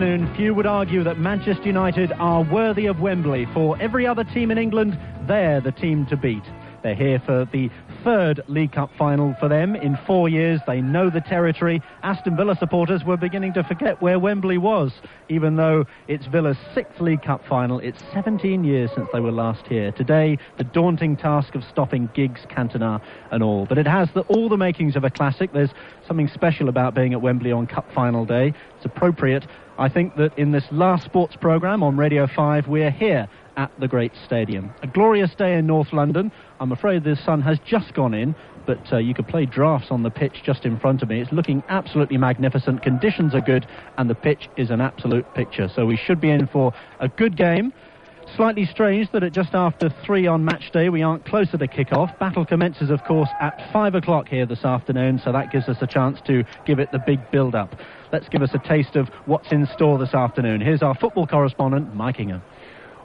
Few would argue that Manchester United are worthy of Wembley. For every other team in England, they're the team to beat. They're here for the third League Cup final for them in 4 years. They know the territory. Aston Villa supporters were beginning to forget where Wembley was, even though it's Villa's 6th League Cup final. It's 17 years since they were last here. Today, the daunting task of stopping Giggs, Cantona and all. But it has all the makings of a classic. There's something special about being at Wembley on Cup final day. It's appropriate, I think, that in this last sports programme on Radio 5, we're here at the great stadium. A glorious day in North London. I'm afraid the sun has just gone in, but you could play drafts on the pitch just in front of me. It's looking absolutely magnificent. Conditions are good, and the pitch is an absolute picture. So we should be in for a good game. Slightly strange that at just after 3 on match day we aren't closer to kick-off. Battle commences, of course, at 5 o'clock here this afternoon, so that gives us a chance to give it the big build-up. Let's give us a taste of what's in store this afternoon. Here's our football correspondent, Mike Ingham.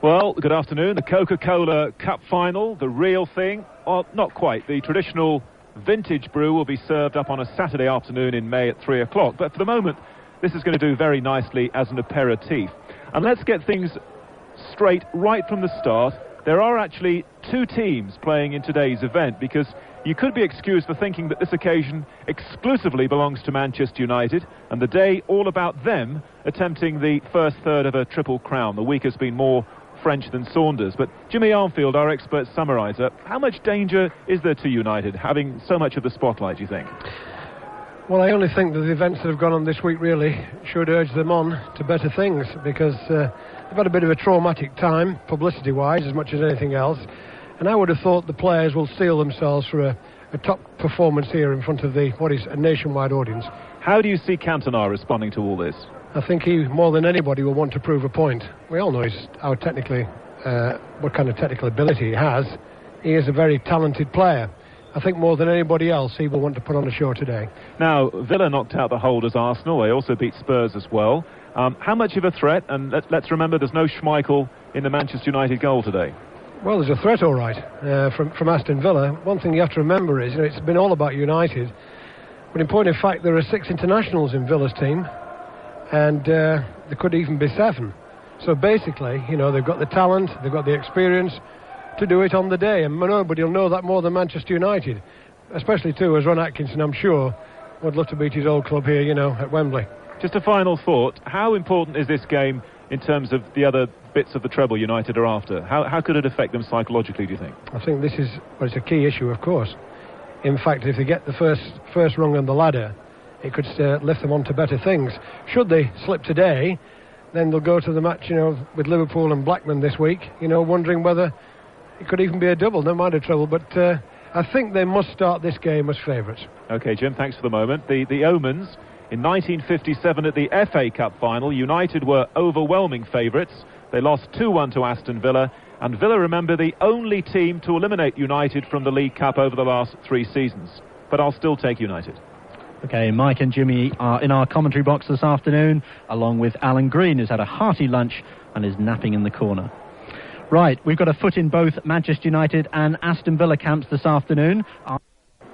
Well, good afternoon. The Coca-Cola Cup final, the real thing. Well, not quite. The traditional vintage brew will be served up on a Saturday afternoon in May at 3 o'clock. But for the moment, this is going to do very nicely as an aperitif. And let's get things straight right from the start. There are actually 2 teams playing in today's event, because you could be excused for thinking that this occasion exclusively belongs to Manchester United, and the day all about them attempting the first third of a triple crown. The week has been more French than Saunders. But Jimmy Armfield, our expert summariser, how much danger is there to United having so much of the spotlight, do you think? Well, I only think that the events that have gone on this week really should urge them on to better things, because they've had a bit of a traumatic time, publicity-wise, as much as anything else. And I would have thought the players will steel themselves for a top performance here in front of what is a nationwide audience. How do you see Cantona responding to all this? I think he, more than anybody, will want to prove a point. We all know what kind of technical ability he has. He is a very talented player. I think more than anybody else, he will want to put on a show today. Now, Villa knocked out the holders Arsenal. They also beat Spurs as well. How much of a threat? And let's remember, there's no Schmeichel in the Manchester United goal today. Well, there's a threat, all right, from Aston Villa. One thing you have to remember is, it's been all about United. But in point of fact, there are 6 internationals in Villa's team, and there could even be 7. So basically, they've got the talent, they've got the experience to do it on the day, and nobody will know that more than Manchester United, especially too as Ron Atkinson, I'm sure, would love to beat his old club here, at Wembley. Just a final thought, how important is this game in terms of the other bits of the treble United are after? How could it affect them psychologically, do you think? I think this is, it's a key issue, of course. In fact, if they get the first rung on the ladder, it could lift them on to better things. Should they slip today, then they'll go to the match, with Liverpool and Blackburn this week, wondering whether it could even be a double, no mind a treble. But I think they must start this game as favourites. OK, Jim, thanks for the moment. The omens, in 1957 at the FA Cup final, United were overwhelming favourites. They lost 2-1 to Aston Villa, and Villa, remember, the only team to eliminate United from the League Cup over the last 3 seasons. But I'll still take United. OK, Mike and Jimmy are in our commentary box this afternoon, along with Alan Green, who's had a hearty lunch and is napping in the corner. Right, we've got a foot in both Manchester United and Aston Villa camps this afternoon.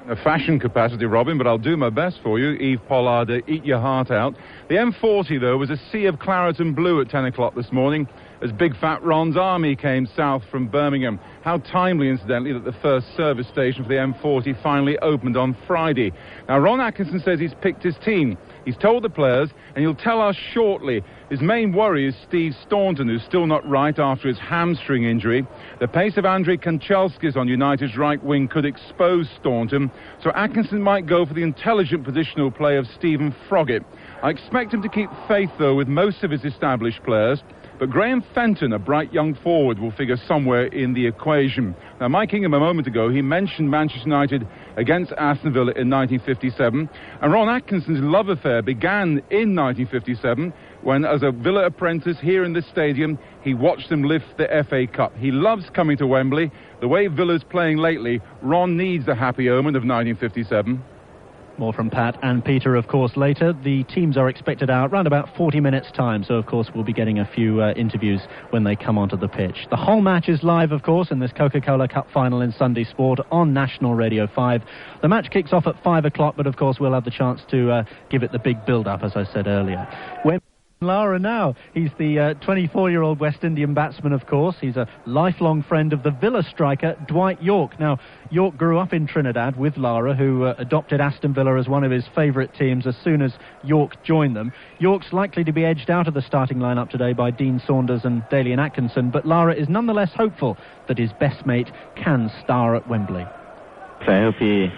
A fashion capacity, Robin, but I'll do my best for you. Yves Pollard, eat your heart out. The M40, though, was a sea of claret and blue at 10 o'clock this morning as Big Fat Ron's army came south from Birmingham. How timely, incidentally, that the first service station for the M40 finally opened on Friday. Now, Ron Atkinson says he's picked his team. He's told the players, and he'll tell us shortly. His main worry is Steve Staunton, who's still not right after his hamstring injury. The pace of Andrei Kanchelskis on United's right wing could expose Staunton, so Atkinson might go for the intelligent positional play of Stephen Froggatt. I expect him to keep faith, though, with most of his established players. But Graham Fenton, a bright young forward, will figure somewhere in the equation. Now, Mike Ingham, a moment ago, he mentioned Manchester United against Aston Villa in 1957. And Ron Atkinson's love affair began in 1957 when, as a Villa apprentice here in this stadium, he watched them lift the FA Cup. He loves coming to Wembley. The way Villa's playing lately, Ron needs the happy omen of 1957. More from Pat and Peter, of course, later. The teams are expected out around about 40 minutes' time, so, of course, we'll be getting a few interviews when they come onto the pitch. The whole match is live, of course, in this Coca-Cola Cup final in Sunday Sport on National Radio 5. The match kicks off at 5 o'clock, but, of course, we'll have the chance to give it the big build-up, as I said earlier. Lara now. He's the 24-year-old West Indian batsman, of course. He's a lifelong friend of the Villa striker, Dwight Yorke. Now, Yorke grew up in Trinidad with Lara, who adopted Aston Villa as one of his favourite teams as soon as Yorke joined them. Yorke's likely to be edged out of the starting lineup today by Dean Saunders and Dalian Atkinson, but Lara is nonetheless hopeful that his best mate can star at Wembley. So I hope he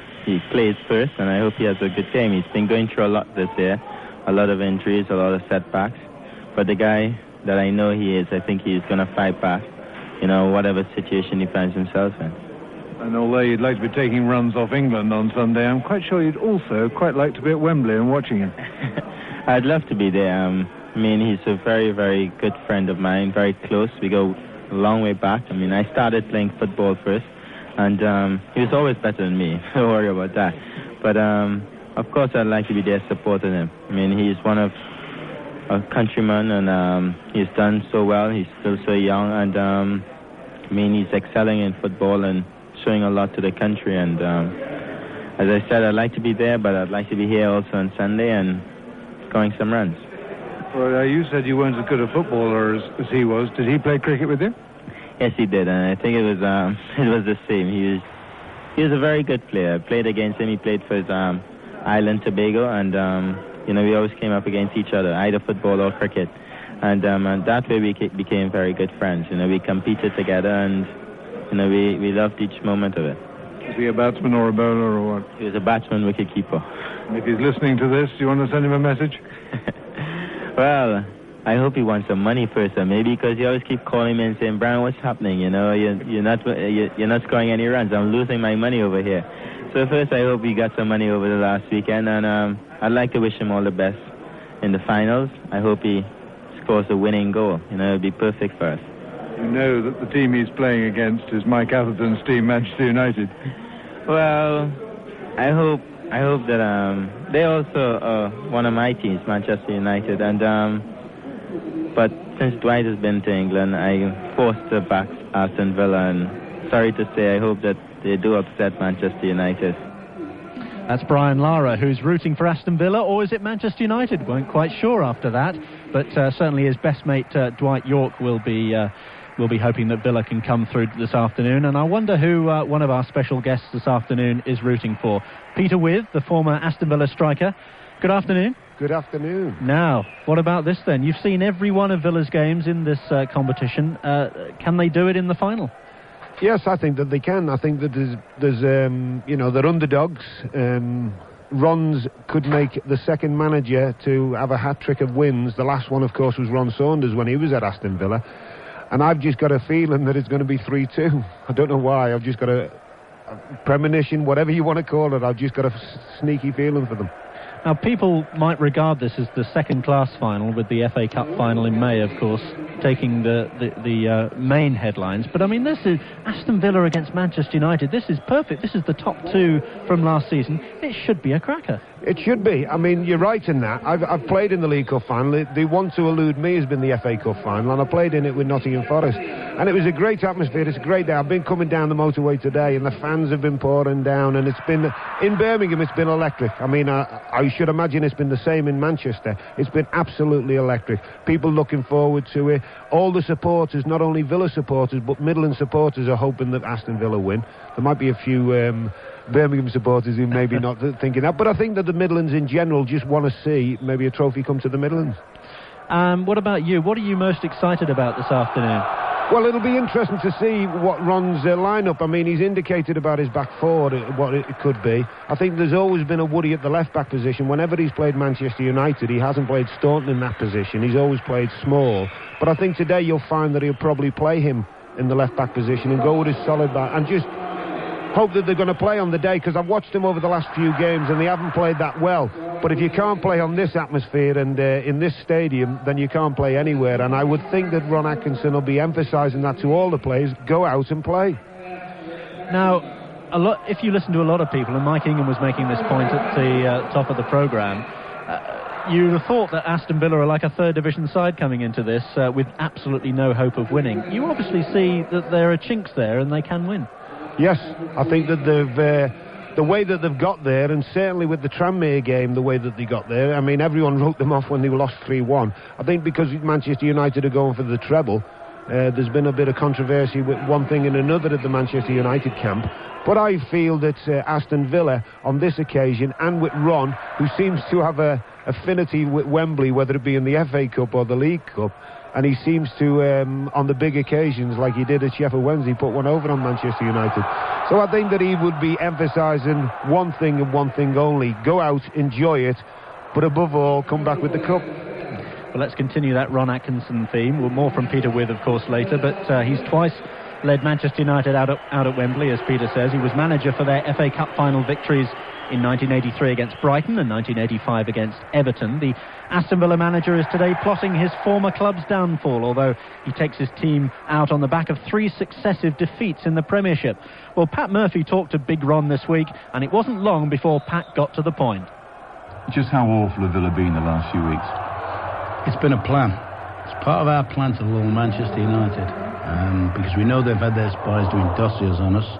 plays first, and I hope he has a good game. He's been going through a lot this year. A lot of injuries, a lot of setbacks. But the guy that I know he is, I think he's going to fight back, whatever situation he finds himself in. And although you'd like to be taking runs off England on Sunday, I'm quite sure you'd also quite like to be at Wembley and watching him. I'd love to be there. He's a very, very good friend of mine, very close. We go a long way back. I started playing football first, and he was always better than me. Don't worry about that. But of course, I'd like to be there supporting him. He's one of a countryman, and he's done so well. He's still so young, and he's excelling in football and showing a lot to the country. And as I said, I'd like to be there, but I'd like to be here also on Sunday and scoring some runs. Well, you said you weren't as good a footballer as he was. Did he play cricket with you? Yes, he did, and I think it was the same. He was a very good player. I played against him. He played for his Island Tobago, and we always came up against each other, either football or cricket, and that way we became very good friends. We competed together, and we loved each moment of it. Is he a batsman or a bowler or what? He was a batsman, wicket-keeper. If he's listening to this, do you want to send him a message? Well, I hope he wants some money first, maybe, because you always keep calling me and saying, "Brian, what's happening? You're not scoring any runs. I'm losing my money over here." So first, I hope he got some money over the last weekend, and I'd like to wish him all the best in the finals. I hope he scores a winning goal. It'll be perfect for us. You know that the team he's playing against is Mike Atherton's team, Manchester United. Well, I hope that they also are one of my teams, Manchester United, and but since Dwight has been to England, I'm forced to back Aston Villa, and sorry to say, I hope that they do upset Manchester United. That's Brian Lara, who's rooting for Aston Villa, or is it Manchester United? Weren't quite sure after that, but certainly his best mate Dwight Yorke will be hoping that Villa can come through this afternoon. And I wonder who one of our special guests this afternoon is rooting for. Peter With, the former Aston Villa striker. Good afternoon. Good afternoon. Now, what about this then? You've seen every one of Villa's games in this competition. Can they do it in the final? Yes, I think that they can. I think that there's they're underdogs. Rons could make the second manager to have a hat-trick of wins. The last one, of course, was Ron Saunders when he was at Aston Villa. And I've just got a feeling that it's going to be 3-2. I don't know why. I've just got a premonition, whatever you want to call it. I've just got a sneaky feeling for them. Now, people might regard this as the second-class final, with the FA Cup final in May, of course, taking the main headlines. But, this is Aston Villa against Manchester United. This is perfect. This is the top two from last season. It should be a cracker. It should be. You're right in that. I've played in the League Cup final. The one to elude me has been the FA Cup final, and I played in it with Nottingham Forest. And it was a great atmosphere. It's a great day. I've been coming down the motorway today, and the fans have been pouring down, and it's been, in Birmingham, it's been electric. I should imagine it's been the same in Manchester. It's been absolutely electric. People looking forward to it. All the supporters, not only Villa supporters, but Midland supporters, are hoping that Aston Villa win. There might be a few Birmingham supporters who maybe not thinking that, but I think that the Midlands in general just want to see maybe a trophy come to the Midlands. What about you? What are you most excited about this afternoon? Well, it'll be interesting to see what Ron's lineup. He's indicated about his back four, what it could be. I think there's always been a worry at the left-back position. Whenever he's played Manchester United, he hasn't played Staunton in that position. He's always played small. But I think today you'll find that he'll probably play him in the left-back position and go with his solid back and just hope that they're going to play on the day, because I've watched them over the last few games and they haven't played that well. But if you can't play on this atmosphere and in this stadium, then you can't play anywhere. And I would think that Ron Atkinson will be emphasising that to all the players: go out and play. Now, if you listen to a lot of people, and Mike Ingham was making this point at the top of the programme, you would have thought that Aston Villa are like a third division side coming into this with absolutely no hope of winning. You obviously see that there are chinks there and they can win. Yes, I think that the way that they've got there, and certainly with the Tranmere game, the way that they got there, I mean, everyone wrote them off when they were lost 3-1. I think because Manchester United are going for the treble, there's been a bit of controversy with one thing and another at the Manchester United camp. But I feel that Aston Villa, on this occasion, and with Ron, who seems to have a affinity with Wembley, whether it be in the FA Cup or the League Cup, and he seems to, on the big occasions, like he did at Sheffield Wednesday, put one over on Manchester United. So I think that he would be emphasising one thing and one thing only: go out, enjoy it, but above all, come back with the cup. Well, let's continue that Ron Atkinson theme. Well, more from Peter With, of course, later, but he's twice led Manchester United out at Wembley, as Peter says. He was manager for their FA Cup final victories in 1983 against Brighton and 1985 against Everton. The Aston Villa manager is today plotting his former club's downfall, although he takes his team out on the back of 3 successive defeats in the Premiership. Well, Pat Murphy talked to Big Ron this week, and it wasn't long before Pat got to the point. Just how awful have Villa been the last few weeks? It's been a plan. It's part of our plan to lull Manchester United, because we know they've had their spies doing dossiers on us.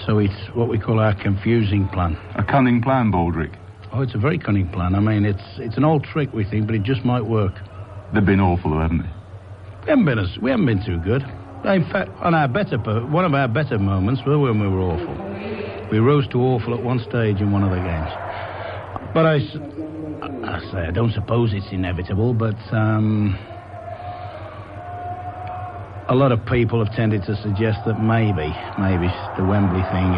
So it's what we call our confusing plan. A cunning plan, Baldrick? Oh, it's a very cunning plan. I mean, it's an old trick, we think, but it just might work. They've been awful, though, haven't they? We haven't been too good. In fact, one of our better moments were when we were awful. We rose to awful at one stage in one of the games. But I don't suppose it's inevitable, but a lot of people have tended to suggest that maybe the Wembley thing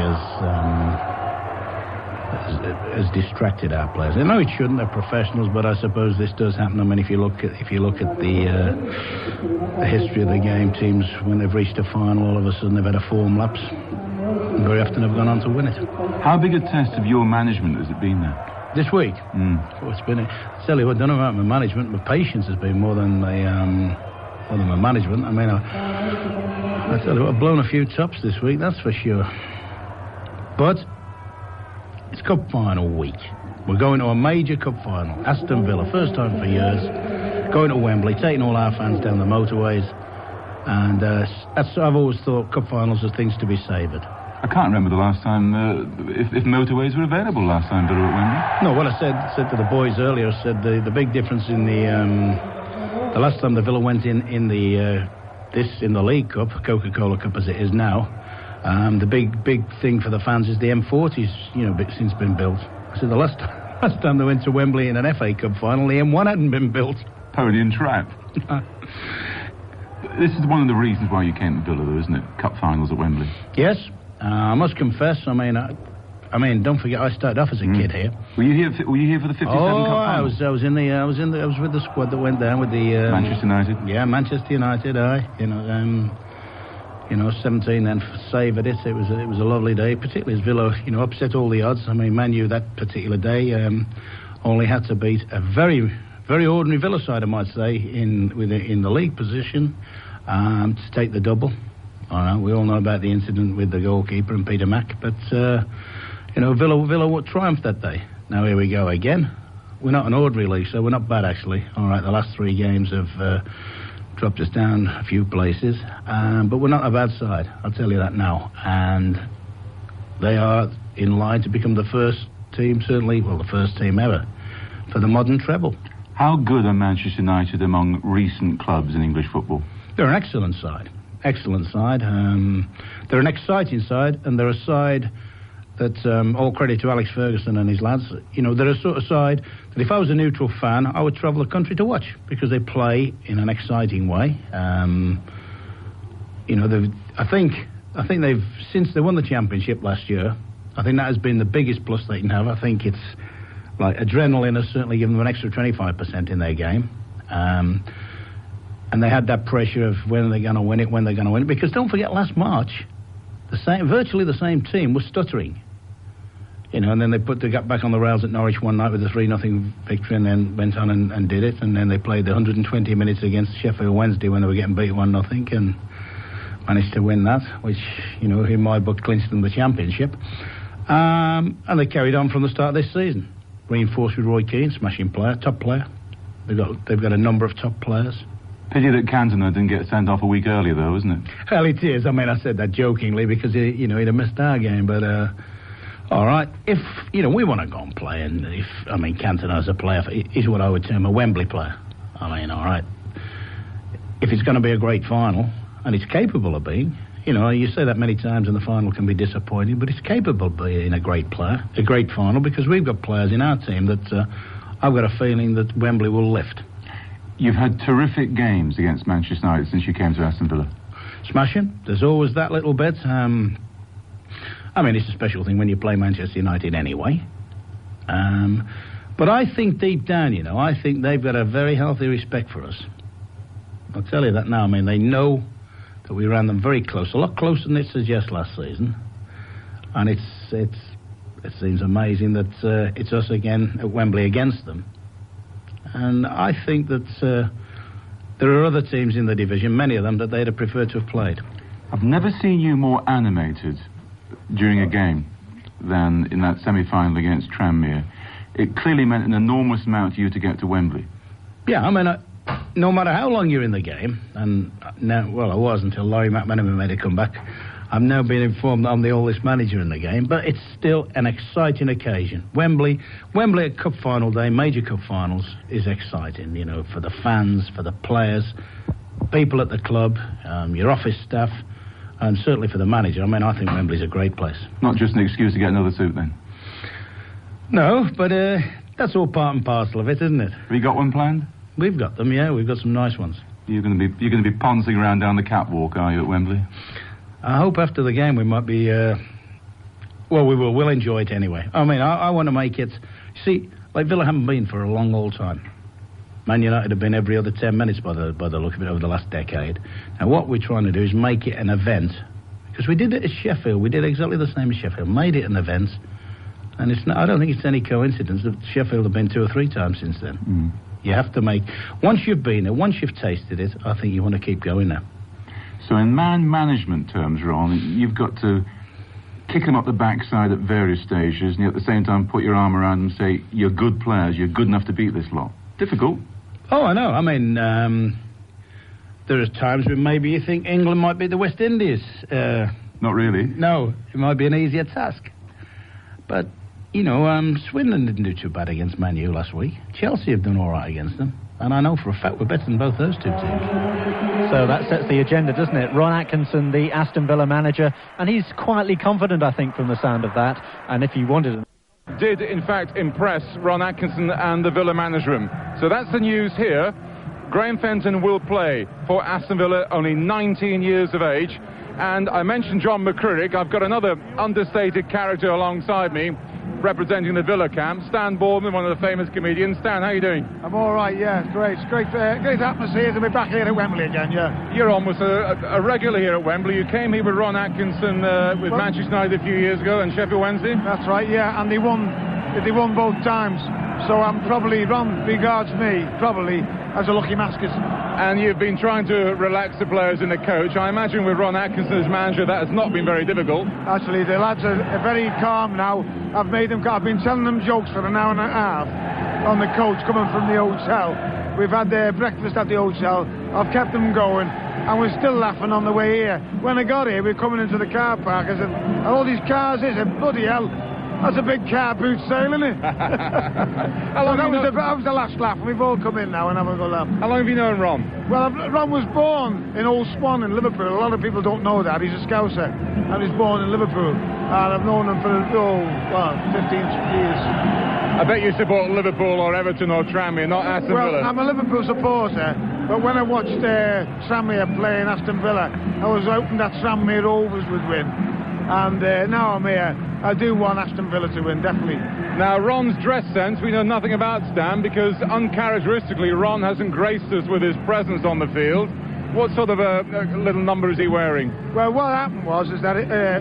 has distracted our players. I know it shouldn't, they're professionals, but I suppose this does happen. I mean, if you look at the history of the game, teams, when they've reached a final, all of a sudden they've had a form lapse, and very often have gone on to win it. How big a test of your management has it been there? This week? Oh, it's been I tell you what, I don't know about my management, my patience has been more than my management. I mean, I tell you what, I've blown a few tops this week, that's for sure. But it's cup final week. We're going to a major cup final. Aston Villa, first time for years. Going to Wembley, taking all our fans down the motorways. And I've always thought cup finals are things to be savoured. I can't remember the last time, if motorways were available last time Villa at Wembley. No, what I said to the boys earlier, I said the big difference in the last time the Villa went in the League Cup, Coca-Cola Cup as it is now, the big thing for the fans is the M40's, since been built. I said the last time they went to Wembley in an FA Cup final, the M1 hadn't been built. Podium trap. This is one of the reasons why you came to Villa, though, isn't it? Cup finals at Wembley. Yes. I must confess, I mean, don't forget, I started off as a kid here. Were you here for the 57 Cup final? I was with the squad that went down with the Manchester United. Yeah, Manchester United. 17 then savoured it. It was a lovely day, particularly as Villa, upset all the odds. I mean, Man U that particular day only had to beat a very, very ordinary Villa side, I might say, in the league position to take the double. We all know about the incident with the goalkeeper and Peter Mack, but Villa triumphed that day. Now here we go again. We're not an ordinary league, so we're not bad actually. All right, the last 3 games have dropped us down a few places, but we're not a bad side. I'll tell you that now. And they are in line to become the first team, the first team ever for the modern treble. How good are Manchester United among recent clubs in English football? They're an excellent side. Excellent side. They're an exciting side, and they're a side that, all credit to Alex Ferguson and his lads, they're a sort of side that if I was a neutral fan, I would travel the country to watch, because they play in an exciting way. I think they've, since they won the championship last year, I think that has been the biggest plus they can have. I think it's like adrenaline has certainly given them an extra 25% in their game. And they had that pressure of when they're going to win it, because don't forget last March, virtually the same team was stuttering. And then they got back on the rails at Norwich one night with a 3-0 victory, and then went on and did it. And then they played the 120 minutes against Sheffield Wednesday when they were getting beat 1-0 and managed to win that, which, in my book clinched them the championship. And they carried on from the start of this season. Reinforced with Roy Keane, smashing player, top player. They've got a number of top players. Pity that Cantona didn't get sent off a week earlier, though, isn't it? Well, it is. I mean, I said that jokingly because he'd have missed our game, but All right. If, we want to go and play, and Cantona's a player, he's what I would term a Wembley player. All right. If it's going to be a great final, and it's capable of being, you say that many times, and the final can be disappointing, but it's capable of being a great final, because we've got players in our team that I've got a feeling that Wembley will lift. You've had terrific games against Manchester United since you came to Aston Villa. Smashing. There's always that little bit. It's a special thing when you play Manchester United anyway. But I think deep down, I think they've got a very healthy respect for us. I'll tell you that now. They know that we ran them very close, a lot closer than it suggests last season. And it seems amazing that it's us again at Wembley against them. And I think that there are other teams in the division, many of them, that they'd have preferred to have played. I've never seen you more animated during a game than in that semi-final against Tranmere. It clearly meant an enormous amount to you to get to Wembley. Yeah, no matter how long you're in the game, and now, I was until Laurie McManaman made a comeback. I've now been informed that I'm the oldest manager in the game, but it's still an exciting occasion. Wembley at Cup Final Day, major Cup Finals, is exciting, for the fans, for the players, people at the club, your office staff, and certainly for the manager. I think Wembley's a great place. Not just an excuse to get another suit, then? No, but that's all part and parcel of it, isn't it? Have you got one planned? We've got them, yeah. We've got some nice ones. You're going to be poncing around down the catwalk, are you, at Wembley? I hope after the game we might be... we will. We'll enjoy it anyway. I want to make it... See, Villa haven't been for a long old time. Man United have been every other 10 minutes by the look of it over the last decade. Now, what we're trying to do is make it an event. Because we did it at Sheffield. We did exactly the same as Sheffield. Made it an event. And I don't think it's any coincidence that Sheffield have been 2 or 3 times since then. Mm. You have to make... Once you've been there, once you've tasted it, I think you want to keep going there. So in man management terms, Ron, you've got to kick them up the backside at various stages, and at the same time put your arm around them and say, you're good players, you're good enough to beat this lot. Difficult. Oh, I know. There are times when maybe you think England might be the West Indies. Not really. No, it might be an easier task. But, Swindon didn't do too bad against Man U last week. Chelsea have done all right against them. And I know for a fact we're better than both those 2 teams. So that sets the agenda, doesn't it? Ron Atkinson, the Aston Villa manager, and he's quietly confident, I think, from the sound of that. And if he wanted... Did, in fact, impress Ron Atkinson and the Villa management. So that's the news here. Graham Fenton will play for Aston Villa, only 19 years of age. And I mentioned John McCririck. I've got another understated character alongside me, representing the Villa camp, Stan Bourne, one of the famous comedians. Stan, how are you doing? I'm all right, yeah, great. It's great atmosphere to be back here at Wembley again, yeah. You're almost a regular here at Wembley. You came here with Ron Atkinson with Manchester United a few years ago and Sheffield Wednesday. That's right, yeah, and they won both times. So Ron regards me, probably, as a lucky mascot. And you've been trying to relax the players and the coach. I imagine with Ron Atkinson as manager, that has not been very difficult. Actually, the lads are very calm now. I've been telling them jokes for an hour and a half on the coach coming from the hotel. We've had their breakfast at the hotel. I've kept them going, and we're still laughing on the way here. When I got here, we're coming into the car park. I said, all these cars here, I said, bloody hell. That's a big car boot sale, isn't it? That was the last laugh. We've all come in now and have a good laugh. How long have you known Ron? Well, Ron was born in Old Swan in Liverpool. A lot of people don't know that. He's a Scouser. And he's born in Liverpool. And I've known him for, 15 years. I bet you support Liverpool or Everton or Tranmere, not Aston Villa. Well, I'm a Liverpool supporter. But when I watched Tranmere playing Aston Villa, I was hoping that Tranmere Rovers would win. And now I'm here. I do want Aston Villa to win, definitely. Now, Ron's dress sense, we know nothing about, Stan, because uncharacteristically, Ron hasn't graced us with his presence on the field. What sort of a little number is he wearing? Well, what happened is that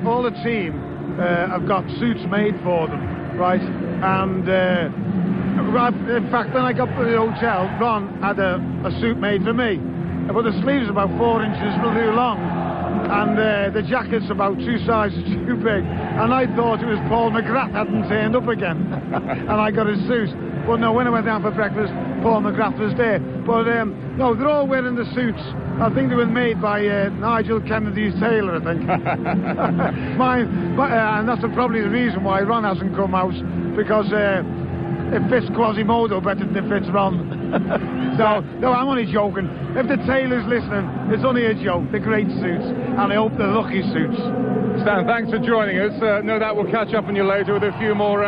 all the team have got suits made for them, right? And in fact, when I got to the hotel, Ron had a suit made for me. But the sleeves are about 4 inches too long. And the jacket's about 2 sizes too big. And I thought it was Paul McGrath hadn't turned up again. And I got his suit. But no, when I went down for breakfast, Paul McGrath was there. But no, they're all wearing the suits. I think they were made by Nigel Kennedy's tailor, I think. And that's probably the reason why Ron hasn't come out, because it fits Quasimodo better than it fits Ron. No, I'm only joking. If the tailor's listening, it's only a joke. They're great suits, and I hope they're lucky suits. Stan, thanks for joining us. No doubt we'll catch up on you later with a few more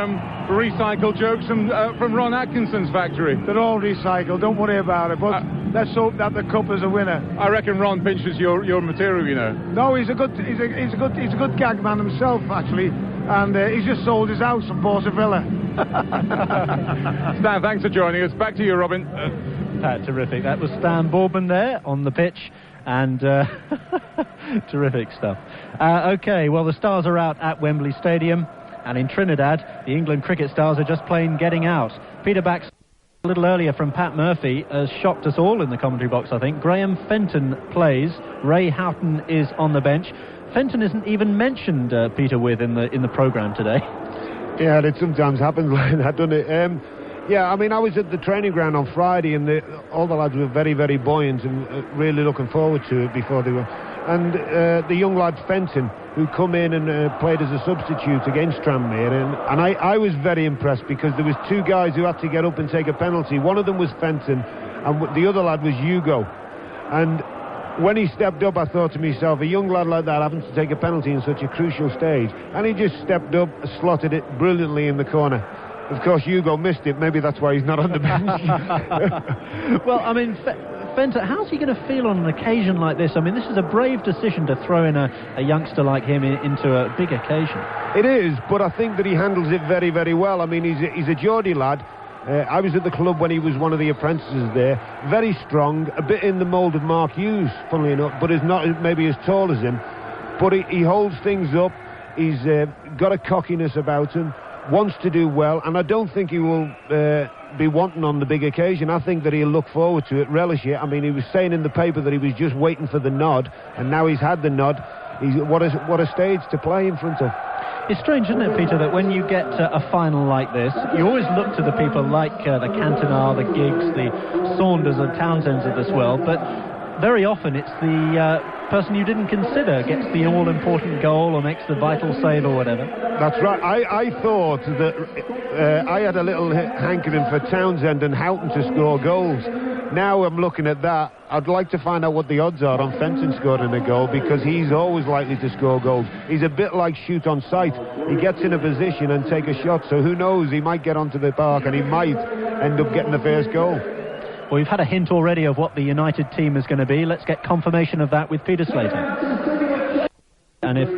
recycled jokes from Ron Atkinson's factory. They're all recycled, don't worry about it, but let's hope that the cup is a winner. I reckon Ron pinches your material, you know. No, he's a good gag man himself, actually, and he's just sold his house and bought a villa. Stan, thanks for joining us. Back to you, Robin. Terrific. That was Stan Boardman there on the pitch, and terrific stuff. Okay, well, the Stars are out at Wembley Stadium, and in Trinidad, the England cricket Stars are just plain getting out. Peter Bax, a little earlier from Pat Murphy, has shocked us all in the commentary box, I think. Graham Fenton plays. Ray Houghton is on the bench. Fenton isn't even mentioned, Peter, in the programme today. Yeah, it sometimes happens like that, doesn't it? Yeah, I mean, I was at the training ground on Friday, and all the lads were very, very buoyant and really looking forward to it before they were. And the young lad Fenton, who come in and played as a substitute against Tranmere, and I was very impressed, because there was two guys who had to get up and take a penalty. One of them was Fenton, and the other lad was Hugo. And when he stepped up, I thought to myself, a young lad like that having to take a penalty in such a crucial stage, and he just stepped up, slotted it brilliantly in the corner. Of course, Hugo missed it. Maybe that's why he's not on the bench. Well, I mean, Fenton, how's he going to feel on an occasion like this? I mean, this is a brave decision to throw in a youngster like him into a big occasion. It is, but I think that he handles it very, very well. I mean, he's a Geordie lad. I was at the club when he was one of the apprentices there. Very strong, a bit in the mould of Mark Hughes, funnily enough, but is not maybe as tall as him. But he holds things up. He's got a cockiness about him, wants to do well, and I don't think he will be wanting on the big occasion. I think that he'll look forward to it, relish it. I mean, he was saying in the paper that he was just waiting for the nod, and now he's had the nod. What a stage to play in front of. It's strange, isn't it, Peter, that when you get a final like this, you always look to the people like the Cantona, the Giggs, the Saunders and Townsends of this world, but very often it's the person you didn't consider gets the all-important goal or makes the vital save or whatever. That's right. I thought that I had a little hankering for Townsend and Houghton to score goals. Now I'm looking at that. I'd like to find out what the odds are on Fenton scoring a goal, because he's always likely to score goals. He's a bit like shoot on sight. He gets in a position and take a shot, so who knows, he might get onto the park and he might end up getting the first goal. Well, we've had a hint already of what the United team is going to be. Let's get confirmation of that with Peter Slater. And if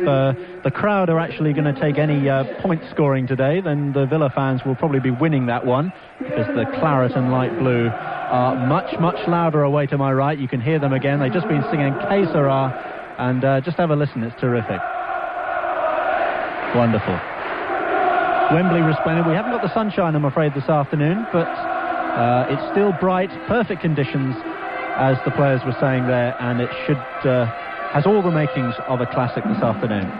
the crowd are actually going to take any point scoring today, then the Villa fans will probably be winning that one, because the claret and light blue are much, much louder away to my right. You can hear them again. They've just been singing Que Sera, and just have a listen. It's terrific. Wonderful. Wembley resplendent. We haven't got the sunshine, I'm afraid, this afternoon, but it's still bright, perfect conditions, as the players were saying there, and it has all the makings of a classic this afternoon.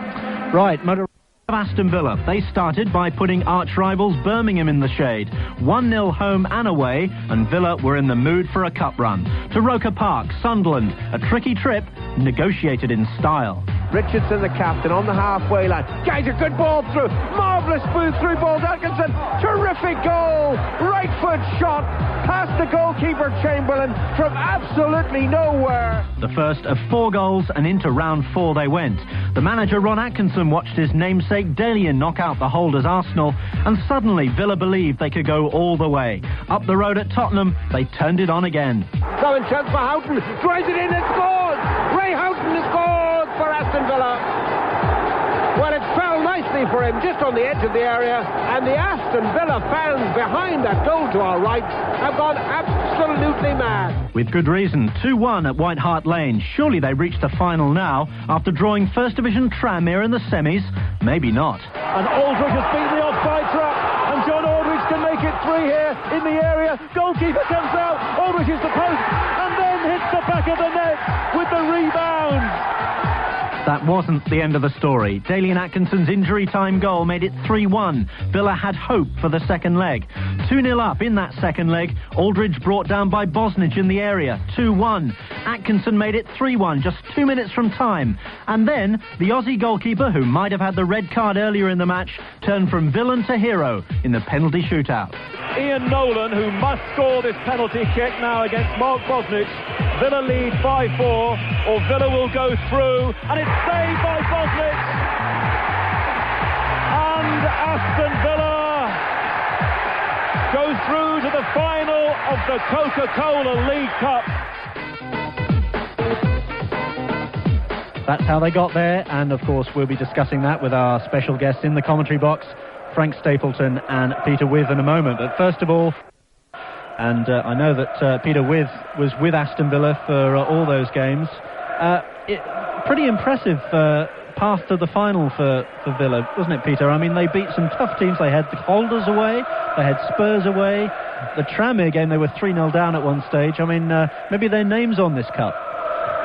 Right, motor Aston Villa. They started by putting arch-rivals Birmingham in the shade. 1-0 home and away, and Villa were in the mood for a cup run. To Roker Park, Sunderland, a tricky trip, negotiated in style. Richardson, the captain, on the halfway line. Guys, a good ball through. Marvellous smooth through ball. Atkinson, terrific goal. Right foot shot past the goalkeeper Chamberlain from absolutely nowhere. The first of 4 goals, and into round 4 they went. The manager Ron Atkinson watched his namesake Dalian knock out the holders Arsenal, and suddenly Villa believed they could go all the way. Up the road at Tottenham, they turned it on again. So in chance for Houghton, drives it in and scores. Ray Houghton has scored for Aston Villa. Well, it fell nicely for him just on the edge of the area, and the Aston Villa fans behind that goal to our right have gone absolutely mad. With good reason. 2-1 at White Hart Lane. Surely they reached the final now, after drawing First Division Tranmere in the semis? Maybe not. And Aldridge has beaten the offside trap, and John Aldridge can make it 3 here in the area. Goalkeeper comes out, Aldridge is the post, and then hits the back of the net with the rebound. That wasn't the end of the story. Dalian Atkinson's injury time goal made it 3-1. Villa had hope for the second leg. 2-0 up in that second leg. Aldridge brought down by Bosnich in the area. 2-1. Atkinson made it 3-1 just 2 minutes from time. And then the Aussie goalkeeper, who might have had the red card earlier in the match, turned from villain to hero in the penalty shootout. Ian Nolan, who must score this penalty kick now against Mark Bosnich. Villa lead 5-4, or Villa will go through, and it's saved by Bosnich. And Aston Villa goes through to the final of the Coca-Cola League Cup. That's how they got there, and of course we'll be discussing that with our special guests in the commentary box, Frank Stapleton and Peter Withe, in a moment. But first of all, and I know that Peter Withe was with Aston Villa for all those games. Pretty impressive path to the final for Villa, wasn't it, Peter? I mean, they beat some tough teams. They had the Holders away, they had Spurs away. The Tranmere game, they were 3-0 down at one stage. I mean, maybe their name's on this cup.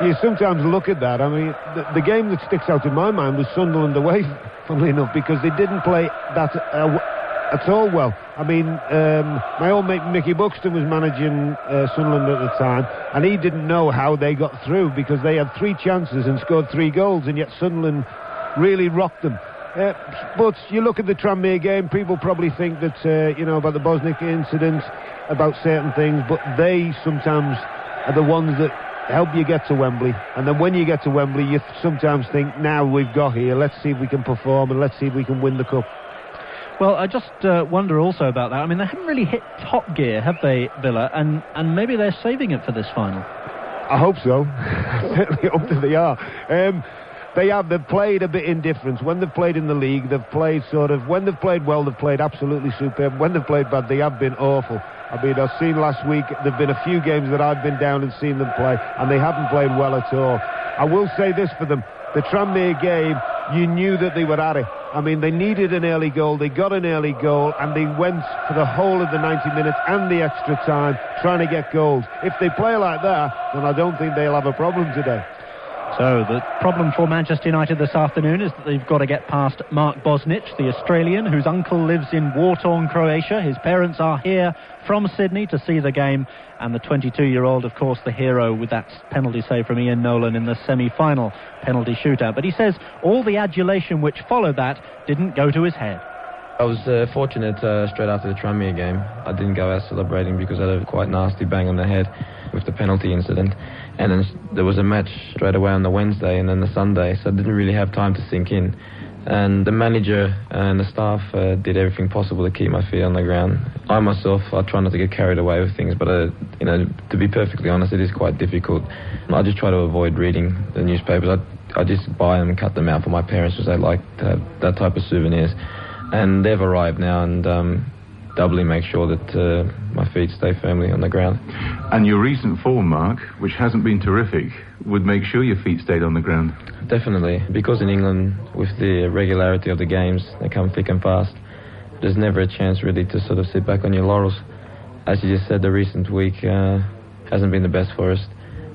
You sometimes look at that. I mean, the game that sticks out in my mind was Sunderland away, funnily enough, because they didn't play that at all well. I mean, my old mate Mickey Buxton was managing Sunderland at the time, and he didn't know how they got through, because they had 3 chances and scored 3 goals, and yet Sunderland really rocked them. But you look at the Tranmere game, people probably think that, about the Bosnich incident, about certain things, but they sometimes are the ones that help you get to Wembley. And then when you get to Wembley, you sometimes think, now we've got here, let's see if we can perform and let's see if we can win the cup. Well, I just wonder also about that. I mean, they haven't really hit top gear, have they, Villa? And maybe they're saving it for this final. I hope so. I certainly hope that they are. They've played a bit indifferent. When they've played in the league, they've played when they've played well, they've played absolutely superb. When they've played bad, they have been awful. I mean, I've seen last week, there've been a few games that I've been down and seen them play, and they haven't played well at all. I will say this for them. The Tranmere game, you knew that they were at it. I mean, they needed an early goal, they got an early goal, and they went for the whole of the 90 minutes and the extra time trying to get goals. If they play like that, then I don't think they'll have a problem today. So the problem for Manchester United this afternoon is that they've got to get past Mark Bosnich, the Australian, whose uncle lives in war-torn Croatia. His parents are here from Sydney to see the game, and the 22-year-old, of course, the hero with that penalty save from Ian Nolan in the semi-final penalty shootout. But he says all the adulation which followed that didn't go to his head. I was fortunate straight after the Tranmere game. I didn't go out celebrating because I had a quite nasty bang on the head with the penalty incident. And then there was a match straight away on the Wednesday and then the Sunday, so I didn't really have time to sink in. And the manager and the staff did everything possible to keep my feet on the ground. I myself, I try not to get carried away with things, but to be perfectly honest, it is quite difficult. I just try to avoid reading the newspapers. I just buy them and cut them out for my parents because they like to have that type of souvenirs. And they've arrived now, and doubly make sure that my feet stay firmly on the ground. And your recent form, Mark, which hasn't been terrific, would make sure your feet stayed on the ground. Definitely, because in England, with the regularity of the games, they come thick and fast. There's never a chance really to sort of sit back on your laurels. As you just said, the recent week hasn't been the best for us,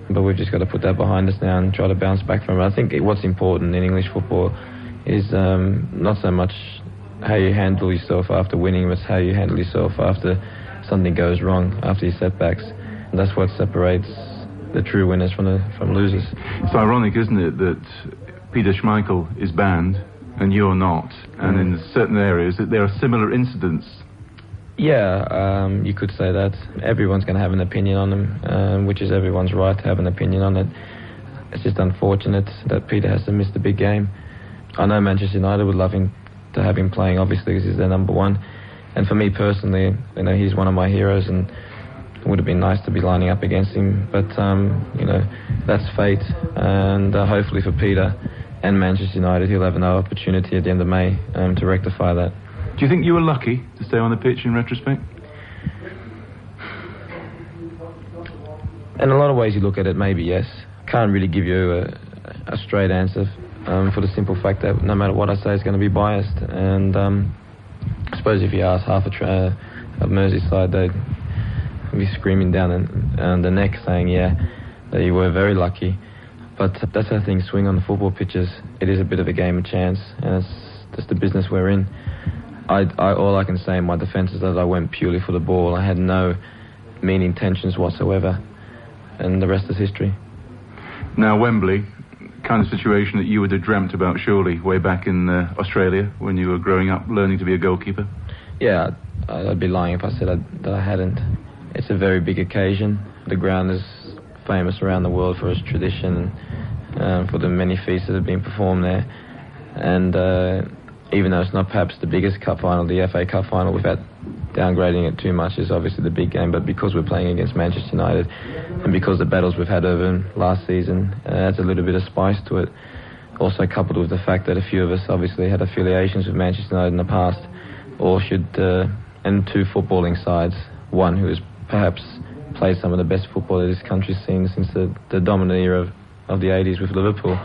but we've just got to put that behind us now and try to bounce back from it. I think what's important in English football is not so much how you handle yourself after winning, but how you handle yourself after something goes wrong, after your setbacks. And that's what separates the true winners from losers. It's ironic, isn't it, that Peter Schmeichel is banned and you're not, and in certain areas that there are similar incidents. Yeah, you could say that. Everyone's going to have an opinion on them, which is everyone's right to have an opinion on it. It's just unfortunate that Peter has to miss the big game. I know Manchester United would love him to have him playing, obviously, because he's their number one. And for me personally, he's one of my heroes, and it would have been nice to be lining up against him. But, that's fate. And hopefully for Peter and Manchester United, he'll have another opportunity at the end of May to rectify that. Do you think you were lucky to stay on the pitch in retrospect? In a lot of ways you look at it, maybe yes. Can't really give you a straight answer. For the simple fact that no matter what I say, it's going to be biased. And I suppose if you ask half of Merseyside, they'd be screaming down the neck saying, yeah, that you were very lucky. But that's how things swing on the football pitches. It is a bit of a game of chance, and that's the business we're in. All I can say in my defence is that I went purely for the ball. I had no mean intentions whatsoever, and the rest is history. Now, Wembley, kind of situation that you would have dreamt about, surely, way back in Australia when you were growing up, learning to be a goalkeeper? Yeah, I'd be lying if I said that I hadn't. It's a very big occasion. The ground is famous around the world for its tradition, for the many feats that have been performed there. And even though it's not perhaps the biggest cup final, the FA Cup final, without downgrading it too much, is obviously the big game. But because we're playing against Manchester United, and because the battles we've had over last season adds a little bit of spice to it, also coupled with the fact that a few of us obviously had affiliations with Manchester United in the past, or and two footballing sides, one who has perhaps played some of the best football that this country's seen since the dominant era of the 80s with Liverpool.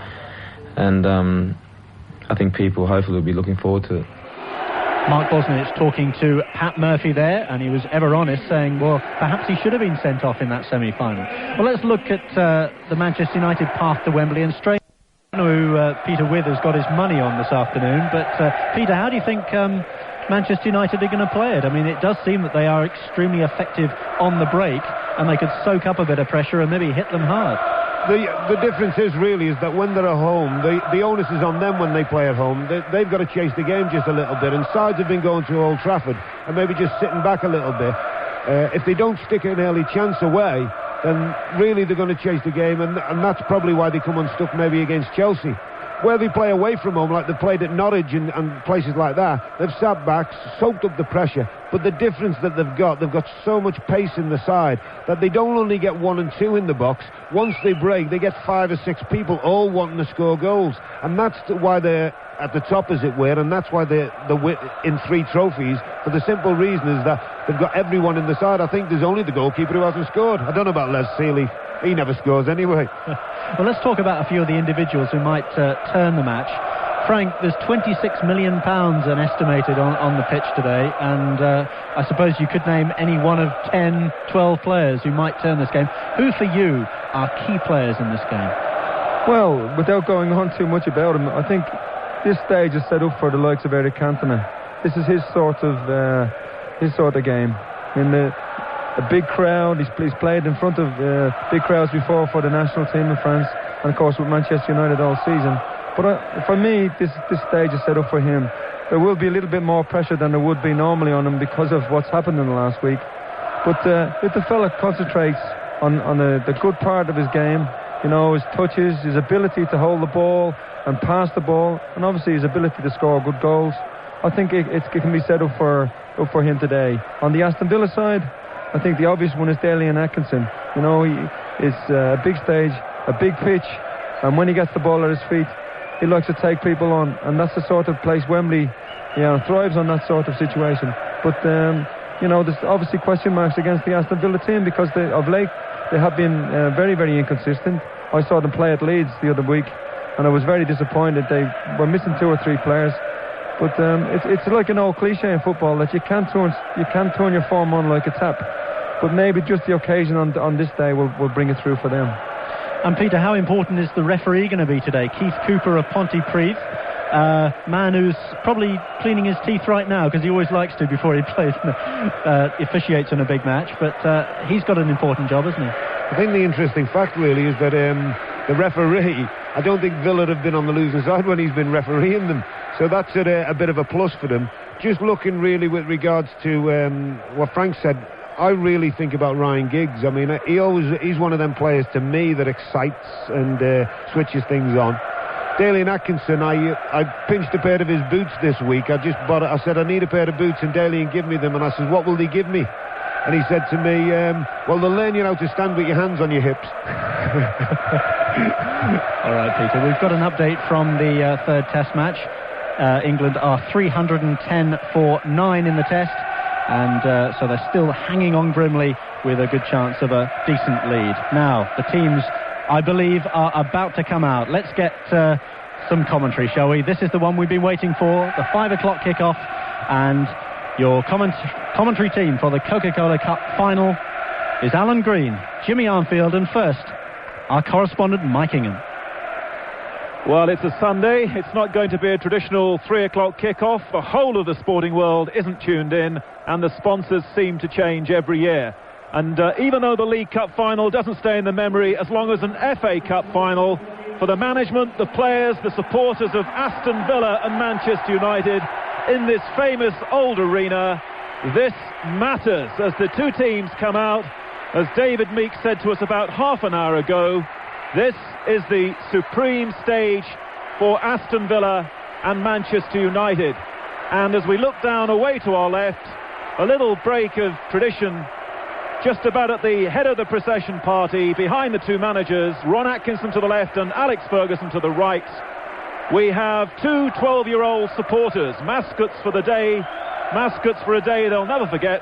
And I think people hopefully will be looking forward to it. Mark Bosnich talking to Pat Murphy there, and he was ever honest, saying, well, perhaps he should have been sent off in that semi-final. Well, let's look at the Manchester United path to Wembley, and straight who Peter Withers got his money on this afternoon. But Peter, how do you think Manchester United are going to play it? I mean, it does seem that they are extremely effective on the break, and they could soak up a bit of pressure and maybe hit them hard. The difference is that when they're at home, the onus is on them when they play at home. They've got to chase the game just a little bit, and sides have been going to Old Trafford and maybe just sitting back a little bit. If they don't stick an early chance away, then really they're going to chase the game, and that's probably why they come unstuck maybe against Chelsea. Where they play away from home, like they played at Norwich and places like that, they've sat back, soaked up the pressure. But the difference that they've got so much pace in the side that they don't only get 1 and 2 in the box. Once they break, they get 5 or 6 people all wanting to score goals. And that's why they're at the top, as it were, and that's why they're in 3 trophies, for the simple reason is that they've got everyone in the side. I think there's only the goalkeeper who hasn't scored. I don't know about Les Seeley. He never scores anyway. Well, let's talk about a few of the individuals who might turn the match. Frank, there's £26 million estimated on the pitch today, and I suppose you could name any one of 10, 12 players who might turn this game. Who for you are key players in this game? Well, without going on too much about him, I think this stage is set up for the likes of Eric Cantona. This is his sort of game. I mean, a big crowd. He's played in front of big crowds before for the national team in France, and of course with Manchester United all season. But for me, this stage is set up for him. There will be a little bit more pressure than there would be normally on him because of what's happened in the last week. But if the fella concentrates on the good part of his game, you know, his touches, his ability to hold the ball and pass the ball, and obviously his ability to score good goals, I think it can be set up for him today. On the Aston Villa side, I think the obvious one is Dalian Atkinson. You know, it's a big stage, a big pitch, and when he gets the ball at his feet, he likes to take people on, and that's the sort of place Wembley, thrives on that sort of situation. But there's obviously question marks against the Aston Villa team because of late they have been very, very inconsistent. I saw them play at Leeds the other week, and I was very disappointed. They were missing 2 or 3 players. But it's like an old cliche in football that you can't turn your form on like a tap. But maybe just the occasion on this day will bring it through for them. And Peter, how important is the referee going to be today? Keith Cooper of Pontypridd, man who's probably cleaning his teeth right now because he always likes to before he plays, officiates in a big match. But he's got an important job, hasn't he? I think the interesting fact really is that the referee, I don't think Villa have been on the losing side when he's been refereeing them. So that's a bit of a plus for them. Just looking really with regards to what Frank said, I really think about Ryan Giggs. I mean, he's one of them players to me that excites and switches things on. Dalian Atkinson, I pinched a pair of his boots this week. I said, I need a pair of boots, and Dalian give me them, and I said, what will they give me? And he said to me, well, they'll learn you how to stand with your hands on your hips. All right, Peter, we've got an update from the third test match. England are 310 for 9 in the test, and so they're still hanging on grimly with a good chance of a decent lead. Now, the teams, I believe, are about to come out. Let's get some commentary, shall we? This is the one we've been waiting for, the 5 o'clock kickoff, and your commentary team for the Coca-Cola Cup final is Alan Green, Jimmy Armfield, and first, our correspondent Mike Ingham. Well, it's a Sunday. It's not going to be a traditional 3 o'clock kickoff. The whole of the sporting world isn't tuned in, and the sponsors seem to change every year. And even though the League Cup final doesn't stay in the memory as long as an FA Cup final, for the management, the players, the supporters of Aston Villa and Manchester United in this famous old arena, this matters as the two teams come out. As David Meek said to us about half an hour ago, this is the supreme stage for Aston Villa and Manchester United. And as we look down away to our left, a little break of tradition just about at the head of the procession party, behind the two managers, Ron Atkinson to the left and Alex Ferguson to the right. We have two 12-year-old supporters, mascots for the day, mascots for a day they'll never forget.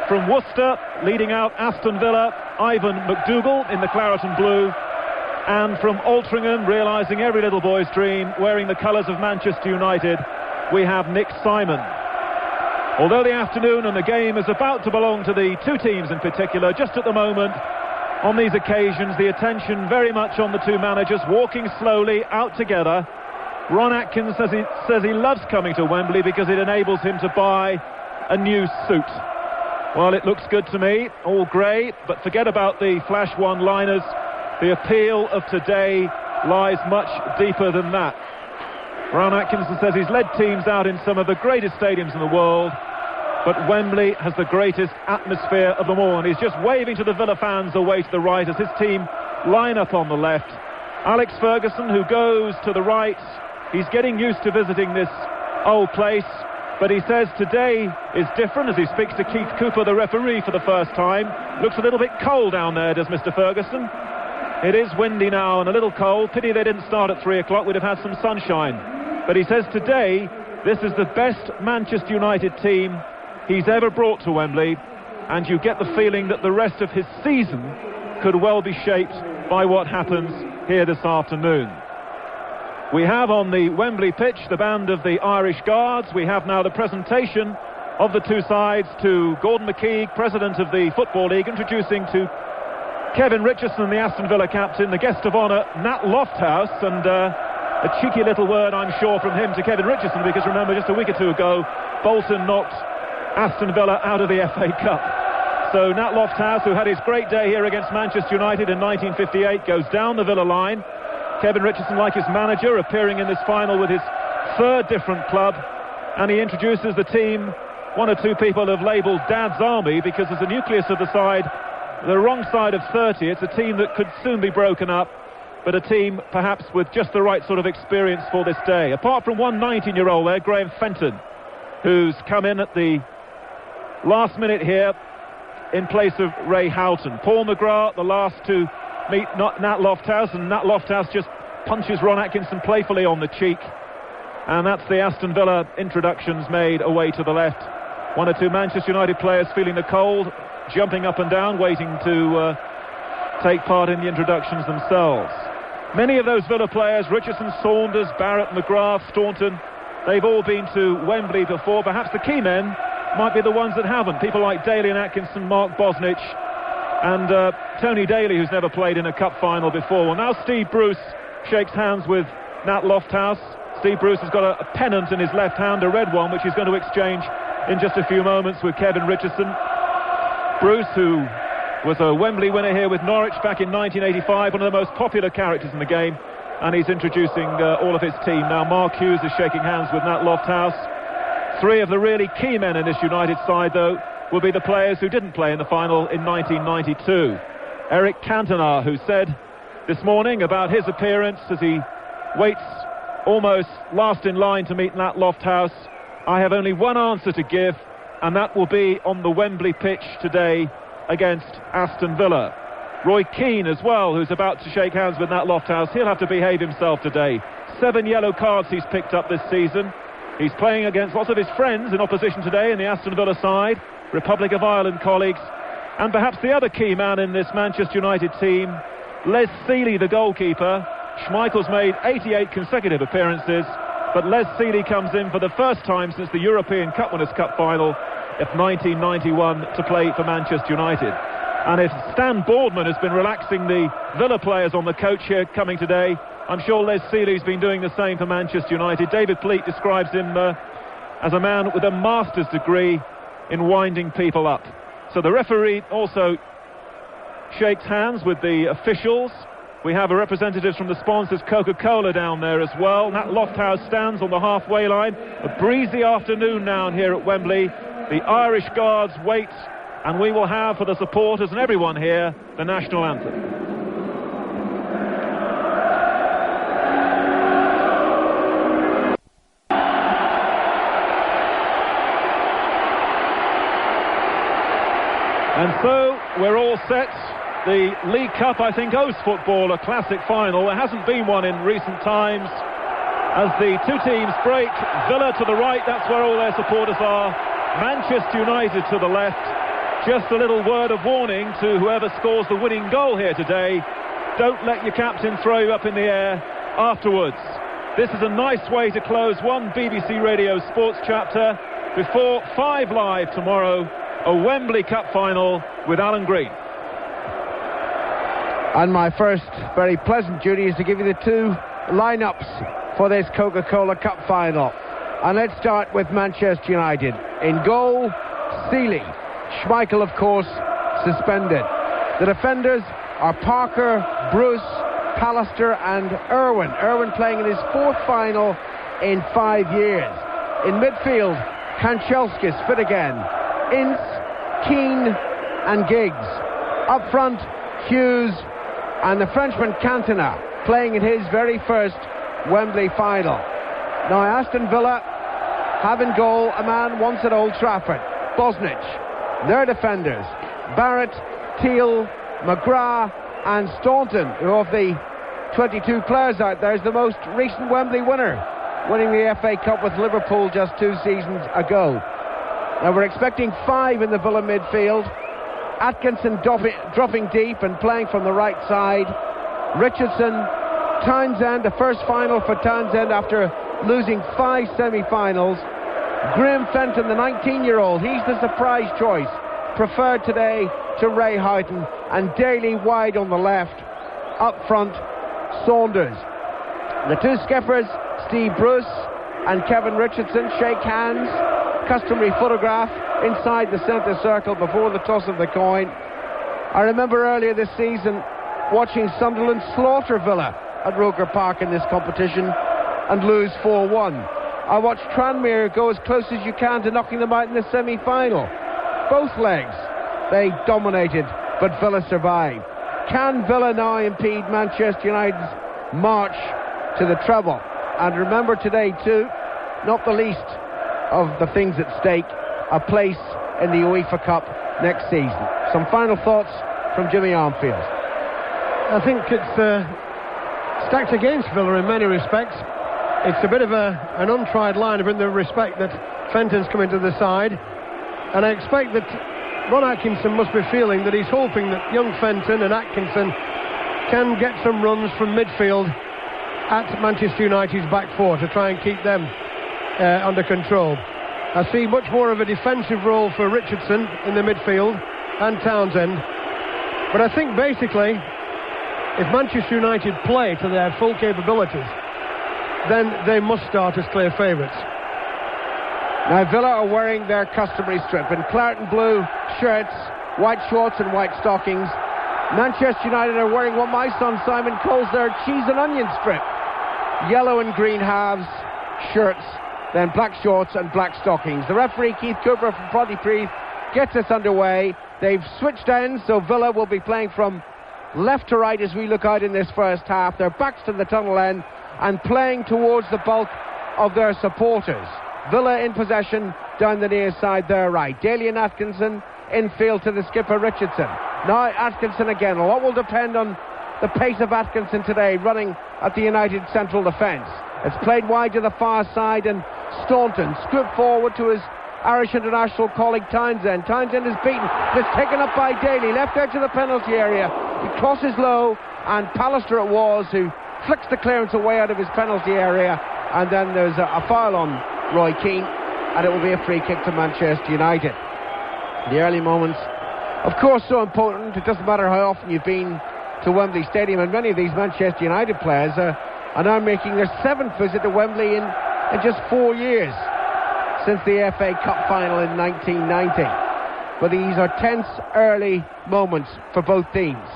From Worcester, leading out Aston Villa, Ivan McDougall in the claret and blue. And from Altrincham, realising every little boy's dream, wearing the colours of Manchester United, we have Nick Simon. Although the afternoon and the game is about to belong to the two teams in particular, just at the moment, on these occasions, the attention very much on the two managers, walking slowly out together. Ron Atkins says he loves coming to Wembley because it enables him to buy a new suit. Well, it looks good to me, all grey, but forget about the flash one-liners. The appeal of today lies much deeper than that. Ron Atkinson says he's led teams out in some of the greatest stadiums in the world, but Wembley has the greatest atmosphere of them all, and he's just waving to the Villa fans away to the right as his team line up on the left. Alex Ferguson, who goes to the right, he's getting used to visiting this old place, but he says today is different as he speaks to Keith Cooper, the referee, for the first time. Looks a little bit cold down there, does Mr. Ferguson. It is windy now and a little cold. Pity they didn't start at 3 o'clock. We'd have had some sunshine. But he says today this is the best Manchester United team he's ever brought to Wembley, and you get the feeling that the rest of his season could well be shaped by what happens here this afternoon. We have on the Wembley pitch the band of the Irish Guards. We have now the presentation of the two sides to Gordon McKeague, president of the Football League, introducing to Kevin Richardson, the Aston Villa captain, the guest of honour, Nat Lofthouse, and a cheeky little word, I'm sure, from him to Kevin Richardson, because remember, just a week or two ago, Bolton knocked Aston Villa out of the FA Cup. So Nat Lofthouse, who had his great day here against Manchester United in 1958, goes down the Villa line. Kevin Richardson, like his manager, appearing in this final with his third different club, and he introduces the team. One or two people have labelled Dad's Army because there's a nucleus of the side, the wrong side of 30. It's a team that could soon be broken up, but a team perhaps with just the right sort of experience for this day. Apart from one 19-year-old there, Graham Fenton, who's come in at the last minute here in place of Ray Houghton. Paul McGrath, the last to meet Nat Lofthouse, and Nat Lofthouse just punches Ron Atkinson playfully on the cheek. And that's the Aston Villa introductions made away to the left. One or two Manchester United players feeling the cold, jumping up and down, waiting to take part in the introductions themselves. Many of those Villa players, Richardson, Saunders, Barrett, McGrath, Staunton, they've all been to Wembley before. Perhaps the key men might be the ones that haven't. People like Dalian Atkinson, Mark Bosnich, and Tony Daly, who's never played in a cup final before. Well, now Steve Bruce shakes hands with Nat Lofthouse. Steve Bruce has got a pennant in his left hand, a red one, which he's going to exchange in just a few moments with Kevin Richardson. Bruce, who was a Wembley winner here with Norwich back in 1985, one of the most popular characters in the game, and he's introducing all of his team. Now Mark Hughes is shaking hands with Nat Lofthouse. Three of the really key men in this United side, though, will be the players who didn't play in the final in 1992. Eric Cantona, who said this morning about his appearance as he waits almost last in line to meet Nat Lofthouse, I have only one answer to give, and that will be on the Wembley pitch today against Aston Villa. Roy Keane as well, who's about to shake hands with Nat Lofthouse. He'll have to behave himself today. 7 yellow cards he's picked up this season. He's playing against lots of his friends in opposition today in the Aston Villa side, Republic of Ireland colleagues, and perhaps the other key man in this Manchester United team, Les Seeley, the goalkeeper. Schmeichel's made 88 consecutive appearances, but Les Seeley comes in for the first time since the European Cup Winners' Cup final of 1991 to play for Manchester United. And if Stan Boardman has been relaxing the Villa players on the coach here coming today, I'm sure Les Seeley's been doing the same for Manchester United. David Pleat describes him as a man with a master's degree in winding people up. So the referee also shakes hands with the officials. We have a representative from the sponsors, Coca-Cola, down there as well. Nat Lofthouse stands on the halfway line. A breezy afternoon now here at Wembley. The Irish Guards wait, and we will have for the supporters and everyone here the national anthem. And so we're all set. The League Cup, I think, owes football a classic final. There hasn't been one in recent times. As the two teams break, Villa to the right, that's where all their supporters are. Manchester United to the left. Just a little word of warning to whoever scores the winning goal here today. Don't let your captain throw you up in the air afterwards. This is a nice way to close one BBC Radio Sports chapter before 5 Live tomorrow, a Wembley Cup final with Alan Green. And my first very pleasant duty is to give you the two lineups for this Coca-Cola Cup final. And let's start with Manchester United. In goal, Seeley. Schmeichel, of course, suspended. The defenders are Parker, Bruce, Pallister and Irwin. Irwin playing in his 4th final in 5 years. In midfield, Kanchelskis fit again. Ince, Keane and Giggs. Up front, Hughes and the Frenchman Cantona playing in his very first Wembley final. Now Aston Villa have in goal a man once at Old Trafford, Bosnich. Their defenders, Barrett, Teal, McGrath and Staunton, who of the 22 players out there is the most recent Wembley winner, winning the FA Cup with Liverpool just 2 seasons ago. Now we're expecting 5 in the Villa midfield. Atkinson dropping deep and playing from the right side. Richardson, Townsend, the first final for Townsend after losing 5 semi-finals. Graham Fenton, the 19-year-old, he's the surprise choice, preferred today to Ray Houghton, and Daly wide on the left. Up front, Saunders. The two skippers, Steve Bruce and Kevin Richardson, shake hands. Customary photograph inside the centre circle before the toss of the coin. I remember earlier this season watching Sunderland slaughter Villa at Roker Park in this competition and lose 4-1. I watched Tranmere go as close as you can to knocking them out in the semi-final. Both legs they dominated, but Villa survived. Can Villa now impede Manchester United's march to the treble? And remember today too, not the least of the things at stake, a place in the UEFA Cup next season. Some final thoughts from Jimmy Armfield. I think it's stacked against Villa in many respects. It's a bit of an untried line in the respect that Fenton's coming to the side, and I expect that Ron Atkinson must be feeling that he's hoping that young Fenton and Atkinson can get some runs from midfield at Manchester United's back 4 to try and keep them under control. I see much more of a defensive role for Richardson in the midfield and Townsend, but I think basically if Manchester United play to their full capabilities, then they must start as clear favourites. Now Villa are wearing their customary strip in claret and blue shirts, white shorts and white stockings. Manchester United are wearing what my son Simon calls their cheese and onion strip. Yellow and green halves, shirts, then black shorts and black stockings. The referee Keith Cooper from Pontypridd gets us underway. They've switched ends, so Villa will be playing from left to right as we look out in this first half. Their backs to the tunnel end and playing towards the bulk of their supporters. Villa in possession down the near side, their right. Dalian Atkinson infield to the skipper Richardson. Now Atkinson again. A lot will depend on the pace of Atkinson today, running at the United central defence. It's played wide to the far side, and Staunton scooped forward to his Irish international colleague Townsend. Townsend is beaten. It's taken up by Daly, left edge of the penalty area. He crosses low, and Pallister it was who flicks the clearance away out of his penalty area, and then there's a foul on Roy Keane, and it will be a free kick to Manchester United. The early moments, of course, so important. It doesn't matter how often you've been to Wembley Stadium, and many of these Manchester United players are now making their 7th visit to Wembley in just 4 years since the FA Cup final in 1990. But these are tense early moments for both teams.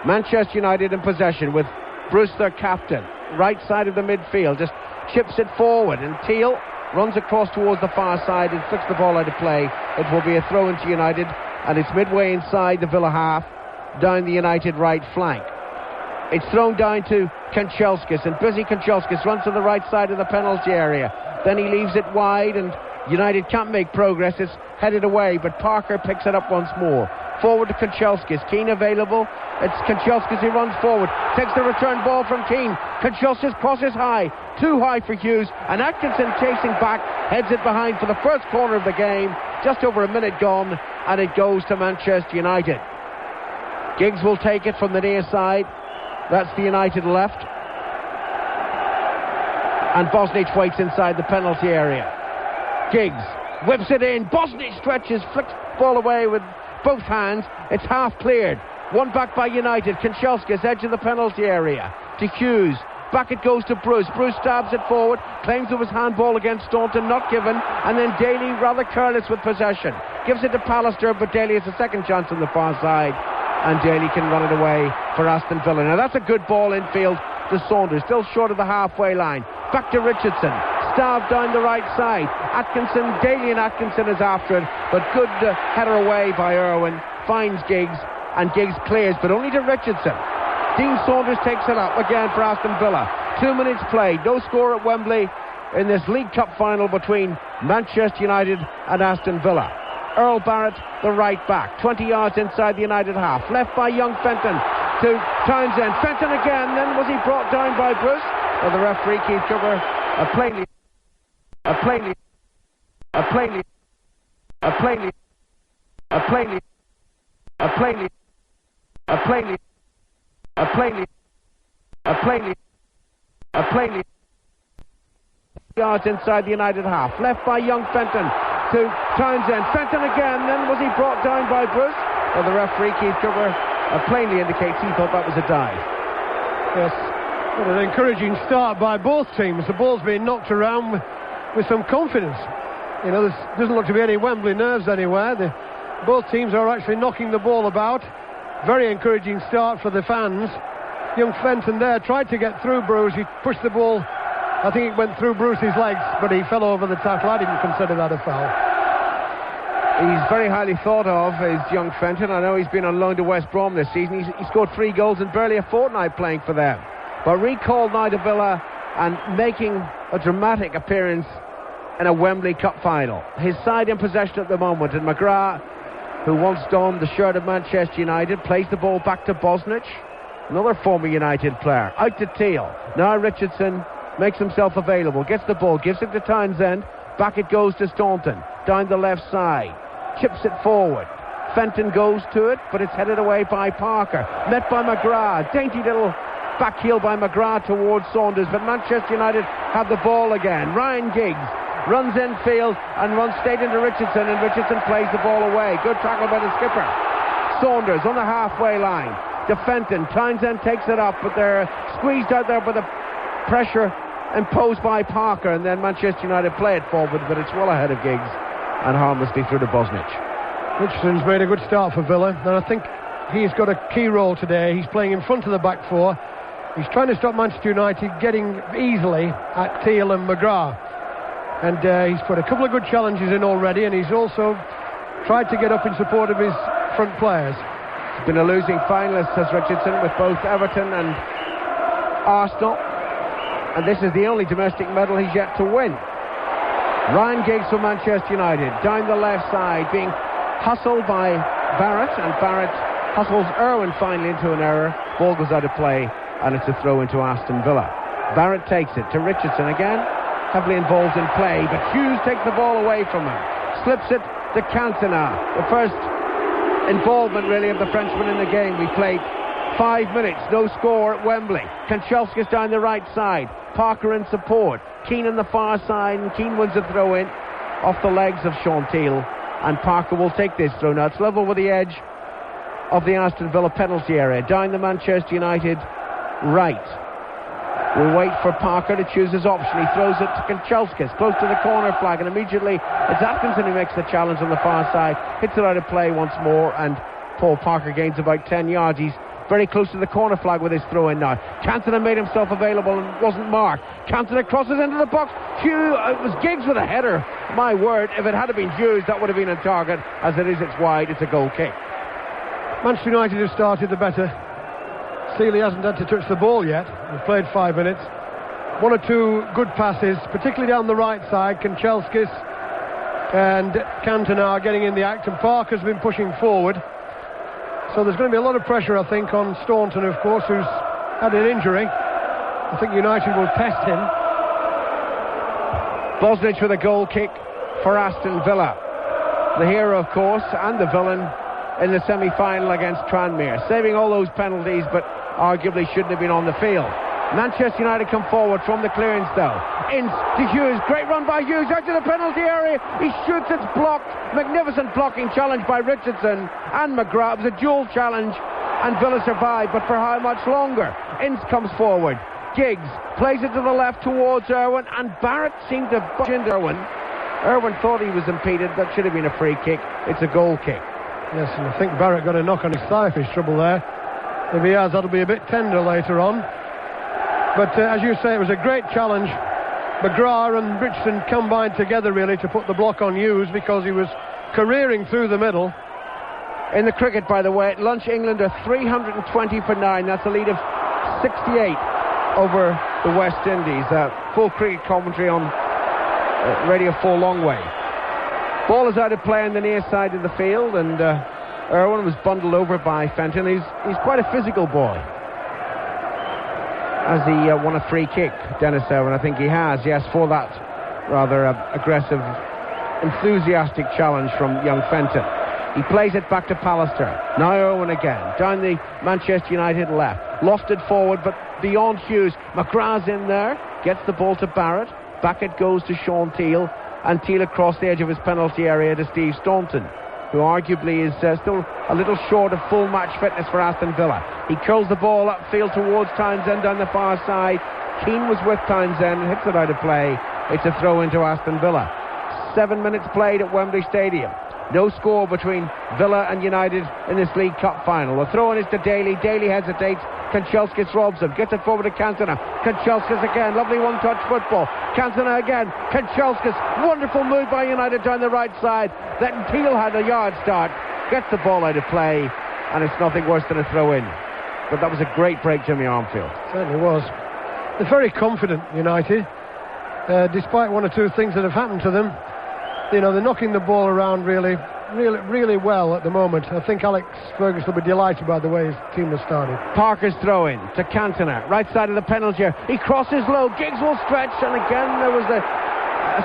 Manchester United in possession with Bruce, their captain, right side of the midfield, just chips it forward, and Teal runs across towards the far side and flicks the ball out of play. It will be a throw into United, and it's midway inside the Villa half, down the United right flank. It's thrown down to Kanchelskis, and busy Kanchelskis runs to the right side of the penalty area. Then he leaves it wide, and United can't make progress. It's headed away, but Parker picks it up once more. Forward to Kanchelskis. Keane available. It's Kanchelskis who runs forward. Takes the return ball from Keane. Kanchelskis crosses high. Too high for Hughes. And Atkinson chasing back. Heads it behind for the first corner of the game. Just over a minute gone. And it goes to Manchester United. Giggs will take it from the near side. That's the United left. And Bosnich waits inside the penalty area. Giggs whips it in. Bosnich stretches, flicks the ball away with both hands. It's half cleared. One back by United. Kanchelskis, edge of the penalty area. To Hughes. Back it goes to Bruce. Bruce stabs it forward. Claims it was handball against Staunton, not given. And then Daly, rather careless with possession. Gives it to Pallister, but Daly has a second chance on the far side. And Daly can run it away for Aston Villa. Now that's a good ball infield to Saunders. Still short of the halfway line. Back to Richardson. Stabbed down the right side. Atkinson, Dalian Atkinson is after it, but good header away by Irwin. Finds Giggs, and Giggs clears, but only to Richardson. Dean Saunders takes it up again for Aston Villa. 2 minutes played. No score at Wembley in this League Cup final between Manchester United and Aston Villa. Earl Barrett, the right back. 20 yards inside the United half. Left by young Fenton to Townsend. Fenton again. Then was he brought down by Bruce? Well, the referee, Keith Cooper, plainly yards inside the United half. Left by young Fenton to Townsend. Fenton again. Then was he brought down by Bruce? Well, the referee, Keith Cooper, plainly indicates he thought that was a dive. Yes. What an encouraging start by both teams. The ball's being knocked around with some confidence. You know, there doesn't look to be any Wembley nerves anywhere. Both teams are actually knocking the ball about. Very encouraging start for the fans. Young Fenton there tried to get through Bruce. He pushed the ball. I think it went through Bruce's legs, but he fell over the tackle. I didn't consider that a foul. He's very highly thought of, is young Fenton. I know he's been on loan to West Brom this season. He scored 3 goals in barely a fortnight playing for them. But recalled now to Villa and making a dramatic appearance in a Wembley Cup final. His side in possession at the moment, and McGrath, who once donned the shirt of Manchester United, plays the ball back to Bosnich, another former United player. Out to Teal. Now Richardson makes himself available, gets the ball, gives it to Townsend. Back it goes to Staunton, down the left side, chips it forward. Fenton goes to it, but it's headed away by Parker. Met by McGrath. Dainty little back heel by McGrath towards Saunders, but Manchester United have the ball again. Ryan Giggs runs infield and runs straight into Richardson, and Richardson plays the ball away. Good tackle by the skipper. Saunders on the halfway line to Fenton. Townsend takes it up, but they're squeezed out there by the pressure imposed by Parker, and then Manchester United play it forward, but it's well ahead of Giggs and harmlessly through to Bosnich. Richardson's made a good start for Villa, and I think he's got a key role today. He's playing in front of the back four. He's trying to stop Manchester United getting easily at Teal and McGrath. And he's put a couple of good challenges in already, and he's also tried to get up in support of his front players. He's been a losing finalist, says Richardson, with both Everton and Arsenal. And this is the only domestic medal he's yet to win. Ryan Giggs for Manchester United, down the left side, being hustled by Barrett, and Barrett hustles Irwin finally into an error. Ball goes out of play, and it's a throw into Aston Villa. Barrett takes it to Richardson again, heavily involved in play, but Hughes takes the ball away from him. Slips it to Cantona. The first involvement, really, of the Frenchman in the game. We played 5 minutes, no score at Wembley. Kanchelskis down the right side. Parker in support. Keane on the far side, and Keane wins the throw in off the legs of Sean Teal, and Parker will take this throw. Now it's level with the edge of the Aston Villa penalty area, down the Manchester United right. will wait for Parker to choose his option. He throws it to Kanchelskis, close to the corner flag, and immediately it's Atkinson who makes the challenge on the far side, hits it out of play once more, and Paul Parker gains about 10 yards. He's very close to the corner flag with his throw-in now. Cantona made himself available and wasn't marked. Cantona crosses into the box. Hughes, it was Giggs with a header. My word, if it had been Hughes, that would have been on target. As it is, it's wide. It's a goal kick. Manchester United have started the better. Seeley hasn't had to touch the ball yet. We've played 5 minutes. One or two good passes, particularly down the right side. Kanchelskis and Cantona are getting in the act, and Parker's been pushing forward. So there's going to be a lot of pressure, I think, on Staunton, of course, who's had an injury. I think United will test him. Bosnich with a goal kick for Aston Villa. The hero, of course, and the villain in the semi-final against Tranmere. Saving all those penalties, but arguably shouldn't have been on the field. Manchester United come forward from the clearance, though. In to Hughes. Great run by Hughes out to the penalty area. He shoots, it's blocked. Magnificent blocking challenge by Richardson and McGrath. It was a dual challenge, and Villa survived, but for how much longer? Ince comes forward. Giggs plays it to the left towards Irwin, and Barrett seemed to butt into Irwin. Irwin thought he was impeded. That should have been a free kick. It's a goal kick. Yes, and I think Barrett got a knock on his thigh for his trouble there. If he has, that'll be a bit tender later on. But as you say, it was a great challenge. McGrath and Richardson combined together really to put the block on Hughes, because he was careering through the middle. In the cricket, by the way, at lunch England are 320 for 9. That's a lead of 68 over the West Indies. Full cricket commentary on Radio 4 Longway. Ball is out of play on the near side of the field, and Irwin was bundled over by Fenton. He's quite a physical boy. Has he won a free kick, Dennis Irwin? I think he has, yes, for that rather aggressive, enthusiastic challenge from young Fenton. He plays it back to Pallister. Now Irwin again, down the Manchester United left. Lofted forward, but beyond Hughes. McGrath's in there, gets the ball to Barrett. Back it goes to Sean Teal, and Teal across the edge of his penalty area to Steve Staunton, who arguably is still a little short of full match fitness for Aston Villa. He curls the ball upfield towards Townsend down the far side. Keane was with Townsend and hits it out of play. It's a throw into Aston Villa. 7 minutes played at Wembley Stadium. No score between Villa and United in this League Cup final. The throw-in is to Daly. Daly hesitates. Kanchelskis robs him. Gets it forward to Cantona. Kanchelskis again. Lovely one-touch football. Cantona again. Kanchelskis. Wonderful move by United down the right side. Then Teal had a yard start. Gets the ball out of play. And it's nothing worse than a throw-in. But that was a great break, Jimmy Armfield. Certainly was. They're very confident, United. Despite one or two things that have happened to them. You know, they're knocking the ball around really well at the moment. I think Alex Ferguson will be delighted by the way his team has started. Parker's throw-in to Cantona, right side of the penalty area. He crosses low. Giggs will stretch, and again there was a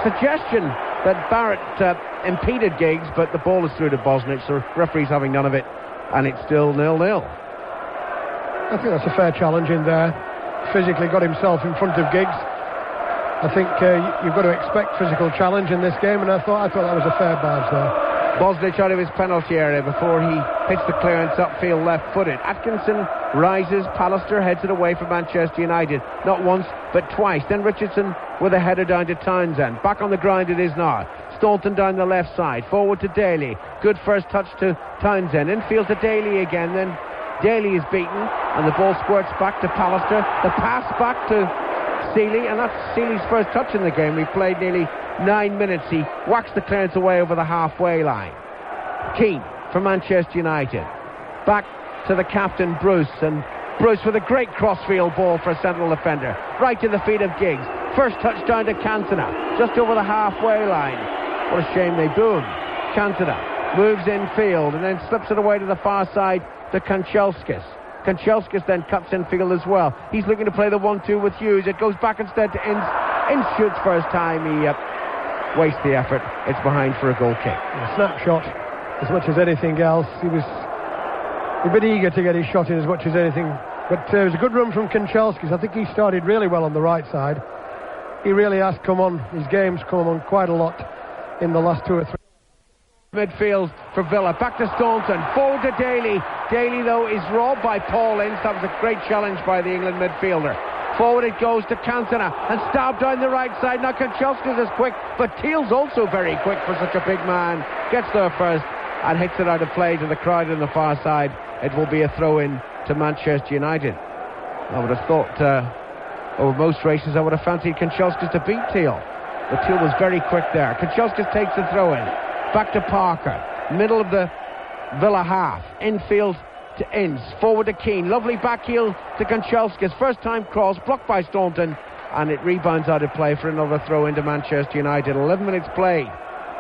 suggestion that Barrett impeded Giggs, but the ball is through to Bosnich. The referee's having none of it, and it's still 0-0. I think that's a fair challenge in there. Physically got himself in front of Giggs. I think you've got to expect physical challenge in this game, and I thought that was a fair barge there. Bosnich out of his penalty area before he hits the clearance upfield left-footed. Atkinson rises, Pallister heads it away from Manchester United. Not once, but twice. Then Richardson with a header down to Townsend. Back on the ground it is now. Staunton down the left side. Forward to Daly. Good first touch to Townsend. Infield to Daly again. Then Daly is beaten, and the ball squirts back to Pallister. The pass back to Seeley, and that's Seeley's first touch in the game. We played nearly 9 minutes. He whacks the clearance away over the halfway line. Keane for Manchester United. Back to the captain Bruce, and Bruce with a great crossfield ball for a central defender. Right to the feet of Giggs. First touch down to Cantona, just over the halfway line. What a shame they boo him. Cantona moves infield and then slips it away to the far side to Kanchelskis. Kanchelskis then cuts infield as well. He's looking to play the 1-2 with Hughes. It goes back instead to Ince. Ince shoots first time. He wastes the effort. It's behind for a goal kick. A snapshot as much as anything else. He was a bit eager to get his shot in as much as anything. But it was a good run from Kanchelskis. I think he started really well on the right side. He really has come on. His game's come on quite a lot in the last 2 or 3. Midfield for Villa. Back to Staunton. Forward to Daly. Daly, though, is robbed by Paul Ince. That was a great challenge by the England midfielder. Forward it goes to Cantona and stabbed down the right side. Now Kanchelskis is quick, but Teal's also very quick for such a big man. Gets there first and hits it out of play to the crowd on the far side. It will be a throw-in to Manchester United. I would have thought over most races I would have fancied Kanchelskis to beat Teal, but Teal was very quick there. Kanchelskis takes the throw-in. Back to Parker, middle of the Villa half, infield to Ince, forward to Keane, lovely back heel to Kanchelskis, first time cross, blocked by Staunton, and it rebounds out of play for another throw into Manchester United. 11 minutes played,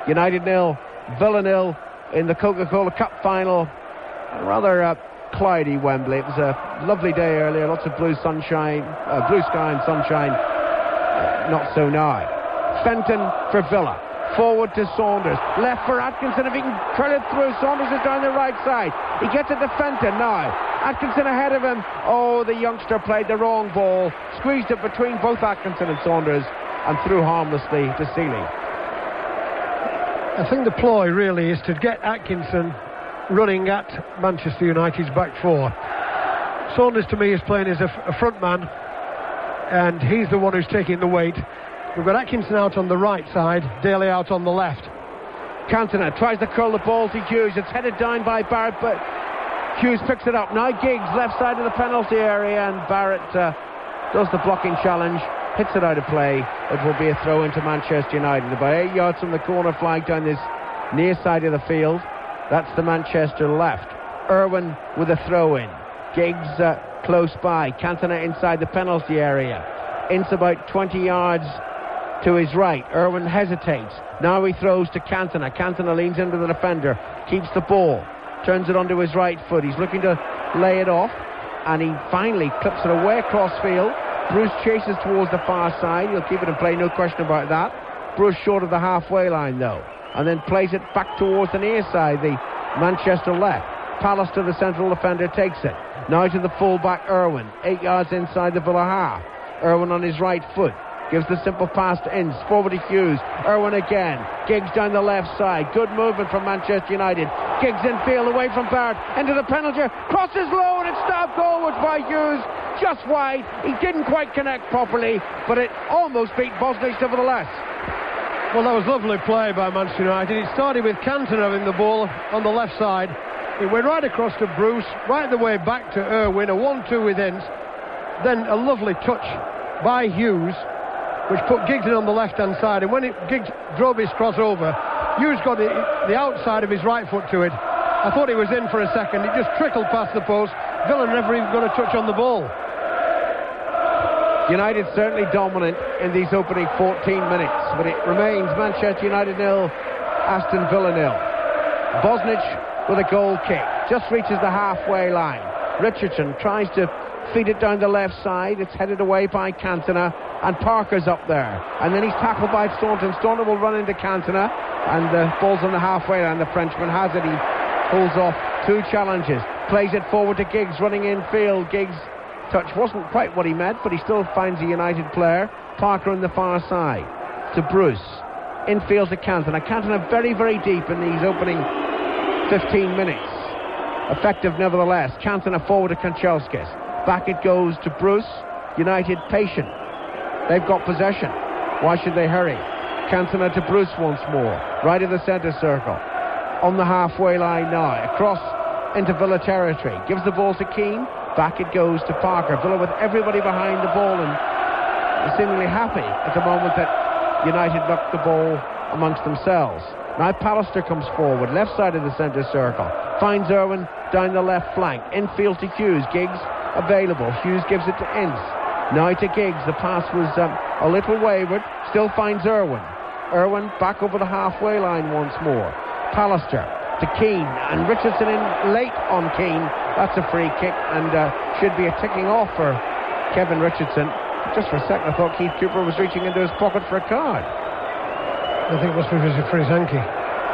United 0, Villa 0 in the Coca-Cola Cup final. A rather cloudy Wembley. It was a lovely day earlier, lots of blue sunshine, blue sky and sunshine. Not so now. Fenton for Villa. Forward to Saunders, left for Atkinson. If he can curl it through, Saunders is down the right side. He gets it to Fenton now. Atkinson ahead of him. Oh, the youngster played the wrong ball, squeezed it between both Atkinson and Saunders and threw harmlessly to Seeley. I think the ploy really is to get Atkinson running at Manchester United's back four. Saunders to me is playing as a front man, and he's the one who's taking the weight. We've got Atkinson out on the right side, Daly out on the left. Cantona tries to curl the ball to Hughes. It's headed down by Barrett, but Hughes picks it up. Now Giggs, left side of the penalty area, and Barrett does the blocking challenge, hits it out of play. It will be a throw into Manchester United. About 8 yards from the corner flag down this near side of the field. That's the Manchester left. Irwin with a throw-in. Giggs close by. Cantona inside the penalty area. Ince about 20 yards to his right. Irwin hesitates. Now he throws to Cantona. Cantona leans into the defender, keeps the ball, turns it onto his right foot. He's looking to lay it off, and he finally clips it away across field. Bruce chases towards the far side. He'll keep it in play, no question about that. Bruce short of the halfway line though, and then plays it back towards the near side, the Manchester left. Pallister, the central defender, takes it. Now to the full-back Irwin, 8 yards inside the Villa half. Irwin on his right foot, gives the simple pass to Ince, forward to Hughes. Irwin again, Giggs down the left side. Good movement from Manchester United. Giggs infield away from Barrett, into the penalty, crosses low, and it's stabbed goalwards by Hughes, just wide. He didn't quite connect properly, but it almost beat Bosnich nevertheless. Well, that was lovely play by Manchester United. It started with Cantona having the ball on the left side. It went right across to Bruce, right the way back to Irwin, a 1-2 with Ince. Then a lovely touch by Hughes, which put Giggs in on the left-hand side. And when Giggs drove his cross over, Hughes got the outside of his right foot to it. I thought he was in for a second. It just trickled past the post. Villa never even got a touch on the ball. United certainly dominant in these opening 14 minutes, but it remains Manchester United 0, Aston Villa 0. Bosnich with a goal kick, just reaches the halfway line. Richardson tries to feed it down the left side. It's headed away by Cantona, and Parker's up there, and then he's tackled by Staunton. Staunton will run into Cantona, and the ball's on the halfway line. The Frenchman has it. He pulls off 2 challenges, plays it forward to Giggs, running infield. Giggs' touch wasn't quite what he meant, but he still finds a United player. Parker on the far side to Bruce, infield to Cantona. Cantona very, very deep in these opening 15 minutes, effective nevertheless. Cantona forward to Kanchelskis, back it goes to Bruce. United patient, they've got possession, why should they hurry? Cantona to Bruce once more, right of the centre circle, on the halfway line now, across into Villa territory, gives the ball to Keane. Back it goes to Parker. Villa with everybody behind the ball and seemingly happy at the moment that United knocked the ball amongst themselves. Now Pallister comes forward, left side of the centre circle, finds Irwin down the left flank, infield to Hughes. Giggs available. Hughes gives it to Ince. Now to Giggs. The pass was a little wayward. Still finds Irwin. Irwin back over the halfway line once more. Pallister to Keane, and Richardson in late on Keane. That's a free kick, and should be a ticking off for Kevin Richardson. Just for a second I thought Keith Cooper was reaching into his pocket for a card. I think it must be for his hanky.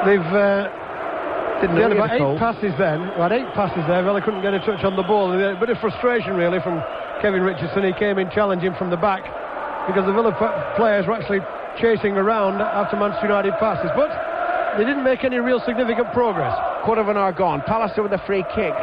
They've had about 8 passes then. About 8 passes there. Villa couldn't get a touch on the ball. A bit of frustration really from Kevin Richardson. He came in challenging from the back because the Villa players were actually chasing around after Manchester United passes, but they didn't make any real significant progress. Quarter of an hour gone. Pallister with a free kick.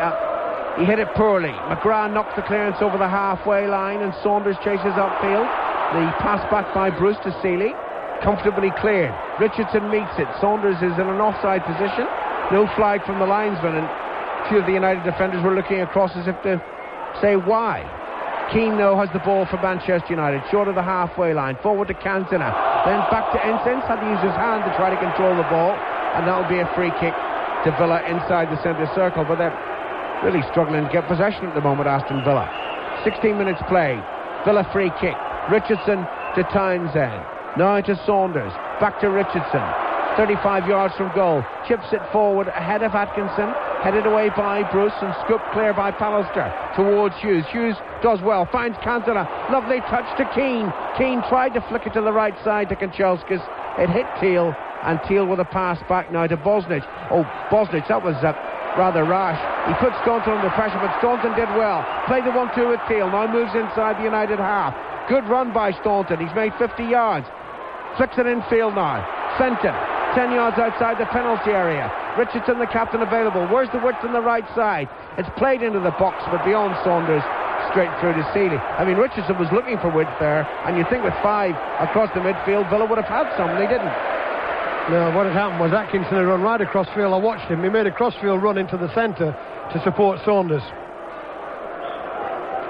He hit it poorly. McGrath knocks the clearance over the halfway line, and Saunders chases upfield. The pass back by Bruce to Seeley, comfortably cleared. Richardson meets it. Saunders is in an offside position. No flag from the linesman, and a few of the United defenders were looking across as if to say why. Keane, though, has the ball for Manchester United, short of the halfway line. Forward to Cantona, then back to Ensign. Had to use his hand to try to control the ball, and that will be a free kick to Villa inside the centre circle. But they're really struggling to get possession at the moment, Aston Villa. 16 minutes played. Villa free kick. Richardson to Townsend. Now to Saunders. Back to Richardson. 35 yards from goal. Chips it forward ahead of Atkinson. Headed away by Bruce and scooped clear by Pallister towards Hughes. Hughes does well. Finds Cantona. Lovely touch to Keane. Keane tried to flick it to the right side to Kanchelskis. It hit Teal, and Teal with a pass back now to Bosnich. Oh, Bosnich, that was rather rash. He put Staunton under pressure, but Staunton did well. Played the 1-2 with Teal. Now moves inside the United half. Good run by Staunton. He's made 50 yards. Flicks it infield now. Fenton, 10 yards outside the penalty area. Richardson, the captain, available. Where's the width on the right side? It's played into the box, but beyond Saunders, straight through to Seeley. I mean, Richardson was looking for width there, and you think with 5 across the midfield, Villa would have had some, and they didn't. No, what had happened was Atkinson had run right across field. I watched him. He made a crossfield run into the centre to support Saunders.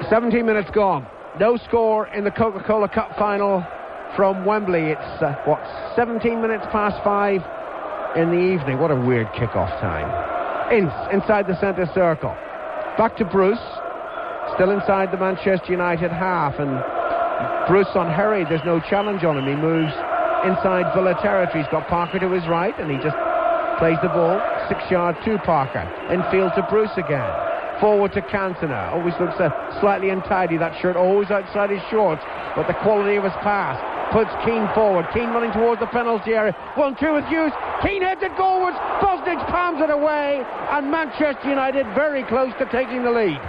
17 minutes gone. No score in the Coca-Cola Cup final from Wembley. It's 17 minutes past 5 in the evening. What a weird kick-off time. Inside the centre circle. Back to Bruce. Still inside the Manchester United half, and Bruce unhurried. There's no challenge on him. He moves inside Villa territory. He's got Parker to his right, and he just plays the ball 6 yards to Parker. Infield to Bruce again. Forward to Cantona. Always looks slightly untidy, that shirt, always outside his shorts, but the quality of his pass puts Keane forward. Keane running towards the penalty area. 1-2 with Hughes. Keane heads it goalwards. Bosnich palms it away, and Manchester United very close to taking the lead.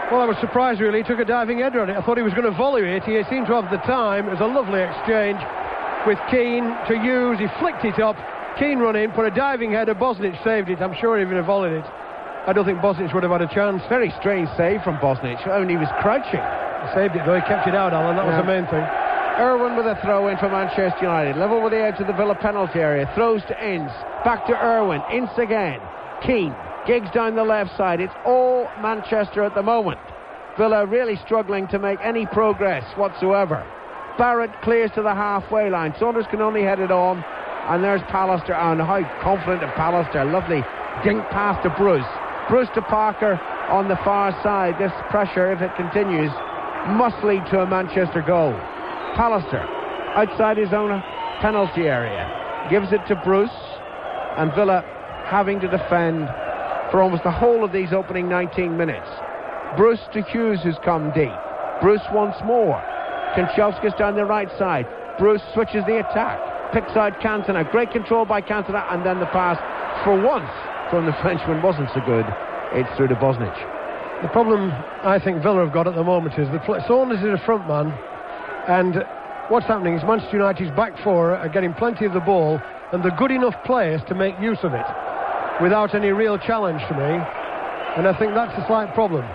Well, I was surprised, really. He took a diving header on it. I thought he was going to volley it. He seemed to have the time. It was a lovely exchange with Keane to Hughes. He flicked it up. Keane run in, put a diving header. Bosnich saved it. I'm sure he would have volleyed it. I don't think Bosnich would have had a chance. Very strange save from Bosnich. I mean, he was crouching. He saved it, though. He kept it out, Alan. That was the main thing. Irwin with a throw in for Manchester United. Level with the edge of the Villa penalty area. Throws to Ince. Back to Irwin. Ince again. Keane. Gigs down the left side. It's all Manchester at the moment. Villa really struggling to make any progress whatsoever. Barrett clears to the halfway line. Saunders can only head it on. And there's Pallister. And how confident of Pallister. Lovely dink pass to Bruce. Bruce to Parker on the far side. This pressure, if it continues, must lead to a Manchester goal. Pallister outside his own penalty area. Gives it to Bruce. And Villa having to defend for almost the whole of these opening 19 minutes. Bruce to Hughes, who's come deep. Bruce once more. Kanchelskis down the right side. Bruce switches the attack. Picks out Cantona. Great control by Cantona, and then the pass, for once, from the Frenchman wasn't so good. It's through to Bosnich. The problem I think Villa have got at the moment is Saunders is a front man, and what's happening is Manchester United's back four are getting plenty of the ball, and they're good enough players to make use of it without any real challenge to me. And I think that's a slight problem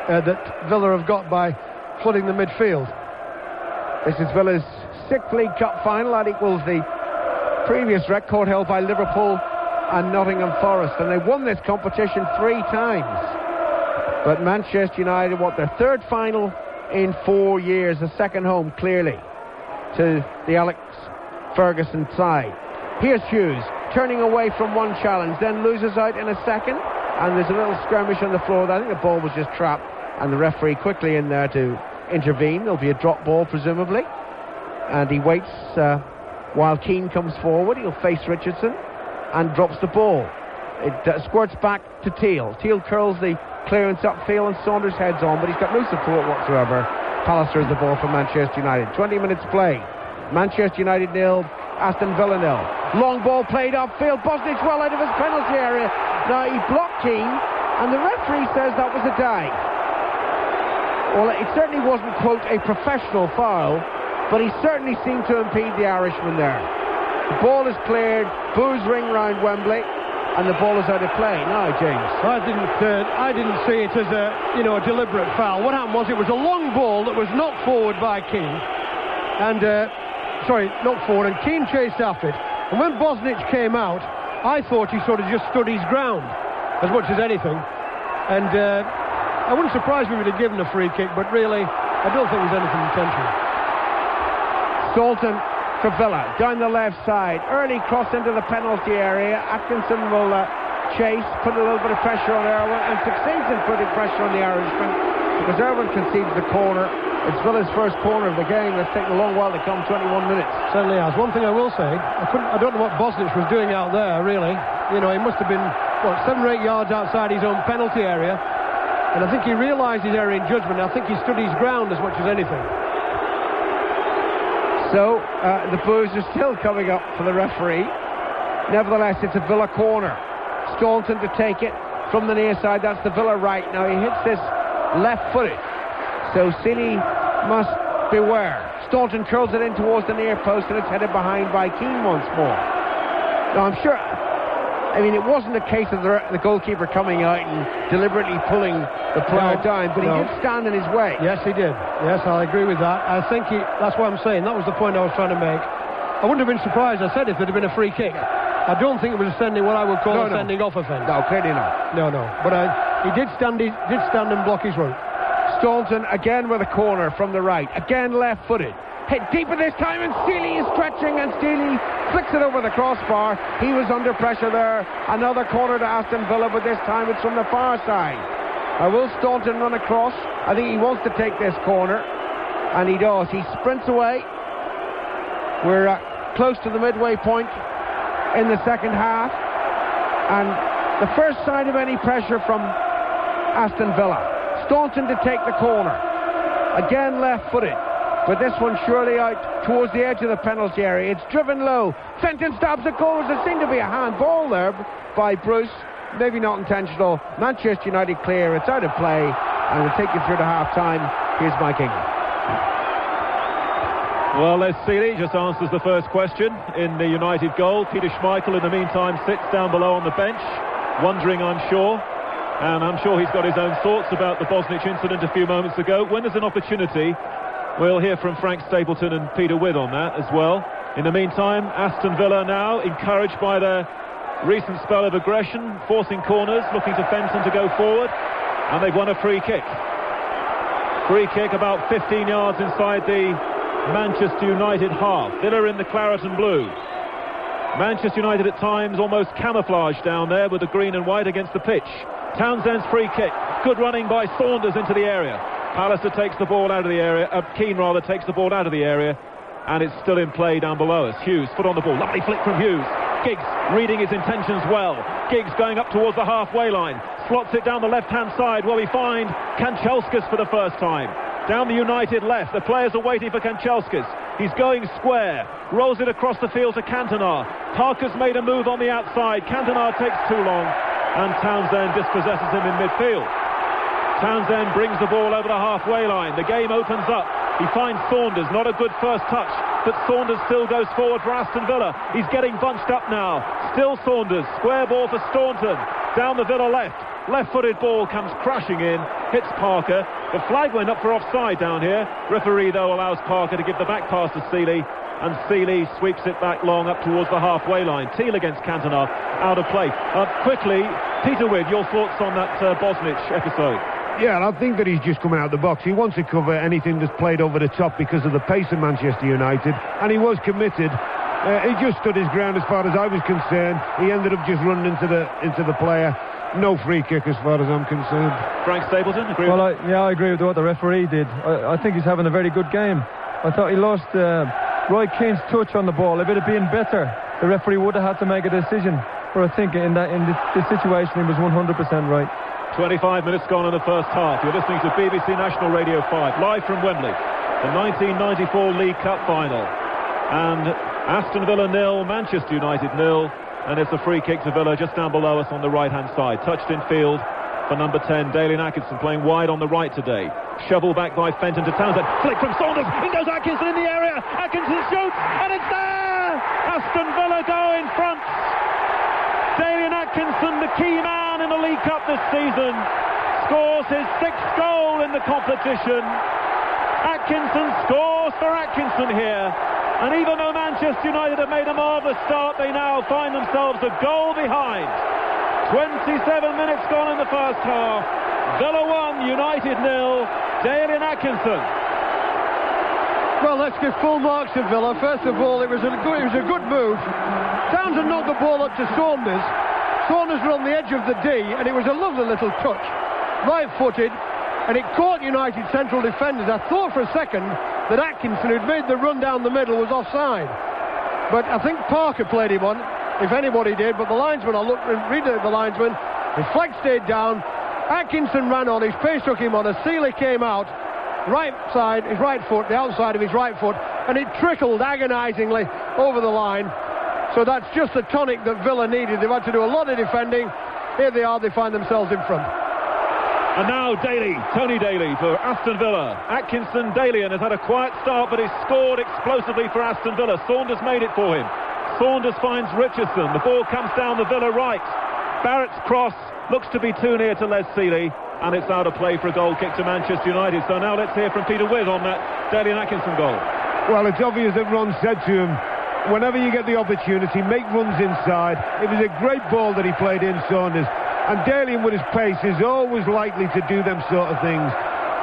that Villa have got by flooding the midfield. This is Villa's 6th League Cup final. That equals the previous record held by Liverpool and Nottingham Forest, and they've won this competition 3 times. But Manchester United, their 3rd final in 4 years, a second home clearly to the Alex Ferguson side. Here's Hughes turning away from one challenge, then loses out in a second, and there's a little skirmish on the floor. I think the ball was just trapped, and the referee quickly in there to intervene. There'll be a drop ball presumably, and he waits while Keane comes forward. He'll face Richardson and drops the ball. It squirts back to Teal. Teal curls the clearance upfield, and Saunders heads on, but he's got no support whatsoever. Pallister has the ball for Manchester United. 20 minutes play. Manchester United 0, Aston Villa 0. Long ball played upfield. Bosnich well out of his penalty area. Now he blocked Keane, and the referee says that was a dive. Well, it certainly wasn't, quote, a professional foul, but he certainly seemed to impede the Irishman there. The ball is cleared. Boos ring round Wembley. and the ball is out of play. No, James. I didn't see it as a deliberate foul. What happened was it was a long ball that was knocked forward by Keane, and knocked forward, and Keane chased after it. And when Bosnich came out, I thought he sort of just stood his ground as much as anything. And I wouldn't surprise me if he'd have given a free kick, but really, I don't think there's anything intentional. Staunton for Villa, down the left side. Early cross into the penalty area. Atkinson will chase, put a little bit of pressure on Irwin, and succeeds in putting pressure on the Irishman, because Irwin concedes the corner. It's Villa's first corner of the game. It's taken a long while to come, 21 minutes. Certainly has. One thing I will say, I don't know what Bosnich was doing out there, really. He must have been, 7 or 8 yards outside his own penalty area. And I think he realised his error in judgment. I think he stood his ground as much as anything. So, the boos are still coming up for the referee. Nevertheless, it's a Villa corner. Staunton to take it from the near side. That's the Villa right. Now he hits this left-footed. So Seeley must beware. Staunton curls it in towards the near post, and it's headed behind by Keane once more. Now I'm sure, it wasn't a case of the goalkeeper coming out and deliberately pulling the player down, but he did stand in his way. Yes, he did. Yes, I agree with that. I think that's what I'm saying. That was the point I was trying to make. I wouldn't have been surprised, I said, if there'd have been a free kick. I don't think it was what I would call a sending off offence. No, clearly not. No. But he did stand and block his route. Staunton again with a corner from the right. Again left-footed. Hit deeper this time, and Seeley is stretching, and Seeley flicks it over the crossbar. He was under pressure there. Another corner to Aston Villa, but this time it's from the far side. Will Staunton run across? I think he wants to take this corner, and he does. He sprints away. We're close to the midway point in the second half, and the first sign of any pressure from Aston Villa. Staunton to take the corner. Again left-footed, but this one surely out towards the edge of the penalty area. It's driven low. Fenton stops the goal. There seemed to be a handball there by Bruce. Maybe not intentional. Manchester United clear. It's out of play, and we'll take you through to half-time. Here's Mike Ingham. Well, Les Seeley just answers the first question in the United goal. Peter Schmeichel, in the meantime, sits down below on the bench, wondering, I'm sure. And I'm sure he's got his own thoughts about the Bosnich incident a few moments ago. When there's an opportunity, we'll hear from Frank Stapleton and Peter Widd on that as well. In the meantime, Aston Villa now encouraged by their recent spell of aggression, forcing corners, looking to Fenton to go forward, and they've won a free kick. Free kick about 15 yards inside the Manchester United half. Villa in the claret and blue. Manchester United at times almost camouflaged down there with the green and white against the pitch. Townsend's free kick. Good running by Saunders into the area. Pallister takes the ball out of the area. Keane rather takes the ball out of the area, and it's still in play down below us. Hughes, foot on the ball. Lovely flick from Hughes. Giggs reading his intentions well. Giggs going up towards the halfway line. Slots it down the left-hand side where we find Kanchelskis for the first time. Down the United left. The players are waiting for Kanchelskis. He's going square. Rolls it across the field to Cantona. Parker's made a move on the outside. Cantona takes too long, and Townsend dispossesses him in midfield. Townsend brings the ball over the halfway line. The game opens up. He finds Saunders. Not a good first touch, but Saunders still goes forward for Aston Villa. He's getting bunched up now. Still Saunders. Square ball for Staunton. Down the Villa left. Left-footed ball comes crashing in, hits Parker. The flag went up for offside down here. Referee, though, allows Parker to give the back pass to Seeley, and Seeley sweeps it back long up towards the halfway line. Teal against Cantona, out of play. Quickly, Peter Widd, your thoughts on that Bosnich episode? Yeah, I think that he's just coming out of the box. He wants to cover anything that's played over the top because of the pace of Manchester United, and he was committed. He just stood his ground as far as I was concerned. He ended up just running into the player. No free kick as far as I'm concerned. Frank Stapleton, agree with that? I agree with what the referee did. I think he's having a very good game. I thought he lost Roy Keane's touch on the ball. If it had been better, the referee would have had to make a decision. But I think in this situation he was 100% right. 25 minutes gone in the first half. You're listening to BBC National Radio 5, live from Wembley, the 1994 League Cup final. And Aston Villa 0, Manchester United 0. And it's a free kick to Villa just down below us on the right-hand side. Touched in field for number 10, Dalian Atkinson, playing wide on the right today. Shovel back by Fenton to Townsend. Flick from Saunders. In goes Atkinson in the area. Atkinson shoots, and it's there! Aston Villa go in front. Dalian Atkinson, the key man in the League Cup this season, scores his 6th goal in the competition. Atkinson scores for Atkinson here. And even though Manchester United have made a marvellous start, they now find themselves a goal behind. 27 minutes gone in the first half. Villa 1, United 0. Dalian Atkinson. Well, let's give full marks to Villa. First of all, it was a good move. Townsend knocked the ball up to Saunders. Saunders were on the edge of the D, and it was a lovely little touch. Right-footed, and it caught United central defenders. I thought for a second that Atkinson, who'd made the run down the middle, was offside. But I think Parker played him on, if anybody did, but the linesman, I looked and read the linesman, his flag stayed down, Atkinson ran on, his pace took him on, as Seeley came out, right side, his right foot, the outside of his right foot, and it trickled agonisingly over the line. So that's just the tonic that Villa needed. They've had to do a lot of defending. Here they are, they find themselves in front. And now Daly, Tony Daly for Aston Villa. Atkinson, Dalian has had a quiet start, but he's scored explosively for Aston Villa. Saunders made it for him. Saunders finds Richardson. The ball comes down the Villa right. Barrett's cross looks to be too near to Les Seeley, and it's out of play for a goal kick to Manchester United. So now let's hear from Peter Witt on that Dalian Atkinson goal. Well, it's obvious that Ron said to him, whenever you get the opportunity, make runs inside. It was a great ball that he played in, Saunders. And Dalian, with his pace, is always likely to do them sort of things.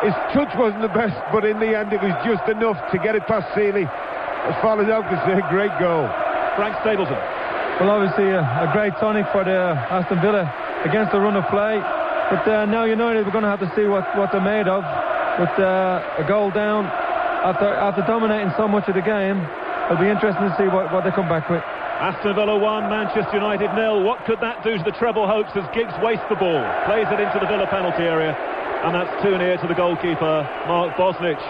His touch wasn't the best, but in the end it was just enough to get it past Seeley. As far as I'm concerned, a great goal. Frank Stapleton. Well, obviously a great tonic for the Aston Villa against the run of play. But now United, we're going to have to see what they're made of. With a goal down, after dominating so much of the game, it'll be interesting to see what they come back with. Aston Villa 1, Manchester United 0. What could that do to the treble hopes as Giggs wastes the ball, plays it into the Villa penalty area, and that's too near to the goalkeeper, Mark Bosnich.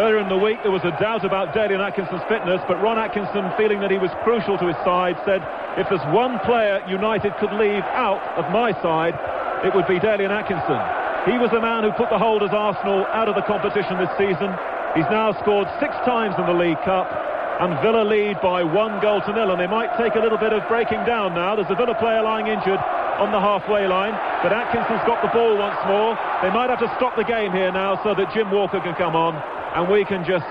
Earlier in the week there was a doubt about Dalian Atkinson's fitness, but Ron Atkinson, feeling that he was crucial to his side, said, if there's one player United could leave out of my side, it would be Dalian Atkinson. He was the man who put the holders Arsenal out of the competition this season. He's now scored 6 times in the League Cup. And Villa lead by 1 goal to 0, and they might take a little bit of breaking down now. There's a Villa player lying injured on the halfway line, but Atkinson's got the ball once more. They might have to stop the game here now so that Jim Walker can come on, and we can just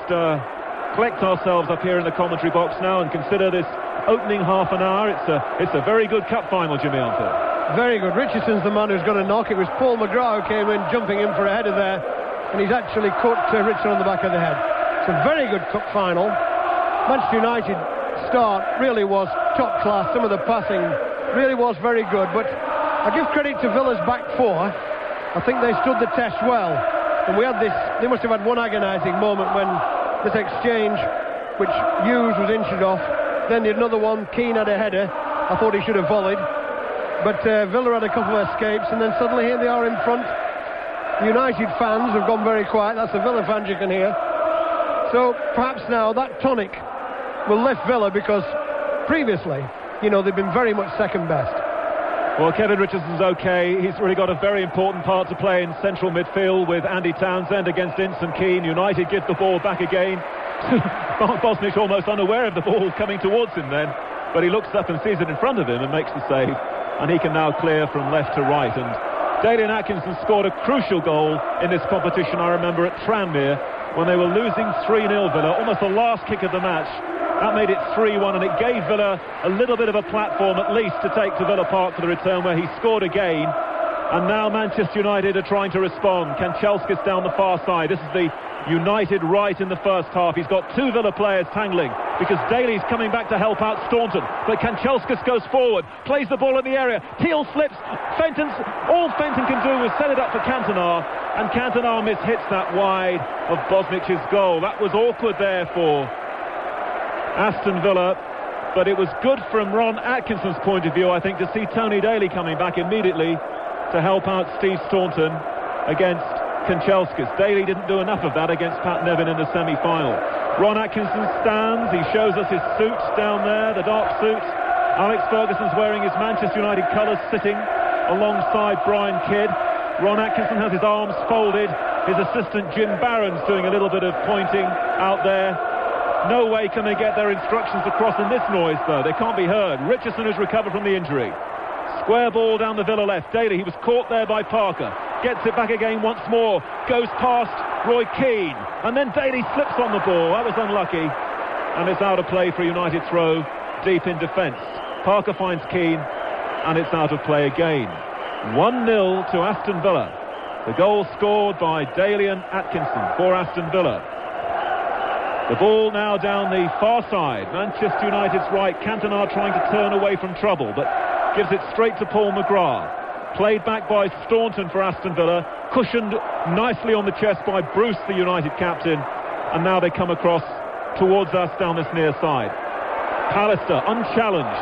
collect ourselves up here in the commentary box now and consider this opening half an hour. It's a very good cup final, Jimmy Arthur. Very good. Richardson's the man who's going to knock. It was Paul McGrath who came in jumping in for a header there, and he's actually cut Richardson on the back of the head. It's a very good cup final. Manchester United start really was top class. Some of the passing really was very good, but I give credit to Villa's back four. I think they stood the test well, and we had this, they must have had one agonising moment when this exchange, which Hughes was injured off, then the another one, Keane had a header. I thought he should have volleyed, but Villa had a couple of escapes, and then suddenly here they are in front. United fans have gone very quiet. That's the Villa fans you can hear. So perhaps now that tonic will lift Villa, because previously, you know, they've been very much second best. Well, Kevin Richardson's okay. He's really got a very important part to play in central midfield with Andy Townsend against Inson Keane. United give the ball back again. Bosnich almost unaware of the ball coming towards him then, but he looks up and sees it in front of him and makes the save, and he can now clear from left to right. And Dalian Atkinson scored a crucial goal in this competition, I remember, at Tranmere, when they were losing 3-0 Villa, almost the last kick of the match. That made it 3-1, and it gave Villa a little bit of a platform at least to take to Villa Park for the return, where he scored again. And now Manchester United are trying to respond. Kanchelskis down the far side. This is the United right in the first half. He's got 2 Villa players tangling because Daly's coming back to help out Staunton, but Kanchelskis goes forward, plays the ball in the area. Teal slips. All Fenton can do is set it up for Cantona, and Cantona mishits that wide of Bosnich's goal. That was awkward there for Aston Villa, but it was good from Ron Atkinson's point of view, I think, to see Tony Daly coming back immediately to help out Steve Staunton against Kanchelskis. Daly didn't do enough of that against Pat Nevin in the semi-final. Ron Atkinson stands, he shows us his suit down there, the dark suit. Alex Ferguson's wearing his Manchester United colours, sitting alongside Brian Kidd. Ron Atkinson has his arms folded. His assistant Jim Barron's doing a little bit of pointing out there. No way can they get their instructions across in this noise, though. They can't be heard. Richardson has recovered from the injury. Square ball down the Villa left. Daly, he was caught there by Parker. Gets it back again once more. Goes past Roy Keane. And then Daly slips on the ball. That was unlucky. And it's out of play for a United throw deep in defence. Parker finds Keane. And it's out of play again. 1-0 to Aston Villa. The goal scored by Dalian Atkinson for Aston Villa. The ball now down the far side. Manchester United's right. Cantona trying to turn away from trouble, but gives it straight to Paul McGrath. Played back by Staunton for Aston Villa. Cushioned nicely on the chest by Bruce, the United captain. And now they come across towards us down this near side. Pallister, unchallenged,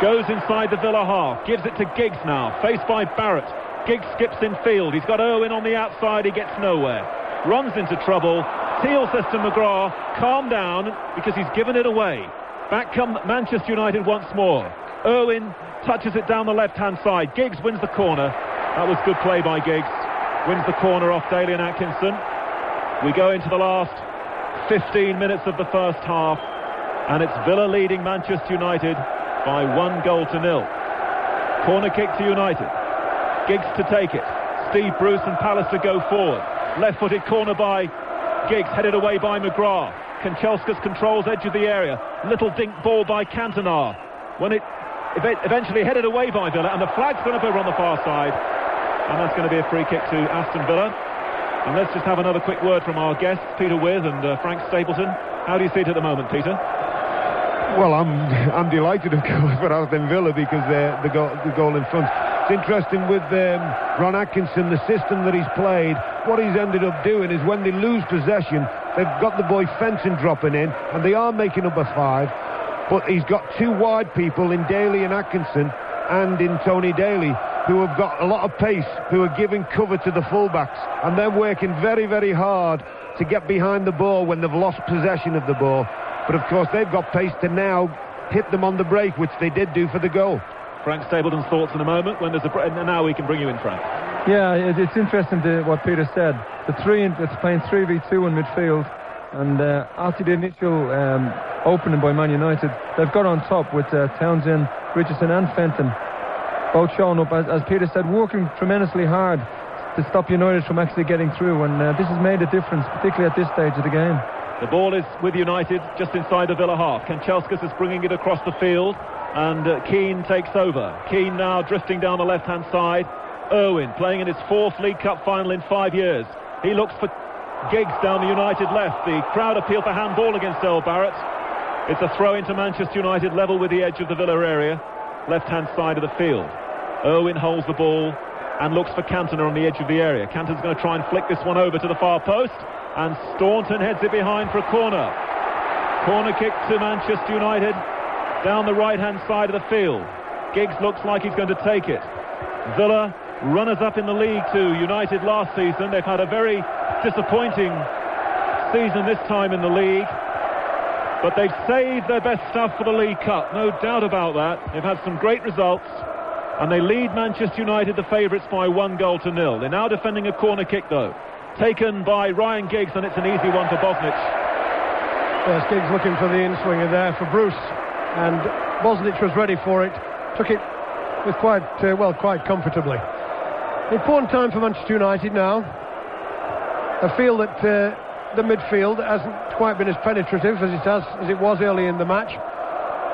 goes inside the Villa half. Gives it to Giggs now, faced by Barrett. Giggs skips in field. He's got Irwin on the outside. He gets nowhere. Runs into trouble. Teal says to McGrath, calm down, because he's given it away. Back come Manchester United once more. Irwin touches it down the left-hand side. Giggs wins the corner. That was good play by Giggs. Wins the corner off Dalian Atkinson. We go into the last 15 minutes of the first half, and it's Villa leading Manchester United by 1-0. Corner kick to United. Giggs to take it. Steve Bruce and Pallister go forward. Left-footed corner by Giggs, headed away by McGrath. Kanchelskis controls edge of the area. Little dink ball by Cantona. When it eventually headed away by Villa, and the flag's gone up over on the far side, and that's going to be a free kick to Aston Villa. And let's just have another quick word from our guests, Peter With and Frank Stapleton. How do you see it at the moment, Peter? Well, I'm delighted, of course, for Aston Villa, because the goal in front. It's interesting with Ron Atkinson, the system that he's played. What he's ended up doing is when they lose possession, they've got the boy Fenton dropping in, and they are making up a 5. But he's got 2 wide people in Daly and Atkinson, and in Tony Daly, who have got a lot of pace, who are giving cover to the fullbacks, and they're working very, very hard to get behind the ball when they've lost possession of the ball. But of course they've got pace to now hit them on the break, which they did do for the goal. Frank Stapleton's thoughts in a moment when there's a break. Now we can bring you in, Frank. Yeah, it's interesting what Peter said. It's playing 3v2 in midfield, and after the initial opening by Man United, they've got on top with Townsend, Richardson and Fenton, both showing up, as Peter said, working tremendously hard to stop United from actually getting through, and this has made a difference, particularly at this stage of the game. The ball is with United just inside the Villa half. Kanchelskis is bringing it across the field, and Keane takes over. Keane now drifting down the left-hand side. Irwin playing in his 4th League Cup final in 5 years. He looks for Giggs down the United left. The crowd appeal for handball against Earl Barrett. It's a throw into Manchester United, level with the edge of the Villa area, left-hand side of the field. Irwin holds the ball and looks for Cantona on the edge of the area. Cantona's going to try and flick this one over to the far post, and Staunton heads it behind for a corner. Corner kick to Manchester United down the right-hand side of the field. Giggs looks like he's going to take it. Villa, runners-up in the league to United last season. They've had a very disappointing season this time in the league, but they've saved their best stuff for the League Cup, no doubt about that. They've had some great results, and they lead Manchester United, the favourites, by 1-0. They're now defending a corner kick, though, taken by Ryan Giggs, and it's an easy one for Bosnich. Yes, Giggs looking for the in-swinger there for Bruce, and Bosnich was ready for it, took it with quite comfortably. Important time for Manchester United now. I feel that the midfield hasn't quite been as penetrative as it was early in the match.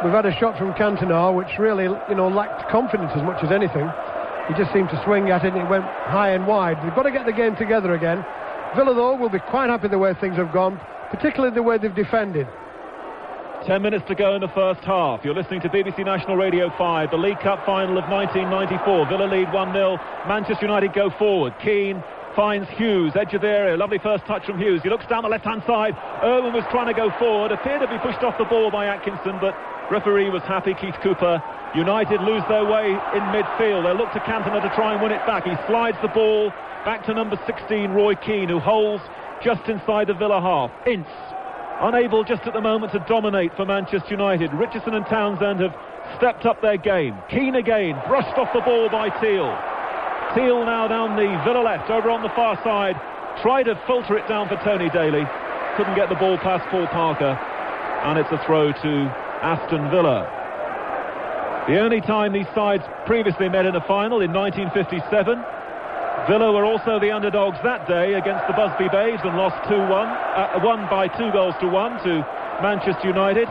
We've had a shot from Cantona which really, lacked confidence as much as anything. He just seemed to swing at it and it went high and wide. They've got to get the game together again. Villa, though, will be quite happy the way things have gone, particularly the way they've defended. 10 minutes to go in the first half. You're listening to BBC National Radio 5, the League Cup final of 1994. Villa lead 1-0. Manchester United go forward. Keane finds Hughes, edge of the area. Lovely first touch from Hughes. He looks down the left-hand side. Irwin was trying to go forward. Appeared to be pushed off the ball by Atkinson, but referee was happy, Keith Cooper. United lose their way in midfield. They look to Cantona to try and win it back. He slides the ball back to number 16, Roy Keane, who holds just inside the Villa half. Ince, unable just at the moment to dominate for Manchester United. Richardson and Townsend have stepped up their game. Keane again, brushed off the ball by Teal. Teal now down the Villa left, over on the far side. Tried to filter it down for Tony Daly. Couldn't get the ball past Paul Parker. And it's a throw to Aston Villa. The only time these sides previously met in a final in 1957. Villa were also the underdogs that day against the Busby Babes and lost 2-1, won by 2-1 to Manchester United.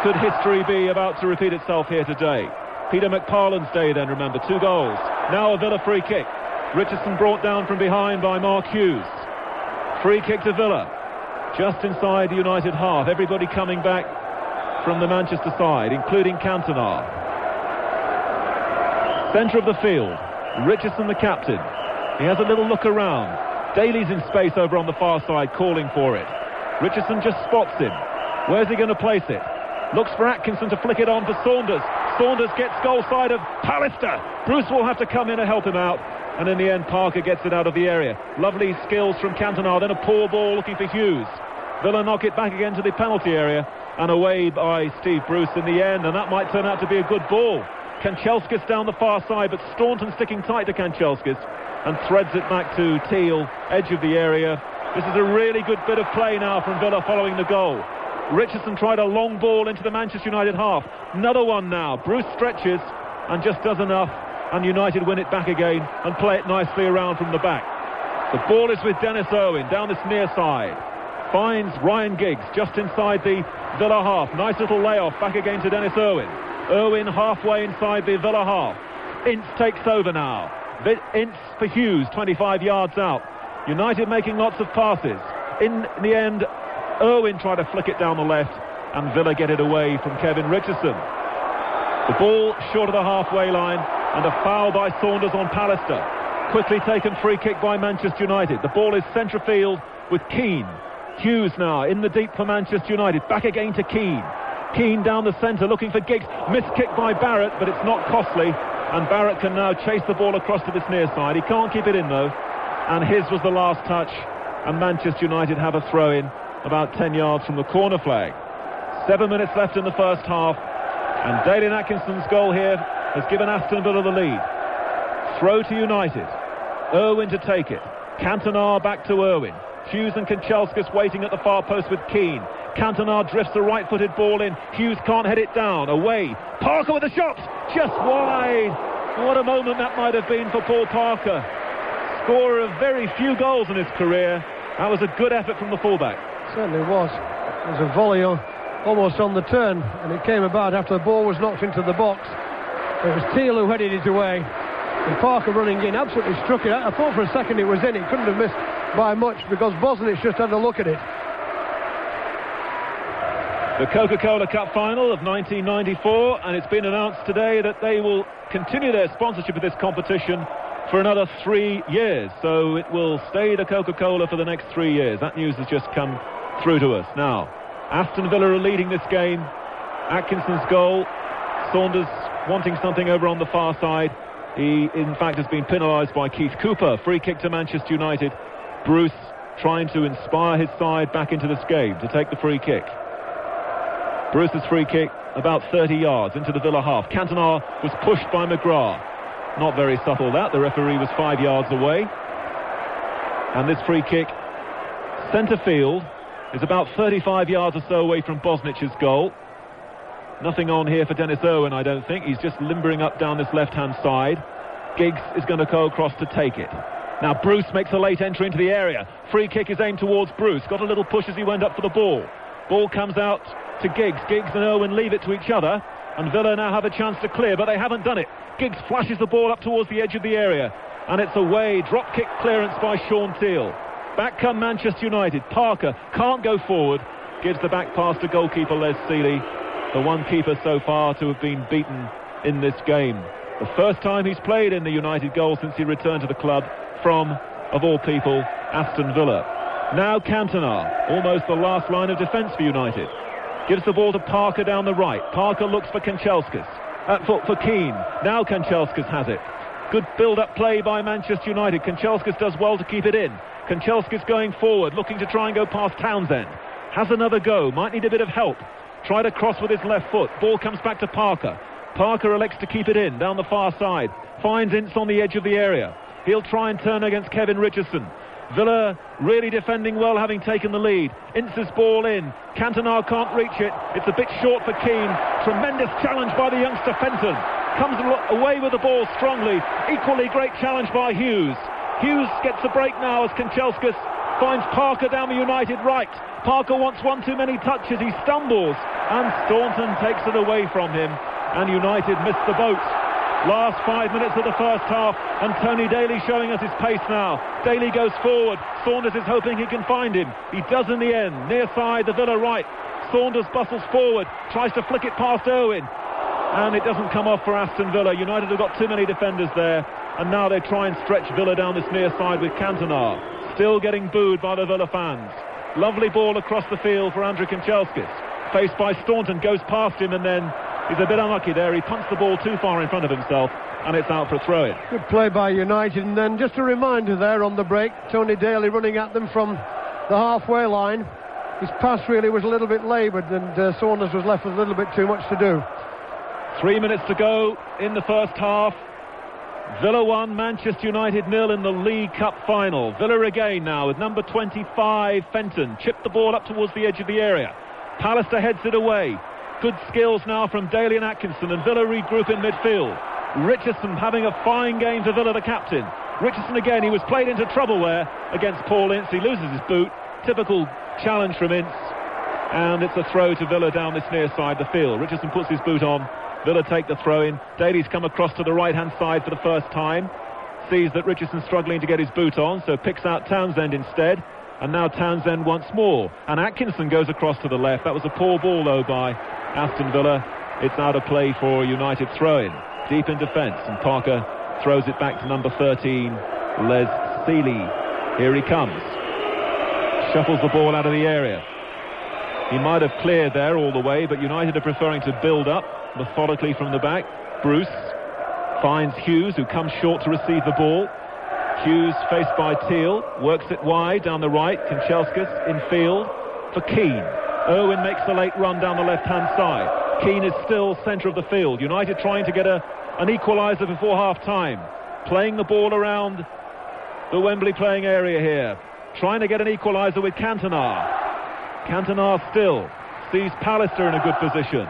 Could history be about to repeat itself here today? Peter McParland's day then, remember, 2 goals. Now a Villa free kick. Richardson brought down from behind by Mark Hughes. Free kick to Villa, just inside the United half. Everybody coming back from the Manchester side, including Cantona. Centre of the field, Richardson the captain. He has a little look around. Daly's in space over on the far side, calling for it. Richardson just spots him. Where's he going to place it? Looks for Atkinson to flick it on for Saunders. Saunders gets goal side of Pallister. Bruce will have to come in and help him out. And in the end, Parker gets it out of the area. Lovely skills from Cantona. Then a poor ball looking for Hughes. Villa knock it back again to the penalty area. And away by Steve Bruce in the end. And that might turn out to be a good ball. Kanchelskis down the far side, but Staunton sticking tight to Kanchelskis and threads it back to Teal, edge of the area. This is a really good bit of play now from Villa following the goal. Richardson tried a long ball into the Manchester United half. Another one now. Bruce stretches and just does enough, and United win it back again and play it nicely around from the back. The ball is with Dennis Irwin down this near side. Finds Ryan Giggs just inside the Villa half. Nice little layoff back again to Dennis Irwin. Irwin halfway inside the Villa half. Ince takes over now. Ince for Hughes, 25 yards out. United making lots of passes. In the end, Irwin tried to flick it down the left, and Villa get it away from Kevin Richardson. The ball short of the halfway line, and a foul by Saunders on Pallister. Quickly taken free kick by Manchester United. The ball is centre field with Keane. Hughes now in the deep for Manchester United. Back again to Keane. Keane down the centre looking for Giggs. Missed kick by Barrett, but it's not costly. And Barrett can now chase the ball across to this near side. He can't keep it in though. And his was the last touch. And Manchester United have a throw in about 10 yards from the corner flag. 7 minutes left in the first half. And Dalian Atkinson's goal here has given Aston Villa the lead. Throw to United. Irwin to take it. Cantona back to Irwin. Hughes and Kanchelskis waiting at the far post with Keane. Cantona drifts a right-footed ball in. Hughes can't head it down. Away. Parker with a shot. Just wide. What a moment that might have been for Paul Parker. Scorer of very few goals in his career. That was a good effort from the fullback. Certainly was. It was a volley almost on the turn, and it came about after the ball was knocked into the box. It was Teal who headed it away, and Parker running in absolutely struck it. I thought for a second it was in. It couldn't have missed by much because Bosnich just had a look at it. The Coca-Cola Cup final of 1994, and it's been announced today that they will continue their sponsorship of this competition for another 3 years. So it will stay the Coca-Cola for the next 3 years. That news has just come through to us. Now, Aston Villa are leading this game. Atkinson's goal. Saunders wanting something over on the far side. He, in fact, has been penalised by Keith Cooper. Free kick to Manchester United. Bruce trying to inspire his side back into this game to take the free kick. Bruce's free kick about 30 yards into the Villa half. Cantona was pushed by McGrath. Not very subtle that. The referee was 5 yards away. And this free kick, centre field, is about 35 yards or so away from Bosnich's goal. Nothing on here for Dennis Irwin, I don't think. He's just limbering up down this left-hand side. Giggs is going to go across to take it. Now Bruce makes a late entry into the area. Free kick is aimed towards Bruce. Got a little push as he went up for the ball. Ball comes out to Giggs. Giggs and Irwin leave it to each other. And Villa now have a chance to clear, but they haven't done it. Giggs flashes the ball up towards the edge of the area. And it's away. Drop kick clearance by Sean Teal. Back come Manchester United. Parker can't go forward. Gives the back pass to goalkeeper Les Seeley. The one keeper so far to have been beaten in this game. The first time he's played in the United goal since he returned to the club from, of all people, Aston Villa. Now Cantona, almost the last line of defence for United. Gives the ball to Parker down the right. Parker looks for Kanchelskis. For Keane. Now Kanchelskis has it. Good build-up play by Manchester United. Kanchelskis does well to keep it in. Kanchelskis going forward, looking to try and go past Townsend. Has another go. Might need a bit of help. Tried to cross with his left foot. Ball comes back to Parker. Parker elects to keep it in down the far side. Finds Ince on the edge of the area. He'll try and turn against Kevin Richardson. Villa really defending well, having taken the lead. Ince's ball in. Cantona can't reach it. It's a bit short for Keane. Tremendous challenge by the youngster Fenton. Comes away with the ball strongly. Equally great challenge by Hughes. Hughes gets a break now as Kanchelskis finds Parker down the United right. Parker wants one too many touches. He stumbles and Staunton takes it away from him, and United missed the boat. Last 5 minutes of the first half, and Tony Daly showing us his pace now. Daly goes forward. Saunders is hoping he can find him. He does in the end. Near side, the Villa right. Saunders bustles forward, tries to flick it past Owen, and it doesn't come off for Aston Villa. United have got too many defenders there, and now they try and stretch Villa down this near side with Cantona. Still getting booed by the Villa fans. Lovely ball across the field for Andrei Kanchelskis. Faced by Staunton, goes past him, and then he's a bit unlucky there. He punts the ball too far in front of himself, and it's out for a throw-in. Good play by United, and then just a reminder there on the break, Tony Daly running at them from the halfway line. His pass really was a little bit laboured, and Saunders was left with a little bit too much to do. 3 minutes to go in the first half. Villa 1, Manchester United 0 in the League Cup final. Villa again now with number 25, Fenton. Chipped the ball up towards the edge of the area. Pallister heads it away. Good skills now from Dalian Atkinson, and Villa regroup in midfield. Richardson having a fine game for Villa, the captain. Richardson again, he was played into trouble there against Paul Ince. He loses his boot. Typical challenge from Ince. And it's a throw to Villa down this near side of the field. Richardson puts his boot on. Villa take the throw in. Daly's come across to the right hand side for the first time. Sees that Richardson's struggling to get his boot on, so picks out Townsend instead. And now Townsend once more. And Atkinson goes across to the left. That was a poor ball though by Aston Villa. It's out of play for United throw-in. Deep in defence, and Parker throws it back to number 13, Les Seeley. Here he comes. Shuffles the ball out of the area. He might have cleared there all the way, but United are preferring to build up methodically from the back. Bruce finds Hughes, who comes short to receive the ball. Hughes faced by Teal, works it wide down the right. Kanchelskis in field for Keane. Owen makes a late run down the left-hand side. Keane is still centre of the field. United trying to get an equaliser before half-time. Playing the ball around the Wembley playing area here. Trying to get an equaliser with Cantona. Cantona still sees Pallister in a good position.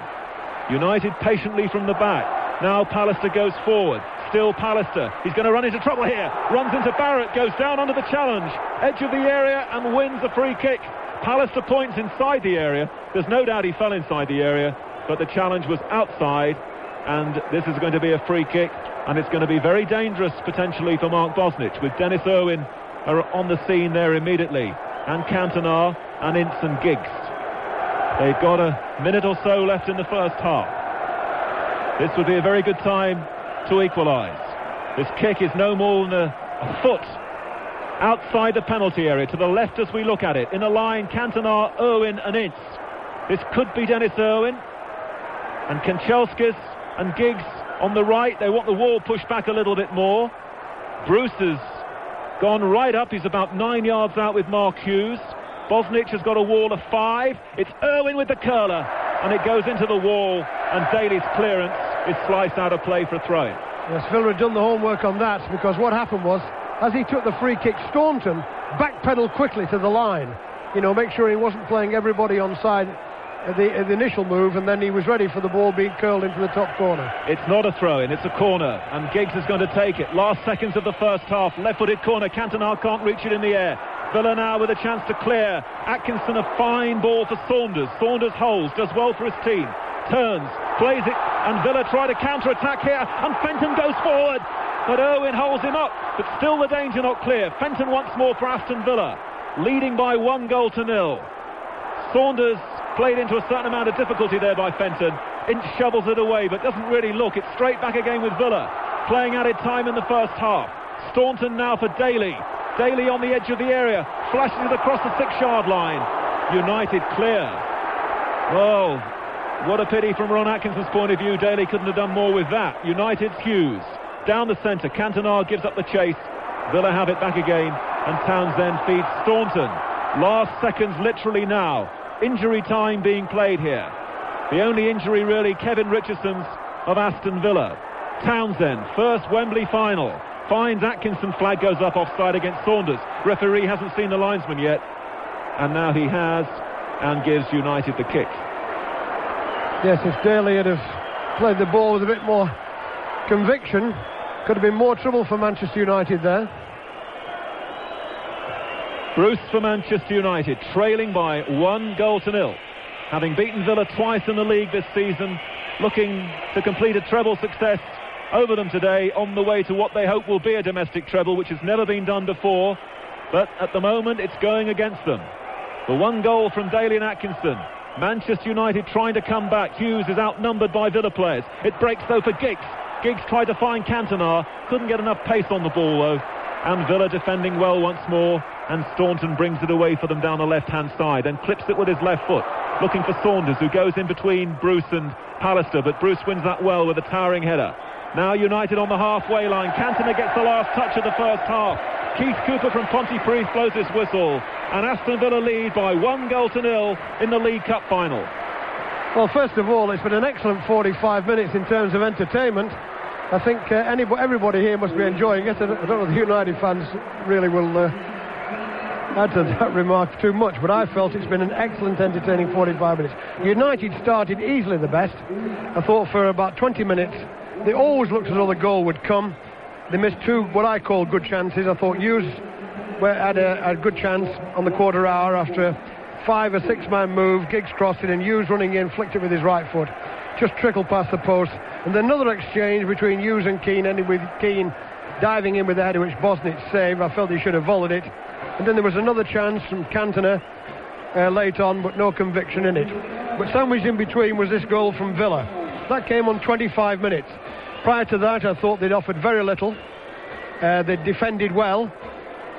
United patiently from the back. Now Pallister goes forward. Still Pallister. He's going to run into trouble here. Runs into Barrett. Goes down under the challenge. Edge of the area and wins the free kick. Pallister points inside the area. There's no doubt he fell inside the area, but the challenge was outside, and this is going to be a free kick, and it's going to be very dangerous potentially for Mark Bosnich, with Dennis Irwin on the scene there immediately, and Cantona and Ince and Giggs. They've got a minute or so left in the first half. This would be a very good time to equalise. This kick is no more than a foot outside the penalty area, to the left as we look at it. In a line, Cantona, Irwin and Ince. This could be Dennis Irwin. And Kanchelskis and Giggs on the right. They want the wall pushed back a little bit more. Bruce has gone right up. He's about 9 yards out with Mark Hughes. Bosnich has got a wall of 5. It's Irwin with the curler, and it goes into the wall, and Daly's clearance is sliced out of play for a throw-in. Yes, Villa had done the homework on that, because what happened was, as he took the free kick, Staunton backpedaled quickly to the line. You know, make sure he wasn't playing everybody on side at the initial move, and then he was ready for the ball being curled into the top corner. It's not a throw-in, it's a corner, and Giggs is going to take it. Last seconds of the first half, left-footed corner. Cantona can't reach it in the air. Villa now with a chance to clear. Atkinson, a fine ball for Saunders. Saunders holds, does well for his team. Turns, plays it, and Villa try to counter-attack here, and Fenton goes forward. But Owen holds him up, but still the danger not clear. Fenton once more for Aston Villa, leading by 1-0. Saunders played into a certain amount of difficulty there by Fenton. Ince shovels it away, but doesn't really look. It's straight back again with Villa, playing added time in the first half. Staunton now for Daly. Daly on the edge of the area, flashes it across the 6-yard line. United clear. Oh, what a pity from Ron Atkinson's point of view. Daly couldn't have done more with that. United's Hughes. Down the centre, Cantona gives up the chase. Villa have it back again, and Townsend feeds Staunton. Last seconds literally now. Injury time being played here. The only injury really, Kevin Richardson's of Aston Villa. Townsend, first Wembley final. finds Atkinson, flag goes up offside against Saunders. Referee hasn't seen the linesman yet, and now he has, and gives United the kick. Yes, if Daly had have played the ball with a bit more conviction, could have been more trouble for Manchester United there. Bruce for Manchester United, trailing by 1-0. Having beaten Villa twice in the league this season, looking to complete a treble success over them today, on the way to what they hope will be a domestic treble, which has never been done before. But at the moment, it's going against them. The 1 goal from Dalian Atkinson. Manchester United trying to come back. Hughes is outnumbered by Villa players. It breaks though for Giggs. Giggs tried to find Cantona, couldn't get enough pace on the ball though. And Villa defending well once more, and Staunton brings it away for them down the left-hand side and clips it with his left foot, looking for Saunders, who goes in between Bruce and Pallister, but Bruce wins that well with a towering header. Now United on the halfway line. Cantona gets the last touch of the first half. Keith Cooper from Pontypridd blows his whistle, and Aston Villa lead by 1-0 in the League Cup final. Well, first of all, it's been an excellent 45 minutes in terms of entertainment. I think everybody here must be enjoying it. I don't know if the United fans really will add to that remark too much, but I felt it's been an excellent, entertaining 45 minutes. United started easily the best. I thought for about 20 minutes, they always looked as though the goal would come. They missed 2 what I call good chances. I thought Hughes had a good chance on the quarter hour after a 5 or 6 man move. Giggs crossed it and Hughes running in, flicked it with his right foot. Just trickled past the post. And then another exchange between Hughes and Keane, ending with Keane diving in with the header, which Bosnich saved. I felt he should have volleyed it. And then there was another chance from Cantona late on, but no conviction in it. But sandwiched in between was this goal from Villa. That came on 25 minutes. Prior to that, I thought they'd offered very little. They defended well.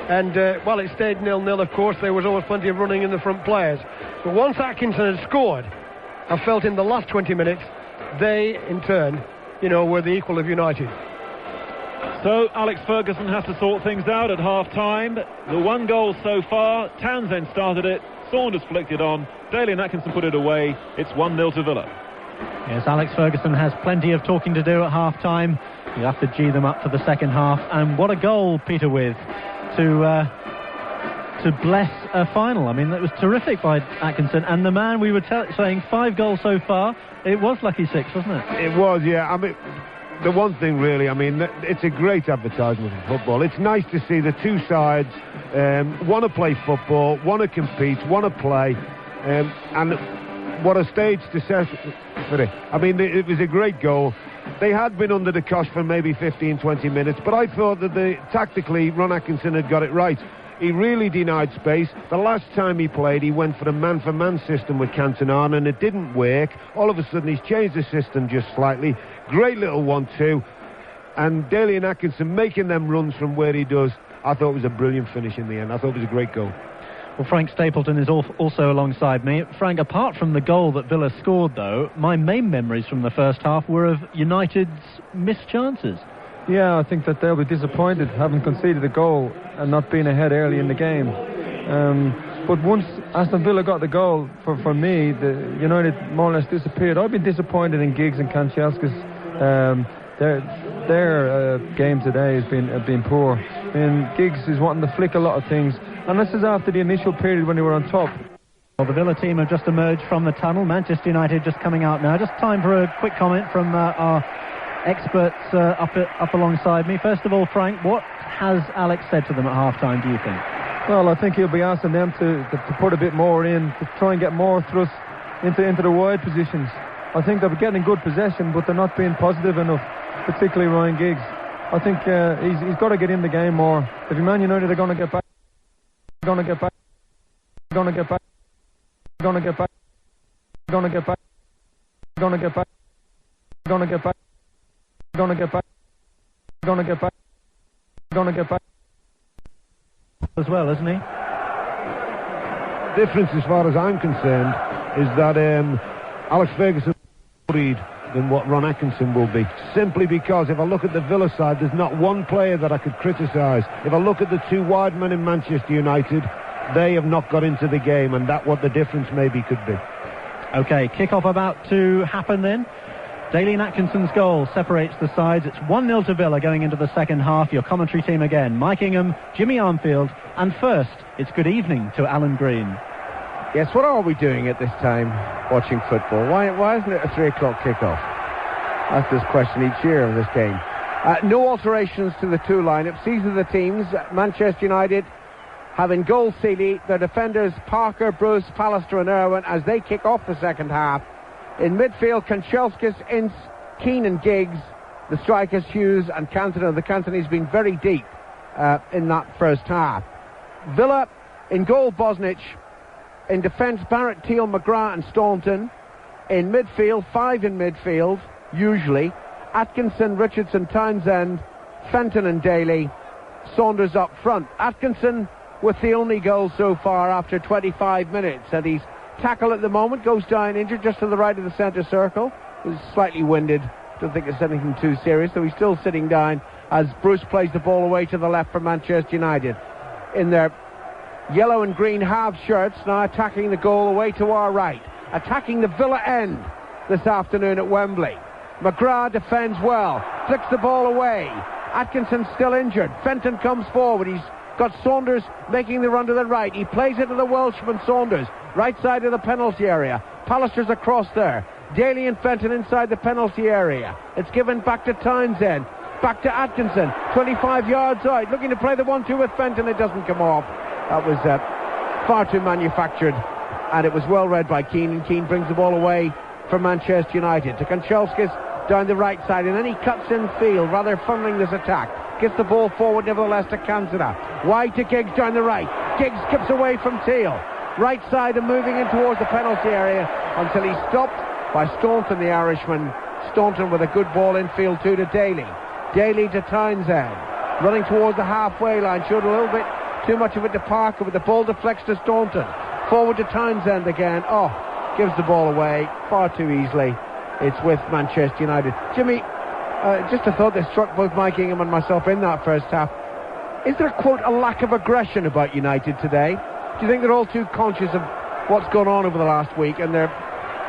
And while it stayed 0-0, of course, there was always plenty of running in the front players. But once Atkinson had scored, I felt in the last 20 minutes, they, in turn, were the equal of United. So Alex Ferguson has to sort things out at half-time. The 1 goal so far, Townsend started it, Saunders flicked it on, Dalian Atkinson put it away. It's 1-0 to Villa. Yes, Alex Ferguson has plenty of talking to do at half-time. You have to G them up for the second half. And what a goal, Peter, with to bless a final. I mean, that was terrific by Atkinson. And the man we were saying 5 goals so far, it was lucky 6, wasn't it? It was, yeah. I mean, the one thing really, I mean, it's a great advertisement for football. It's nice to see the two sides want to play football, want to compete, want to play, and what a stage to set for it. I mean, it was a great goal. They had been under the cosh for maybe 15-20 minutes, but I thought that tactically Ron Atkinson had got it right. He really denied space. The last time he played, he went for the man-for-man system with Cantona, and it didn't work. All of a sudden, he's changed the system just slightly. Great little 1-2. And Dalian Atkinson making them runs from where he does. I thought it was a brilliant finish in the end. I thought it was a great goal. Well, Frank Stapleton is also alongside me. Frank, apart from the goal that Villa scored, though, my main memories from the first half were of United's missed chances. Yeah, I think that they'll be disappointed having conceded a goal and not being ahead early in the game. But once Aston Villa got the goal, for me, the United more or less disappeared. I've been disappointed in Giggs and Kanchelskis. Their game today has been poor. I mean, Giggs is wanting to flick a lot of things, and this is after the initial period when they were on top. Well, the Villa team have just emerged from the tunnel. Manchester United just coming out now. Just time for a quick comment from our experts up alongside me. First of all, Frank, what has Alex said to them at half-time, do you think? Well, I think he'll be asking them to put a bit more in, to try and get more thrust into the wide positions. I think they're getting good possession, but they're not being positive enough, particularly Ryan Giggs. I think he's got to get in the game more. If Man United are going to get back, going to get back, going to get back, going to get back, going to get back, going to get back, going to get back, going to get back, going to get back, going to get back as well, isn't he? Difference as far as I'm concerned is that Alex Ferguson worried than what Ron Atkinson will be, simply because if I look at the Villa side, there's not one player that I could criticise. If I look at the two wide men in Manchester United, they have not got into the game, and that's what the difference maybe could be. Okay, kick-off about to happen then. Dalian Atkinson's goal separates the sides. It's 1-0 to Villa going into the second half. Your commentary team again, Mike Ingham, Jimmy Armfield, and first, it's good evening to Alan Green. Yes, what are we doing at this time watching football? Why isn't it a 3 o'clock kickoff? That's this question each year of this game. No alterations to the two lineups. These are the teams. Manchester United have in goal Seeley, their defenders Parker, Bruce, Pallister and Irwin as they kick off the second half. In midfield, Kanchelskis, Ince, Keane and Giggs. The strikers Hughes and Cantona. The Cantonese been very deep in that first half. Villa in goal, Bosnich. In defence, Barrett, Teal, McGrath and Staunton. In midfield, 5 in midfield, usually. Atkinson, Richardson, Townsend, Fenton and Daly. Saunders up front. Atkinson with the only goal so far after 25 minutes. And he's tackle at the moment, goes down injured just to the right of the centre circle. He's slightly winded. Don't think it's anything too serious, though he's still sitting down as Bruce plays the ball away to the left for Manchester United. In their yellow and green half shirts, now attacking the goal away to our right. Attacking the Villa end this afternoon at Wembley. McGrath defends well, flicks the ball away. Atkinson's still injured. Fenton comes forward. He's got Saunders making the run to the right. He plays it to the Welshman Saunders, right side of the penalty area. Pallister's across there. Daly and Fenton inside the penalty area. It's given back to Townsend. Back to Atkinson. 25 yards out. Looking to play the 1-2 with Fenton. It doesn't come off. That was far too manufactured. And it was well read by Keane. And Keane brings the ball away for Manchester United. To Kanchelskis down the right side. And then he cuts in field, rather funneling this attack. Gets the ball forward nevertheless to Cantona. Wide to Giggs down the right. Giggs skips away from Teal. Right side and moving in towards the penalty area until he's stopped by Staunton, the Irishman. Staunton with a good ball infield too to Daly. Daly to Townsend. Running towards the halfway line. Showed a little bit too much of it to Parker, but the ball deflects to Staunton. Forward to Townsend again. Gives the ball away far too easily. It's with Manchester United. Jimmy, just a thought that struck both Mike Ingham and myself in that first half. Is there, quote, a lack of aggression about United today? Do you think they're all too conscious of what's gone on over the last week and they're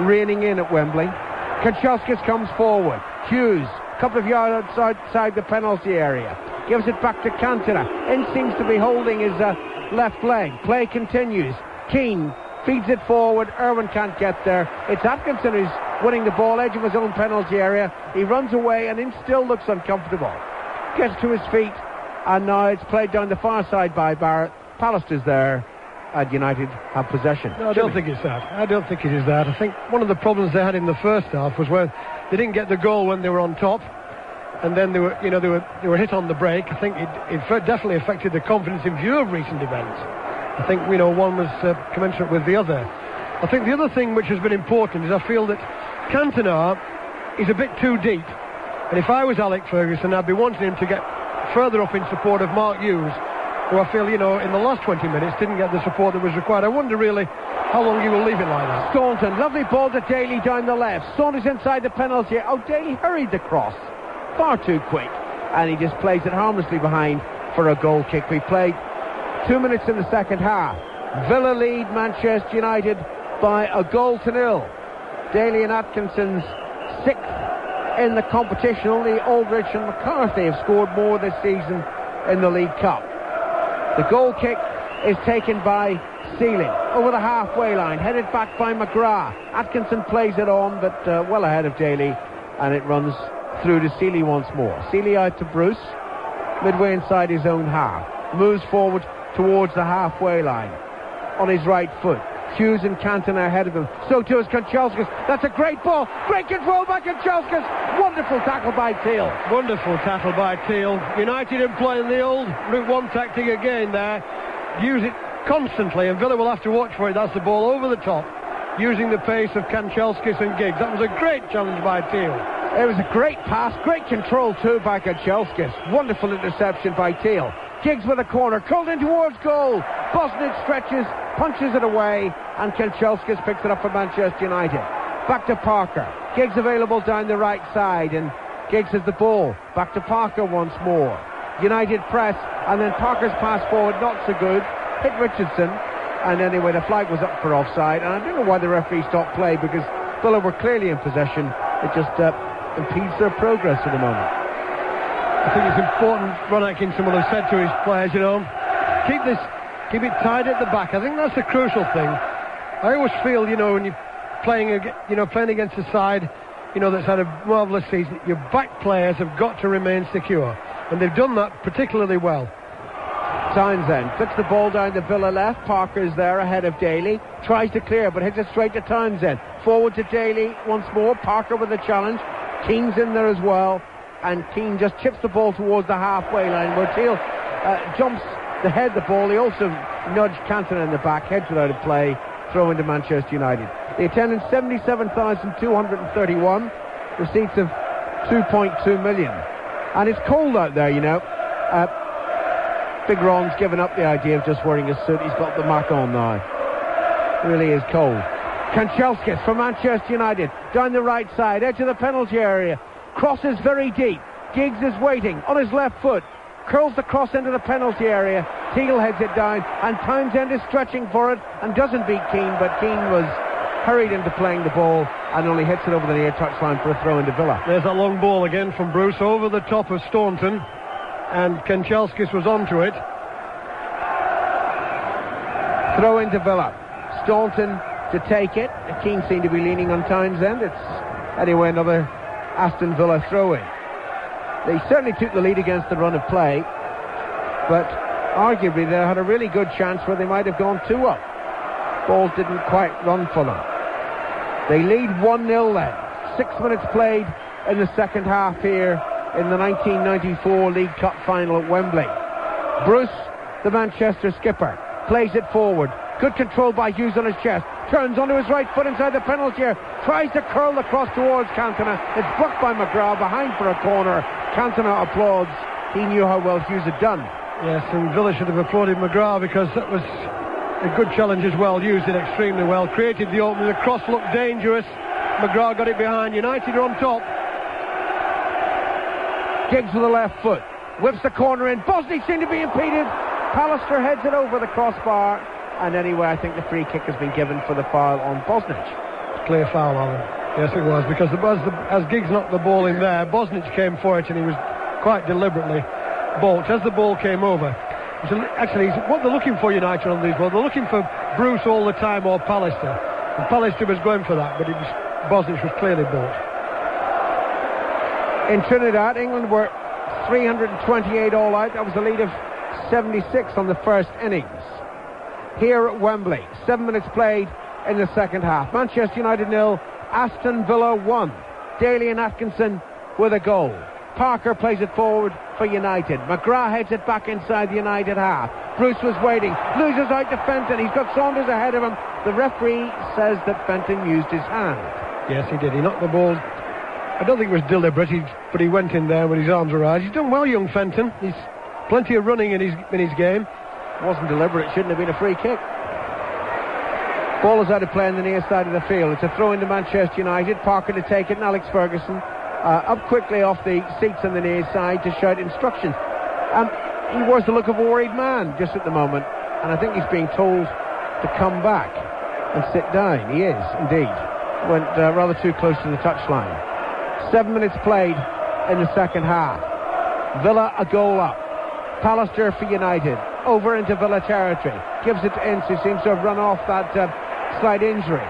reining in at Wembley? Kanchelskis comes forward. Hughes, a couple of yards outside the penalty area. Gives it back to Cantona. In seems to be holding his left leg. Play continues. Keane feeds it forward. Irwin can't get there. It's Atkinson who's winning the ball, edge of his own penalty area. He runs away and Ince still looks uncomfortable. Gets to his feet and now it's played down the far side by Barrett. Pallister's there and United have possession. No, I don't think it's that. I don't think it is that. I think one of the problems they had in the first half was where they didn't get the goal when they were on top, and then they were hit on the break. I think it definitely affected the confidence in view of recent events. I think one was commensurate with the other. I think the other thing which has been important is I feel that Cantona is a bit too deep, and if I was Alec Ferguson, I'd be wanting him to get further up in support of Mark Hughes, who I feel, in the last 20 minutes didn't get the support that was required. I wonder really how long you will leave it like that. Staunton, lovely ball to Daly down the left. Saunders inside the penalty. Daly hurried the cross far too quick, and he just plays it harmlessly behind for a goal kick. We played 2 minutes in the second half. Villa lead Manchester United by 1-0. Dalian Atkinson's 6th in the competition. Only Aldrich and McCarthy have scored more this season in the League Cup. The goal kick is taken by Seeley over the halfway line, headed back by McGrath. Atkinson plays it on, but well ahead of Daly, and it runs through to Seeley once more. Seeley out to Bruce, midway inside his own half. Moves forward towards the halfway line on his right foot. Hughes and Cantona ahead of him. So too is Kanchelskis. That's a great ball. Great control by Kanchelskis. Wonderful tackle by Teal. Wonderful tackle by Teal. United employing the old Route 1 tactic again there. Use it constantly, and Villa will have to watch for it. That's the ball over the top, using the pace of Kanchelskis and Giggs. That was a great challenge by Teal. It was a great pass. Great control too by Kanchelskis. Wonderful interception by Teal. Giggs with a corner, curled in towards goal. Bosnich stretches, punches it away, and Kanchelskis picks it up for Manchester United. Back to Parker. Giggs available down the right side, and Giggs has the ball. Back to Parker once more. United press, and then Parker's pass forward, not so good. Hit Richardson, and anyway, the flag was up for offside, and I don't know why the referee stopped play, because Villa were clearly in possession. It just impedes their progress at the moment. I think it's important, Ron Atkinson will have said to his players, keep it tight at the back. I think that's the crucial thing. I always feel, when you're playing against a side, that's had a marvellous season, your back players have got to remain secure, and they've done that particularly well. Townsend flicks the ball down the Villa left. Parker's there ahead of Daly, tries to clear but hits it straight to Townsend. Forward to Daly once more. Parker with the challenge. Keane's in there as well, and Keane just chips the ball towards the halfway line where Teal jumps to head the ball. He also nudged Cantona in the back, heads it out of play, throw into Manchester United. The attendance 77,231, receipts of 2.2 million, and it's cold out there. Big Ron's given up the idea of just wearing a suit. He's got the mac on now. It really is cold. Kanchelskis for Manchester United, down the right side, edge of the penalty area, crosses very deep. Giggs is waiting on his left foot, curls the cross into the penalty area. Teal heads it down, and Townsend is stretching for it and doesn't beat Keane, but Keane was hurried into playing the ball and only hits it over the near touchline for a throw into Villa. There's a long ball again from Bruce over the top of Staunton, and Kanchelskis was onto it. Throw into Villa. Staunton to take it. Keane seemed to be leaning on Townsend. It's anyway another Aston Villa throw in. They certainly took the lead against the run of play, but arguably they had a really good chance where they might have gone 2 up. Ball didn't quite run for them. They lead 1-0 then. 6 minutes played in the second half here in the 1994 League Cup final at Wembley. Bruce, the Manchester skipper, plays it forward. Good control by Hughes on his chest. Turns onto his right foot inside the penalty area. Tries to curl the cross towards Cantona. It's blocked by McGrath behind for a corner. Cantona applauds. He knew how well Hughes had done. Yes, and Villa should have applauded McGrath because that was a good challenge as well. Used it extremely well. Created the opening. The cross looked dangerous. McGrath got it behind. United are on top. Giggs with the left foot. Whips the corner in. Bosnich seemed to be impeded. Pallister heads it over the crossbar. And anyway, I think the free kick has been given for the foul on Bosnich. Clear foul, Alan. Yes, it was, because as Giggs knocked the ball in there, Bosnich came for it and he was quite deliberately balked. As the ball came over, actually, what they're looking for, United, on these balls, they're looking for Bruce all the time or Pallister. And Pallister was going for that, but Bosnich was clearly balked. In Trinidad, England were 328 all out. That was a lead of 76 on the first innings. Here at Wembley, 7 minutes played in the second half. Manchester United 0, Aston Villa 1. Dalian Atkinson with a goal. Parker plays it forward for United. McGrath heads it back inside the United half. Bruce was waiting, loses out to Fenton. He's got Saunders ahead of him. The referee says that Fenton used his hand. Yes, he did. He knocked the ball. I don't think it was deliberate, but he went in there with his arms around. He's done well, young Fenton. He's plenty of running in his game. It wasn't deliberate. It shouldn't have been a free kick. Ball is out of play on the near side of the field. It's a throw into Manchester United. Parker to take it, and Alex Ferguson up quickly off the seats on the near side to shout instructions. He wears the look of a worried man just at the moment, and I think he's being told to come back and sit down. He is, indeed. Went rather too close to the touchline. 7 minutes played in the second half. Villa a goal up. Pallister for United. Over into Villa territory. Gives it to Ince, who seems to have run off that slight injury.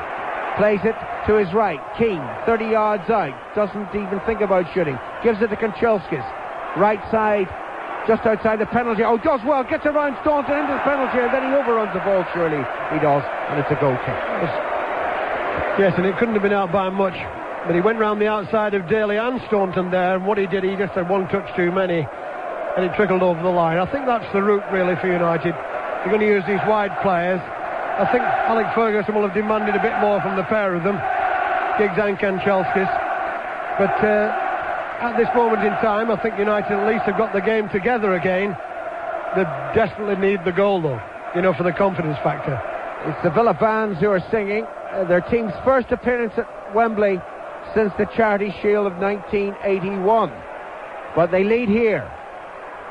Plays it to his right. Keane, 30 yards out. Doesn't even think about shooting. Gives it to Kanchelskis. Right side, just outside the penalty. Oh, does well. Gets around Staunton into the penalty, and then he overruns the ball, surely he does, and it's a goal kick. Yes, and it couldn't have been out by much. But he went round the outside of Daly and Staunton there, and what he did, he just had one touch too many, and it trickled over the line. I think that's the route really for United. They're going to use these wide players. I think Alex Ferguson will have demanded a bit more from the pair of them, Giggs and Kanchelskis. But at this moment in time, I think United at least have got the game together again. They desperately need the goal, though, for the confidence factor. It's the Villa bands who are singing. Their team's first appearance at Wembley since the Charity Shield of 1981. But they lead here.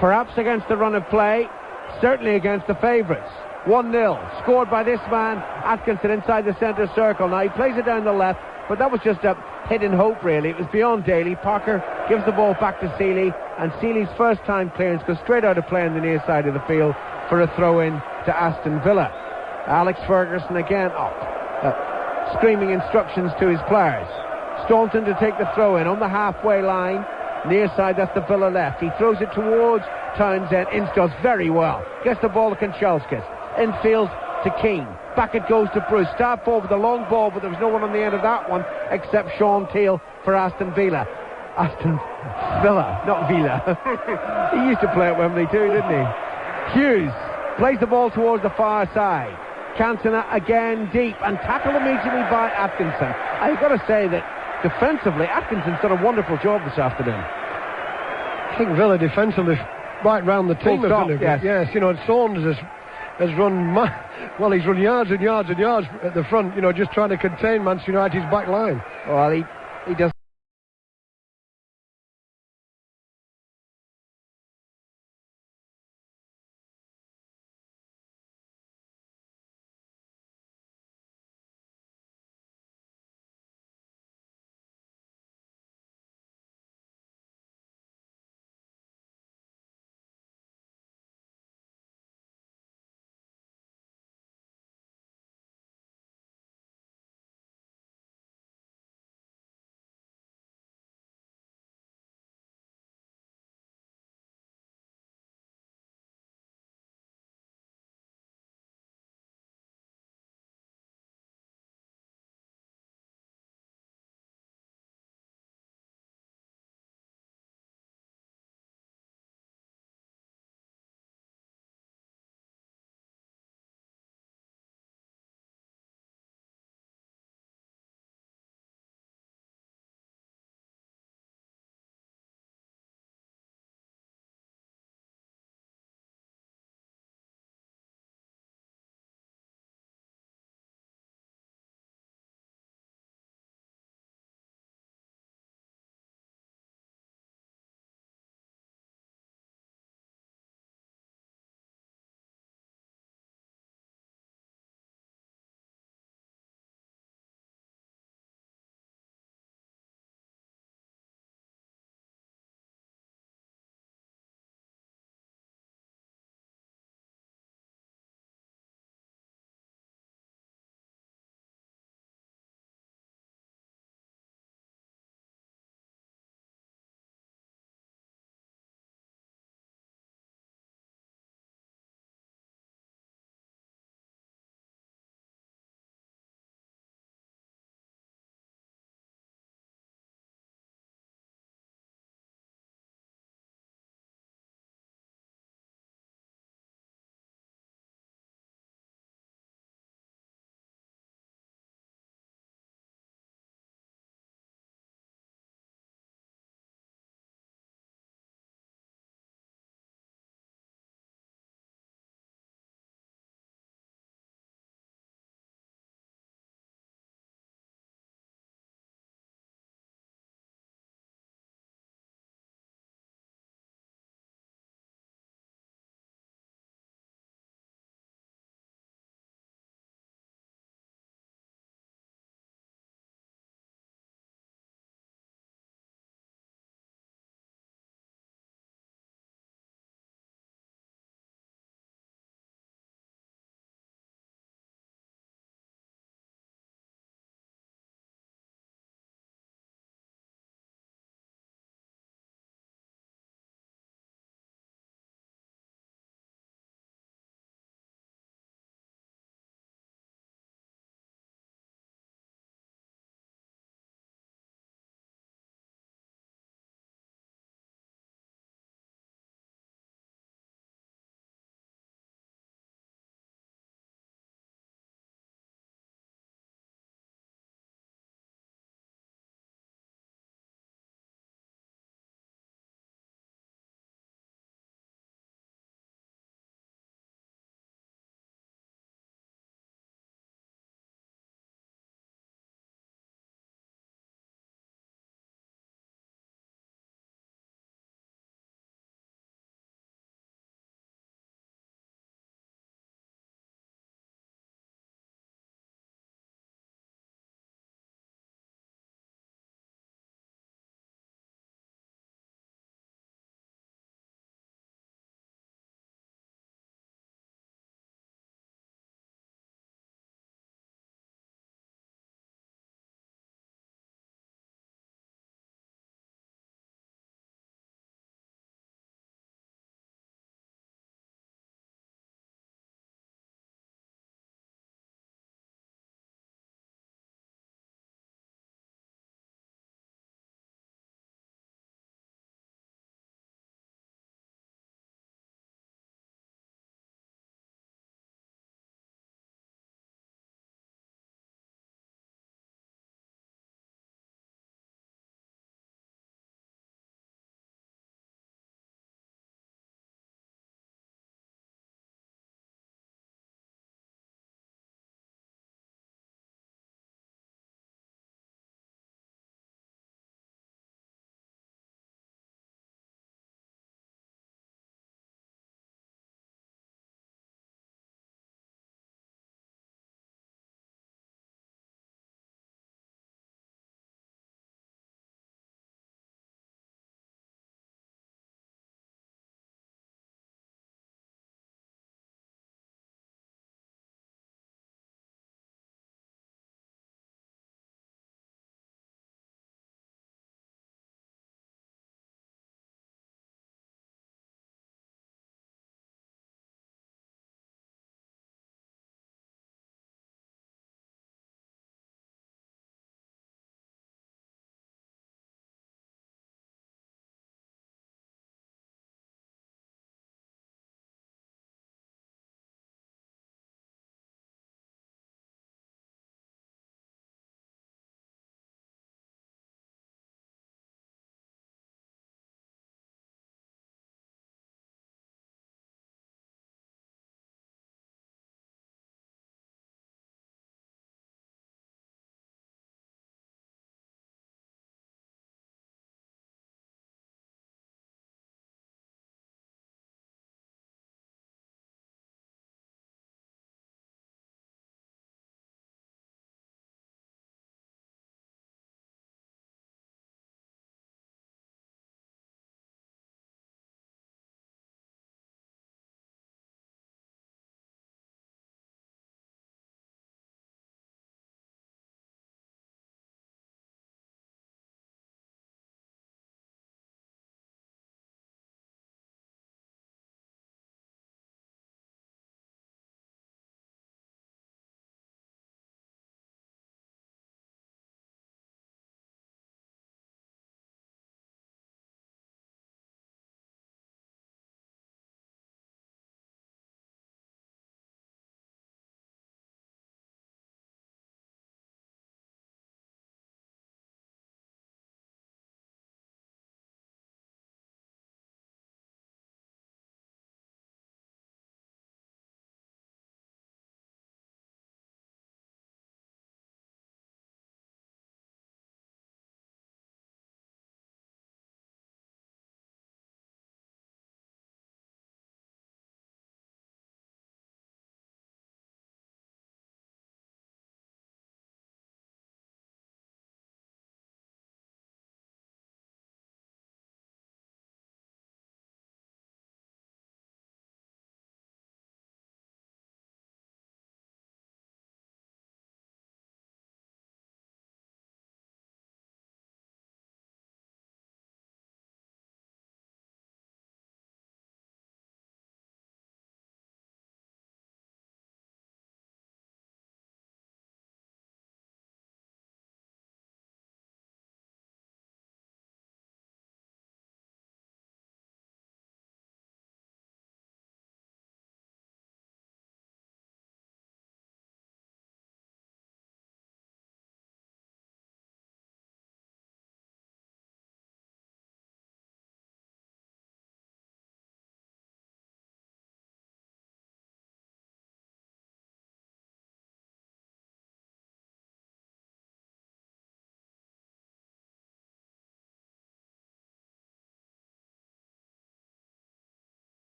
Perhaps against the run of play, certainly against the favourites. 1-0, scored by this man, Atkinson, inside the centre circle. Now he plays it down the left, but that was just a hit and hope, really. It was beyond Daly. Parker gives the ball back to Seeley, and Seeley's first time clearance goes straight out of play on the near side of the field for a throw-in to Aston Villa. Alex Ferguson again screaming instructions to his players. Staunton to take the throw-in on the halfway line. Near side, that's the Villa left. He throws it towards Townsend. Ince does very well. Gets the ball to Kanchelskis. Infield to Keane. Back it goes to Bruce. Start forward with a long ball, but there was no one on the end of that one except Sean Teal for Aston Villa. Aston Villa, not Villa. He used to play at Wembley too, didn't he? Hughes plays the ball towards the far side. Cantona again deep and tackled immediately by Atkinson. I've got to say that defensively, Atkinson's done a wonderful job this afternoon. I think Villa defensively right round the team. Yes, you know, Saunders has run he's run yards and yards and yards at the front, you know, just trying to contain Manchester United's back line. Well, he does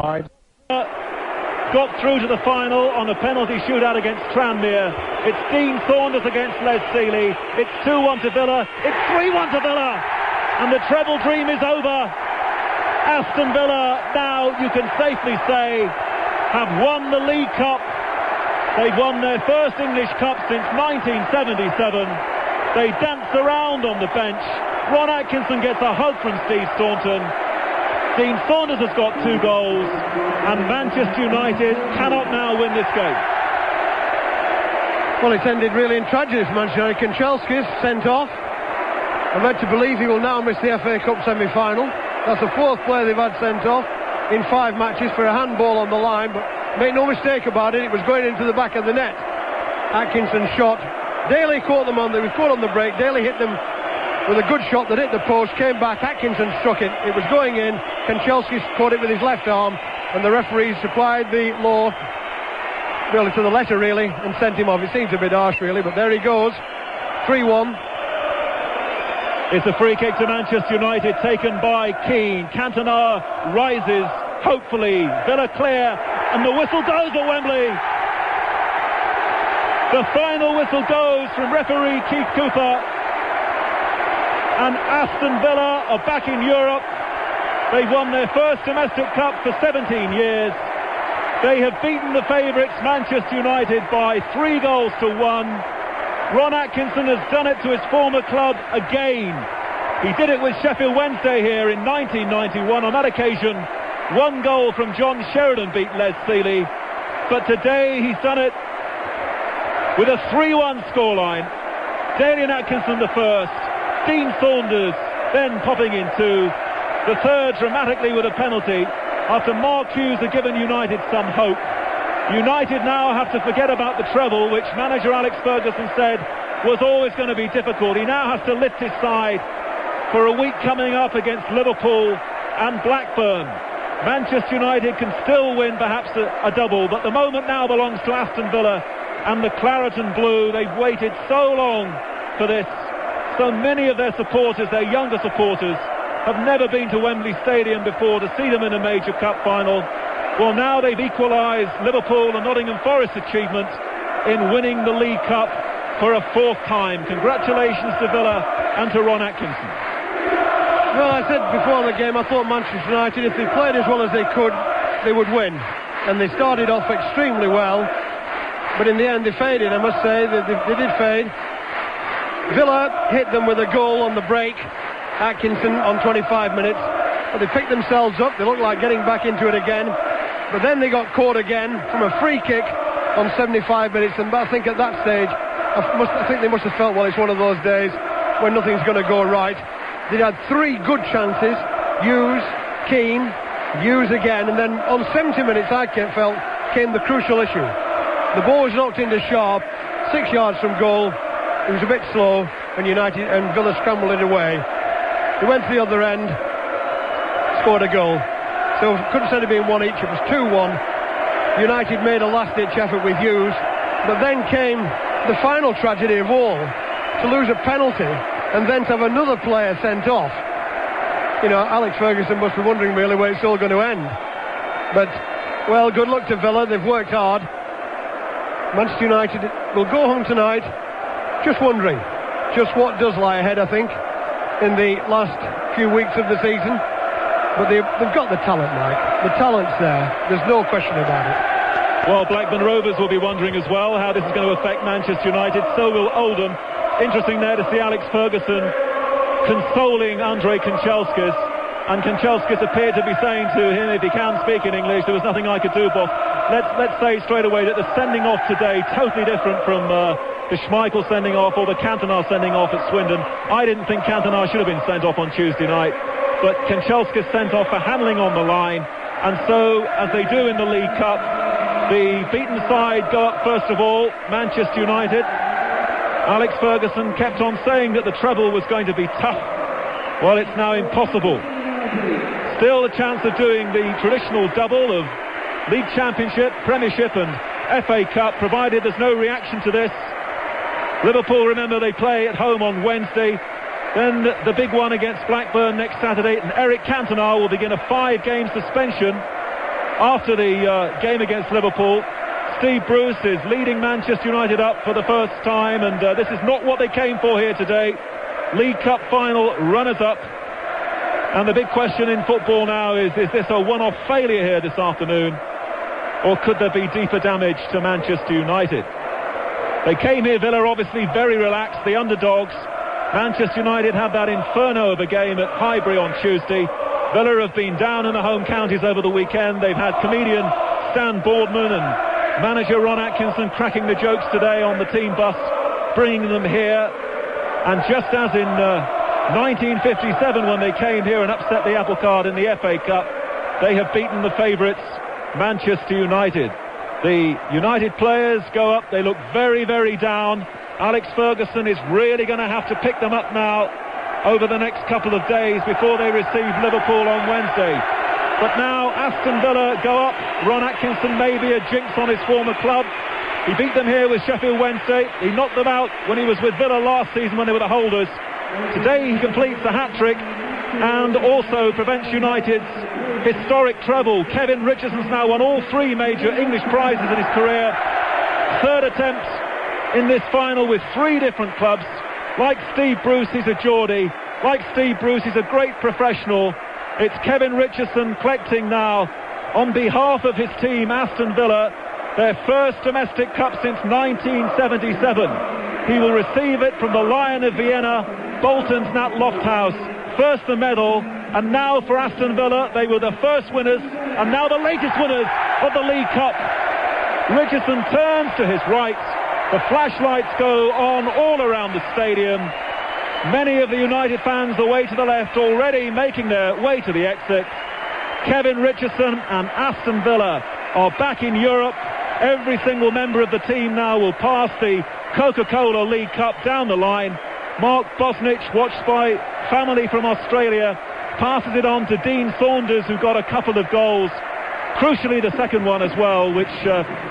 wide. Got through to the final on a penalty shootout against Tranmere. It's Dean Saunders against Les Seeley. It's 2-1 to Villa. It's 3-1 to Villa. And the treble dream is over. Aston Villa now, you can safely say, have won the League Cup. They've won their first English Cup since 1977. They dance around on the bench. Ron Atkinson gets a hug from Steve Staunton. Dean Saunders has got 2 goals, and Manchester United cannot now win this game. Well, it's ended really in tragedy for Manchester United. Kanchelskis sent off. I'm led to believe he will now miss the FA Cup semi-final. That's the 4th player they've had sent off in 5 matches for a handball on the line, but make no mistake about it, it was going into the back of the net. Atkinson shot. Daly caught them on the break. Daly hit them with a good shot that hit the post, came back, Atkinson struck it, it was going in, Kanchelskis caught it with his left arm, and the referees supplied the law, really to the letter really, and sent him off. It seems a bit harsh really, but there he goes, 3-1. It's a free kick to Manchester United taken by Keane. Cantona rises, hopefully, Villa clear, and the whistle goes at Wembley. The final whistle goes from referee Keith Cooper. And Aston Villa are back in Europe. They've won their first domestic cup for 17 years. They have beaten the favourites Manchester United by 3 goals to 1. Ron Atkinson has done it to his former club again. He did it with Sheffield Wednesday here in 1991. On that occasion, 1 goal from John Sheridan beat Les Seeley. But today he's done it with a 3-1 scoreline. Dalian Atkinson the first. Dean Saunders then popping in 2. The third dramatically with a penalty after Mark Hughes had given United some hope. United now have to forget about the treble, which manager Alex Ferguson said was always going to be difficult. He now has to lift his side for a week coming up against Liverpool and Blackburn. Manchester United can still win perhaps a double, but the moment now belongs to Aston Villa and the Claret and Blue. They've waited so long for this. So many of their supporters, their younger supporters, have never been to Wembley Stadium before to see them in a major cup final. Well, now they've equalised Liverpool and Nottingham Forest's achievement in winning the League Cup for a 4th time. Congratulations to Villa and to Ron Atkinson. Well, I said before the game, I thought Manchester United, if they played as well as they could, they would win. And they started off extremely well, but in the end they faded. I must say that they did fade. Villa hit them with a goal on the break, Atkinson on 25 minutes, but they picked themselves up. They looked like getting back into it again, but then they got caught again from a free kick on 75 minutes, and I think at that stage I think they must have felt, well, it's one of those days when nothing's going to go right. They had 3 good chances, Hughes, Keane, Hughes again, and then on 70 minutes I felt came the crucial issue. The ball was knocked into Sharp, 6 yards from goal. It was a bit slow, and United and Villa scrambled it away. They went to the other end, scored a goal. So could have said it being 1 each. It was 2-1. United made a last-ditch effort with Hughes, but then came the final tragedy of all: to lose a penalty and then to have another player sent off. You know, Alex Ferguson must be wondering really where it's all going to end. But, well, good luck to Villa. They've worked hard. Manchester United will go home tonight just wondering just what does lie ahead, I think, in the last few weeks of the season. But they've got the talent, Mike. The talent's there. There's no question about it. Well, Blackburn Rovers will be wondering as well how this is going to affect Manchester United. So will Oldham. Interesting there to see Alex Ferguson consoling Andrei Kanchelskis. And Kanchelskis appeared to be saying to him, if he can speak in English, there was nothing I could do, boss. Let's say straight away that the sending off today, totally different from the Schmeichel sending off or the Cantona sending off at Swindon. I didn't think Cantona should have been sent off on Tuesday night, but Kanchelskis sent off for handling on the line. And so, as they do in the League Cup, the beaten side go up first of all, Manchester United. Alex Ferguson kept on saying that the treble was going to be tough. Well, it's now impossible. Still a chance of doing the traditional double of League Championship, Premiership and FA Cup, provided there's no reaction to this. Liverpool, remember, they play at home on Wednesday. Then the big one against Blackburn next Saturday, and Eric Cantona will begin a 5-game suspension after the game against Liverpool. Steve Bruce is leading Manchester United up for the first time, and this is not what they came for here today. League Cup final runners-up. And the big question in football now is this a one-off failure here this afternoon, or could there be deeper damage to Manchester United? They came here, Villa, obviously very relaxed, the underdogs. Manchester United had that inferno of a game at Highbury on Tuesday. Villa have been down in the home counties over the weekend. They've had comedian Stan Boardman and manager Ron Atkinson cracking the jokes today on the team bus, bringing them here. And just as in 1957, when they came here and upset the apple cart in the FA Cup, they have beaten the favourites, Manchester United. The United players go up, they look very, very down. Alex Ferguson is really going to have to pick them up now over the next couple of days before they receive Liverpool on Wednesday. But now Aston Villa go up. Ron Atkinson may be a jinx on his former club. He beat them here with Sheffield Wednesday. He knocked them out when he was with Villa last season when they were the holders. Today he completes a hat-trick and also prevents United's historic treble. Kevin Richardson's now won all 3 major English prizes in his career. 3rd attempt in this final with 3 different clubs. Like Steve Bruce, he's a Geordie. Like Steve Bruce, he's a great professional. It's Kevin Richardson collecting now on behalf of his team, Aston Villa, their first domestic cup since 1977. He will receive it from the Lion of Vienna, Bolton's Nat Lofthouse. First the medal, and now for Aston Villa, they were the first winners, and now the latest winners of the League Cup. Richardson turns to his right. The flashlights go on all around the stadium. Many of the United fans away to the left already making their way to the exit. Kevin Richardson and Aston Villa are back in Europe. Every single member of the team now will pass the Coca-Cola League Cup down the line. Mark Bosnich, watched by family from Australia, passes it on to Dean Saunders, who got a couple of goals. Crucially, the second one as well, which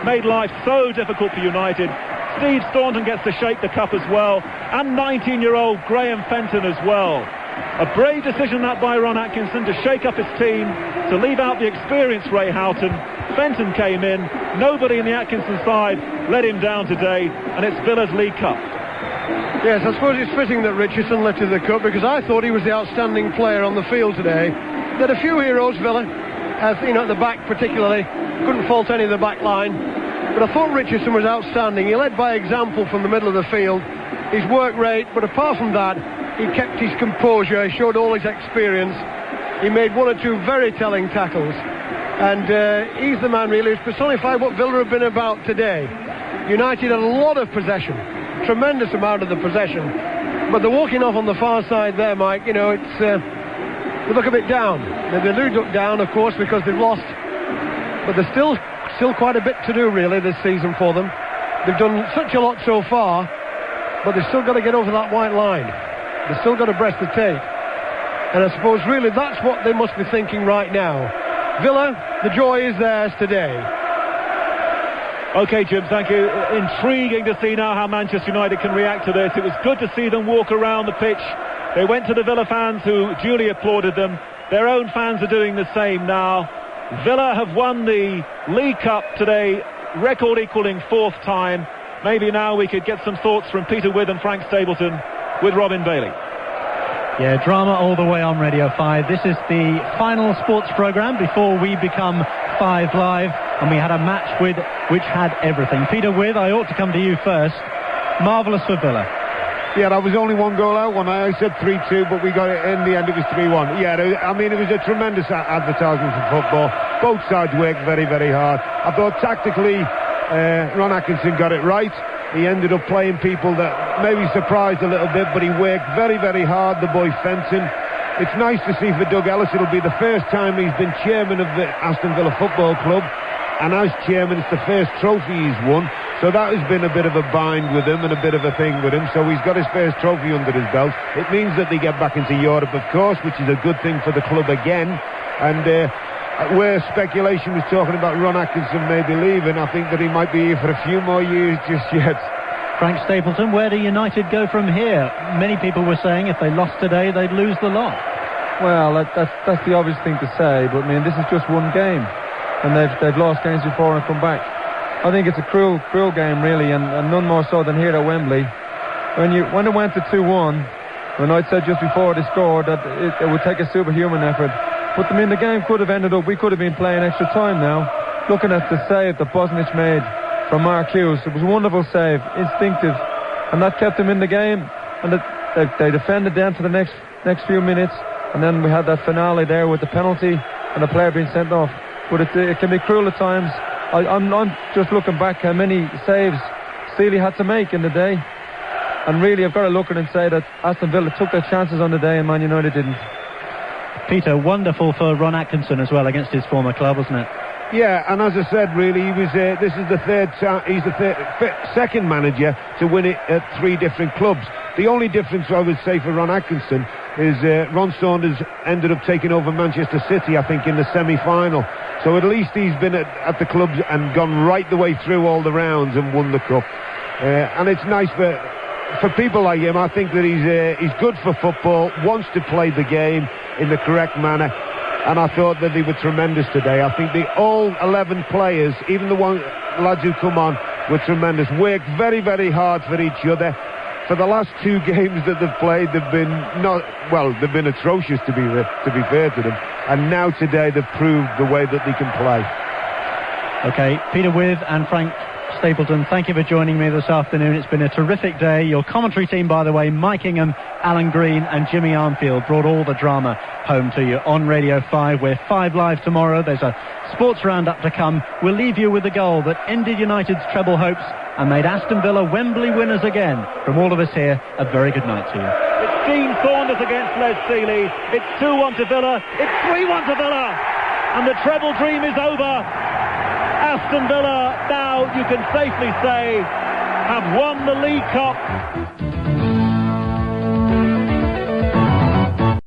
made life so difficult for United. Steve Staunton gets to shake the cup as well, and 19-year-old Graham Fenton as well. A brave decision that by Ron Atkinson to shake up his team, to leave out the experienced Ray Houghton. Fenton came in, nobody in the Atkinson side let him down today, and it's Villa's League Cup. Yes, I suppose it's fitting that Richardson lifted the cup, because I thought he was the outstanding player on the field today. There are a few heroes, Villa, at the back particularly. Couldn't fault any of the back line. But I thought Richardson was outstanding. He led by example from the middle of the field. His work rate, but apart from that, he kept his composure. He showed all his experience. He made 1 or 2 very telling tackles. And he's the man really who's personified what Villa have been about today. United had a lot of possession. Tremendous amount of the possession. But the walking off on the far side there, Mike, it's... they look a bit down. They do look down, of course, because they've lost. But there's still quite a bit to do, really, this season for them. They've done such a lot so far, but they've still got to get over that white line. They've still got to breast the tape. And I suppose, really, that's what they must be thinking right now. Villa, the joy is theirs today. OK, Jim, thank you. Intriguing to see now how Manchester United can react to this. It was good to see them walk around the pitch. They went to the Villa fans, who duly applauded them. Their own fans are doing the same now. Villa have won the League Cup today, record equalling 4th time. Maybe now we could get some thoughts from Peter With and Frank Stapleton with Robin Bailey. Yeah, drama all the way on Radio 5. This is the final sports programme before we become 5 Live, and we had a match which had everything. Peter With, I ought to come to you first. Marvellous for Villa. Yeah, that was only 1 goal out. I said 3-2, but we got it in the end. It was 3-1. Yeah, I mean, it was a tremendous advertisement for football. Both sides worked very, very hard. I thought tactically, Ron Atkinson got it right. He ended up playing people that maybe surprised a little bit, but he worked very, very hard, the boy Fenton. It's nice to see for Doug Ellis. It'll be the first time he's been chairman of the Aston Villa Football Club, and as chairman, it's the first trophy he's won. So that has been a bit of a bind with him and a bit of a thing with him. So he's got his first trophy under his belt. It means that they get back into Europe, of course, which is a good thing for the club again. And where speculation was talking about Ron Atkinson maybe leaving, I think that he might be here for a few more years just yet. Frank Stapleton, where do United go from here? Many people were saying if they lost today, they'd lose the lot. Well, that's the obvious thing to say, but I mean, this is just one game. and they've lost games before and come back. I think it's a cruel game, really, and none more so than here at Wembley. When it went to 2-1, when I said just before they scored that it would take a superhuman effort, but I mean the game could have ended up. We could have been playing extra time now. Looking at the save that Bosnich made from Mark Hughes, it was a wonderful save, instinctive, and that kept them in the game. And they defended down to the next few minutes, and then we had that finale there with the penalty and the player being sent off. But it can be cruel at times. I'm just looking back how many saves Sealy had to make in the day, and really I've got to look at it and say that Aston Villa took their chances on the day and Man United didn't. Peter, wonderful for Ron Atkinson as well against his former club, wasn't it? Yeah, and as I said, really, he was. This is the he's the second manager to win it at 3 different clubs. The only difference I would say for Ron Atkinson is Ron Saunders ended up taking over Manchester City, I think, in the semi-final. So at least he's been at the clubs and gone right the way through all the rounds and won the cup. And it's nice for people like him. I think that he's good for football, wants to play the game in the correct manner. And I thought that they were tremendous today. I think all 11 players, even the lads who come on, were tremendous. Worked very, very hard for each other. For the last 2 games that they've played, they've been atrocious to be fair to them. And now today they've proved the way that they can play. Okay, Peter With and Frank Stapleton, thank you for joining me this afternoon. It's been a terrific day. Your commentary team, by the way, Mike Ingham, Alan Green and Jimmy Armfield, brought all the drama home to you on Radio 5. We're 5 Live tomorrow. There's a sports roundup to come. We'll leave you with the goal that ended United's treble hopes and made Aston Villa Wembley winners again. From all of us here, a very good night to you. It's Dean Saunders against Les Sealy. It's 2-1 to Villa. It's 3-1 to Villa. And the treble dream is over. Aston Villa now, you can safely say, have won the League Cup.